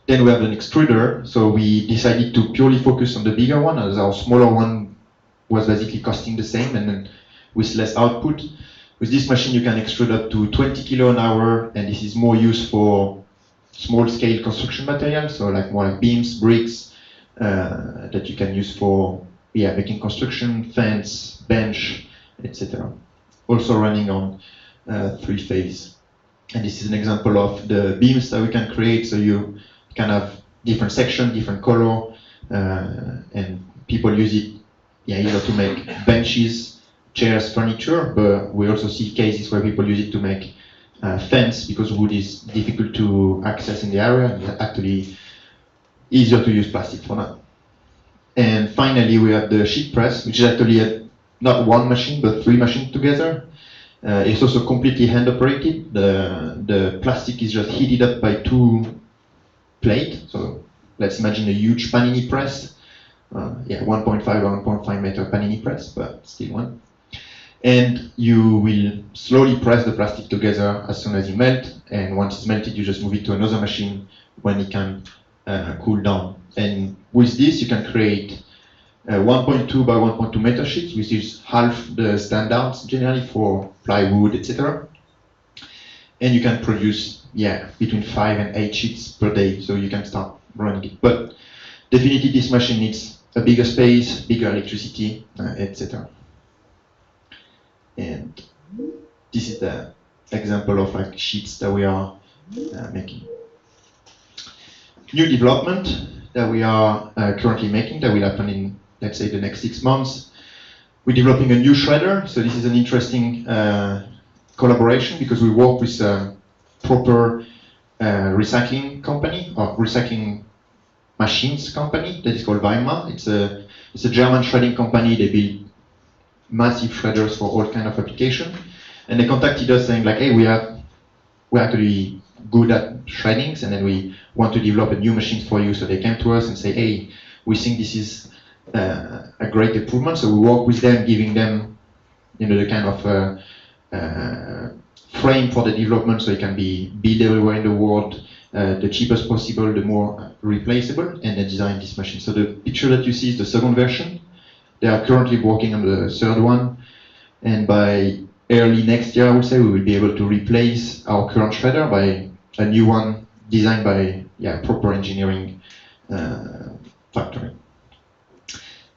Then we have an extruder, so we decided to purely focus on the bigger one, as our smaller one was basically costing the same and then with less output. With this machine you can extrude up to 20 kilo an hour, and this is more used for small scale construction materials, so like more like beams, bricks, that you can use for making construction, fence, bench, etc. Also running on 3-phase. And this is an example of the beams that we can create. So you can have different section, different color, and people use it either to make benches, chairs, furniture, but we also see cases where people use it to make fence because wood is difficult to access in the area, and it's actually easier to use plastic for now. And finally, we have the sheet press, which is actually not one machine, but 3 machines together. It's also completely hand operated. The plastic is just heated up by two plates. So let's imagine a huge panini press. 1.5 or 1.5 meter panini press, but still one. And you will slowly press the plastic together as soon as it melts. And once it's melted, you just move it to another machine when it can cool down. And with this, you can create 1.2 by 1.2 meter sheets, which is half the standards generally for plywood, etc. And you can produce, between 5 and 8 sheets per day, so you can start running it. But definitely, this machine needs a bigger space, bigger electricity, etc. And this is the example of like sheets that we are making. New development that we are currently making that will happen in, let's say, the next 6 months. We're developing a new shredder. So this is an interesting collaboration because we work with a proper recycling company or recycling machines company that is called Weimar. It's a German shredding company. They build massive shredders for all kind of application. And they contacted us saying like, hey, we're actually good at shreddings, and then we want to develop a new machine for you. So they came to us and say, hey, we think this is a great improvement. So we work with them, giving them, the kind of frame for the development, so it can be built everywhere in the world, the cheapest possible, the more replaceable, and then design this machine. So the picture that you see is the second version. They are currently working on the third one, and by early next year, I would say, we will be able to replace our current shredder by a new one designed by proper engineering factory.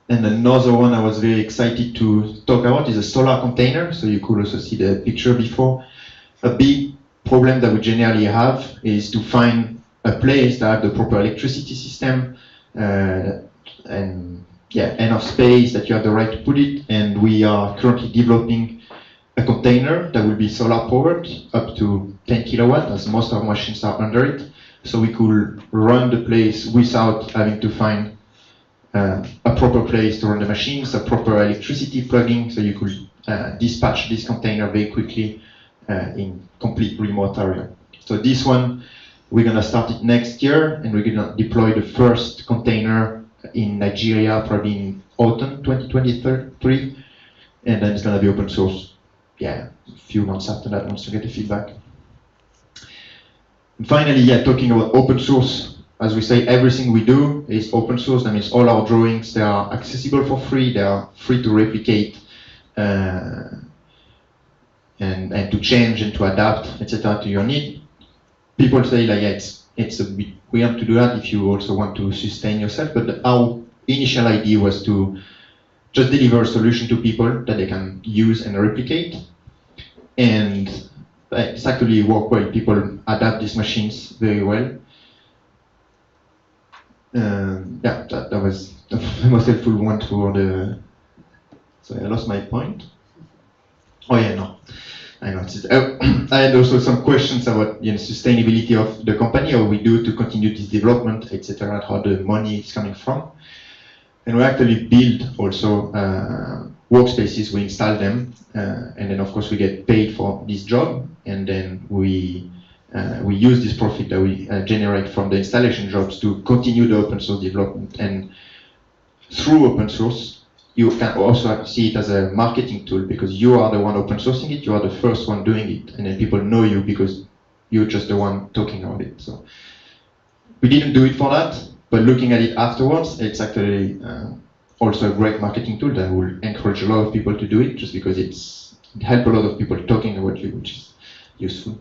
And another one I was very excited to talk about is a solar container. So you could also see the picture before. A big problem that we generally have is to find a place that has the proper electricity system and enough space that you have the right to put it. And we are currently developing a container that will be solar powered up to 10 kilowatt, as most of our machines are under it. So we could run the place without having to find a proper place to run the machines, a proper electricity plugging, so you could dispatch this container very quickly in complete remote area. So this one, we're gonna start it next year, and we're gonna deploy the first container in Nigeria, probably in autumn 2023, and then it's gonna be open source, a few months after that, once you get the feedback. And finally, talking about open source, as we say, everything we do is open source. That means all our drawings, they are accessible for free, they are free to replicate and to change and to adapt, etc. to your need. People say like, it's a bit weird to do that if you also want to sustain yourself, but our initial idea was to just deliver a solution to people that they can use and replicate. And it's actually work well. People adapt these machines very well. That was the most helpful one for the. Sorry, I lost my point. Oh yeah, no, I know. I had also some questions about sustainability of the company, how we do to continue this development, etc. How the money is coming from, and we actually build also workspaces. We install them, and then of course we get paid for this job, and then we use this profit that we generate from the installation jobs to continue the open source development. And through open source, you can also see it as a marketing tool, because you are the one open sourcing it, you are the first one doing it, and then people know you because you're just the one talking about it. So we didn't do it for that, but looking at it afterwards, it's actually also a great marketing tool that will encourage a lot of people to do it, just because it helps a lot of people talking about you, which is useful.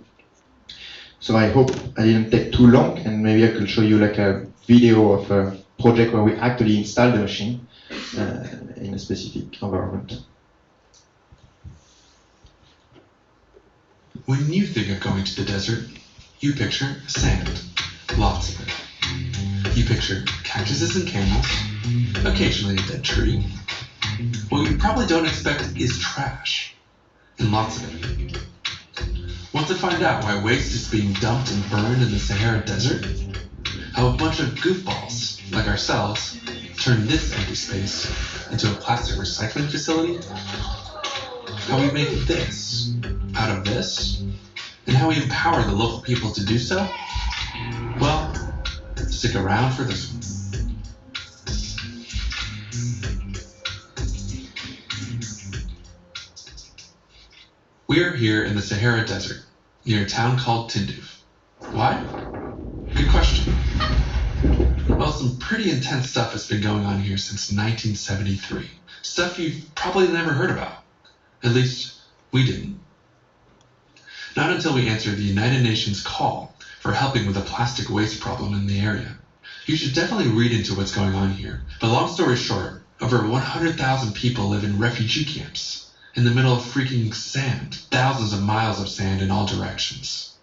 So I hope I didn't take too long, and maybe I could show you like a video of a project where we actually install the machine in a specific environment. When you think of going to the desert, you picture sand, lots of it. You picture cactuses and camels, occasionally a dead tree. What you probably don't expect is trash, and lots of it. Want to find out why waste is being dumped and burned in the Sahara Desert? How a bunch of goofballs, like ourselves, turn this empty space into a plastic recycling facility? How we make this, out of this, and how we empower the local people to do so, well, stick around for this one. We're here in the Sahara Desert, near a town called Tindouf. Why? Good question. Well, some pretty intense stuff has been going on here since 1973. Stuff you've probably never heard about. At least, we didn't. Not until we answered the United Nations call for helping with the plastic waste problem in the area. You should definitely read into what's going on here. But long story short, over 100,000 people live in refugee camps in the middle of freaking sand, thousands of miles of sand in all directions.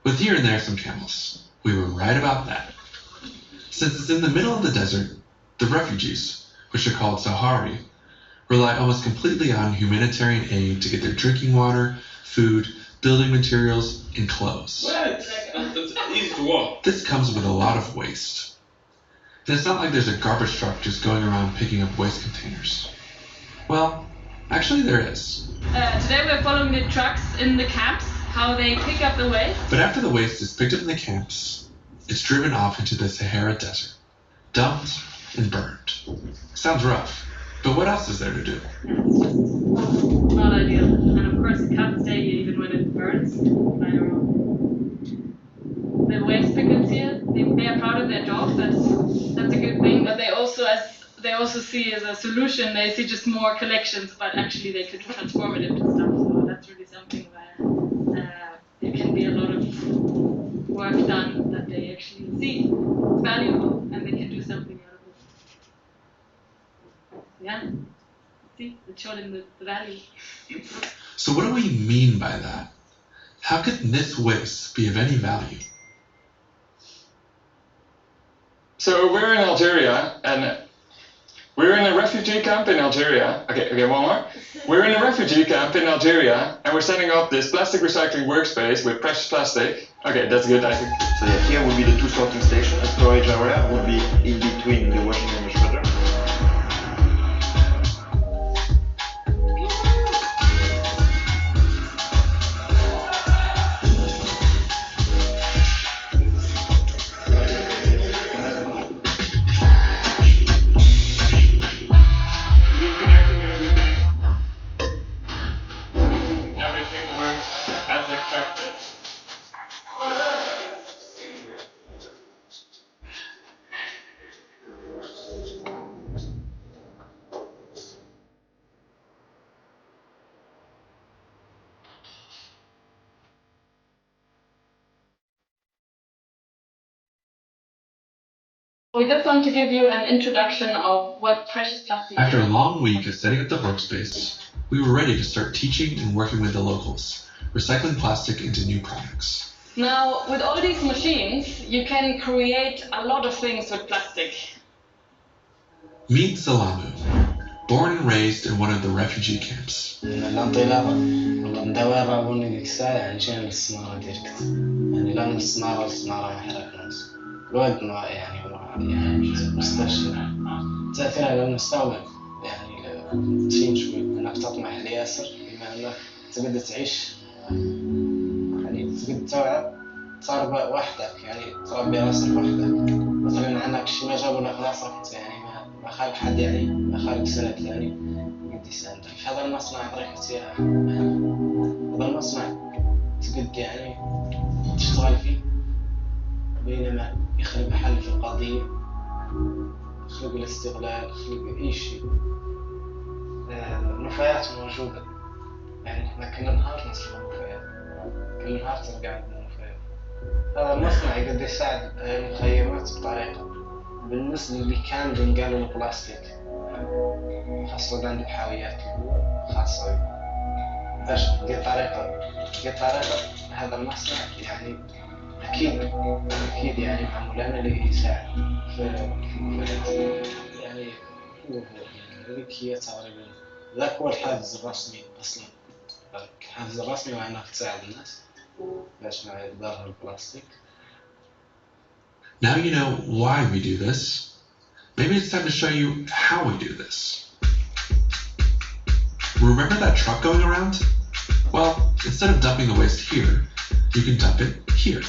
With here and there some camels. We were right about that. Since it's in the middle of the desert, the refugees, which are called Sahrawi, rely almost completely on humanitarian aid to get their drinking water, food, building materials, and clothes. This comes with a lot of waste. And it's not like there's a garbage truck just going around picking up waste containers. Well, actually there is. Today we're following the trucks in the camps, how they pick up the waste. But after the waste is picked up in the camps, it's driven off into the Sahara Desert, dumped and burned. Sounds rough, but what else is there to do? Not ideal. And of course it can't stay here even when it burns. I don't know. The waste pickers here, they are proud of their job, that's a good thing, but they also see as a solution, they see just more collections, but actually they could transform it into stuff, so that's really something where there can be a lot of work done that they actually see it's valuable and they can do something out of it. Yeah, see, it's showed in the value. So what do we mean by that? How could this waste be of any value? So we're in Algeria, and we're in a refugee camp in Algeria. Okay, one more. We're in a refugee camp in Algeria, and we're setting up this plastic recycling workspace with precious plastic. Okay, that's good, I think. So yeah, here will be the two sorting stations. A storage area will be in between the washing and the shredder. We just want to give you an introduction of what precious plastic is. After a long week of setting up the workspace, we were ready to start teaching and working with the locals, recycling plastic into new products. Now, with all these machines, you can create a lot of things with plastic. Meet Salamu, born and raised in one of the refugee camps. الانطلاقة ندورها بني ساعة يعني شنو السمارة ديركت يعني لا السمارة والسمارة ما حركناش الوقت ما يعني مستشفى تأثير على المستقبل يعني تشين شوي انك تطمح لياسر بما انك تبدأ تعيش يعني تبدأ توعى صار وحدك يعني تربي راسك وحدك مثلا عندك شي ما جابوا لك راسك يعني ما خالك حد يعني ما خالك سنة ثاني يدي سنتك هذا المصنع طريقة سياحة هذا المصنع تقد يعني تشتغل فيه بينما يخلق حل في القضية يخلق الاستغلال يخلق أي شيء النفايات موجودة يعني احنا كل نهار نصرف النفايات كل نهار ترجع عندنا نفايات هذا المصنع يقدر يساعد المخيمات بطريقة بالنسبة اللي كان بنقالوا البلاستيك خاصة عند الحاويات خاصة باش دي طريقة هذا المصنع يعني أكيد يعني معمول أنا اللي يساعد في يعني هذيك هي تقريبا ذاك هو الحافز الرسمي أصلا الحافز الرسمي هو أنك تساعد الناس باش ما يضرر البلاستيك. Now you know why we do this. Maybe it's time to show you how we do this. Remember that truck going around? Well, instead of dumping the waste here, you can dump it here.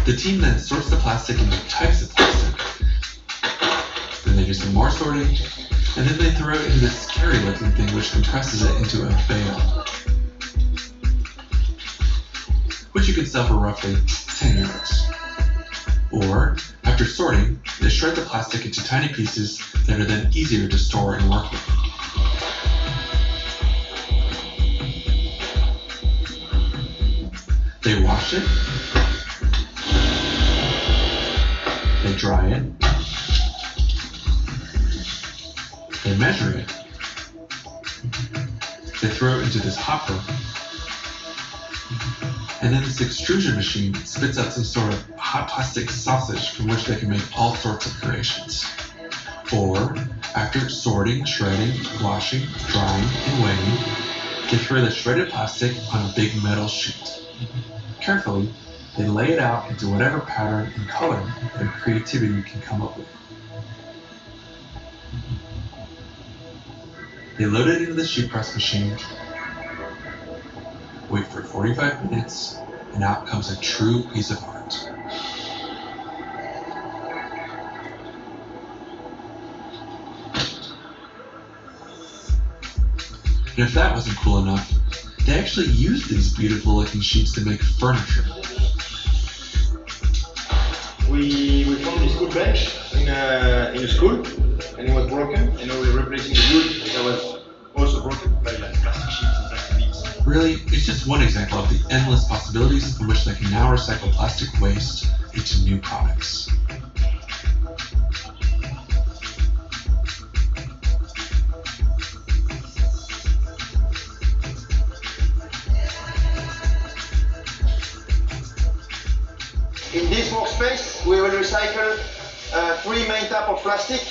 The team then sorts the plastic into types of plastic. Then they do some more sorting, and then they throw it into this scary looking thing which compresses it into a bale, which you can sell for roughly 10 euros. Or, after sorting, they shred the plastic into tiny pieces that are then easier to store and work with. They wash it, they dry it, they measure it, they throw it into this hopper, and then this extrusion machine spits out some sort of hot plastic sausage from which they can make all sorts of creations. Or, after sorting, shredding, washing, drying, and weighing, they throw the shredded plastic on a big metal sheet. Carefully, they lay it out into whatever pattern and color their creativity can come up with. They load it into the sheet press machine, wait for 45 minutes, and out comes a true piece of art. And if that wasn't cool enough, they actually use these beautiful looking sheets to make furniture. We found this school bench in a school, and it was broken, and we were replacing the wood that was also broken by like plastic sheets and plastic leaves. Really, it's just one example of the endless possibilities from which they can now recycle plastic waste into new products. In this workspace, we will recycle 3 main types of plastic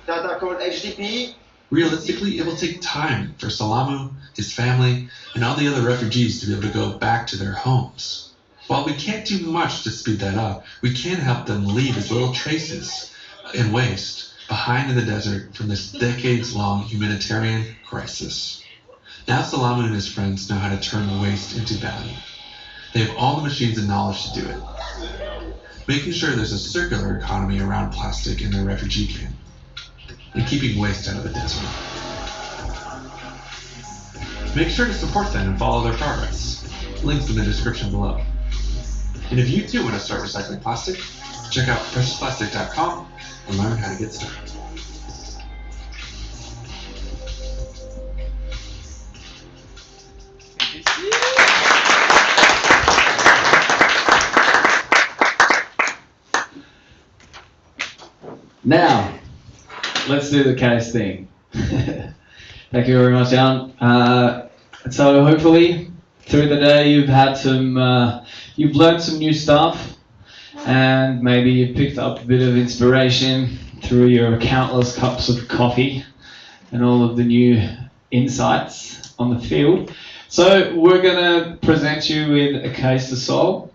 that are called HDPE. Realistically, it will take time for Salamu, his family, and all the other refugees to be able to go back to their homes. While we can't do much to speed that up, we can help them leave as little traces and waste behind in the desert from this decades-long humanitarian crisis. Now Salamu and his friends know how to turn the waste into value. They have all the machines and knowledge to do it, making sure there's a circular economy around plastic in their refugee camp, and keeping waste out of the desert. Make sure to support them and follow their progress. Links in the description below. And if you too want to start recycling plastic, check out preciousplastic.com and learn how to get started. Now, let's do the case thing. Thank you very much, Jan. So hopefully, through the day, you've had you've learned some new stuff, and maybe you've picked up a bit of inspiration through your countless cups of coffee and all of the new insights on the field. So we're going to present you with a case to solve.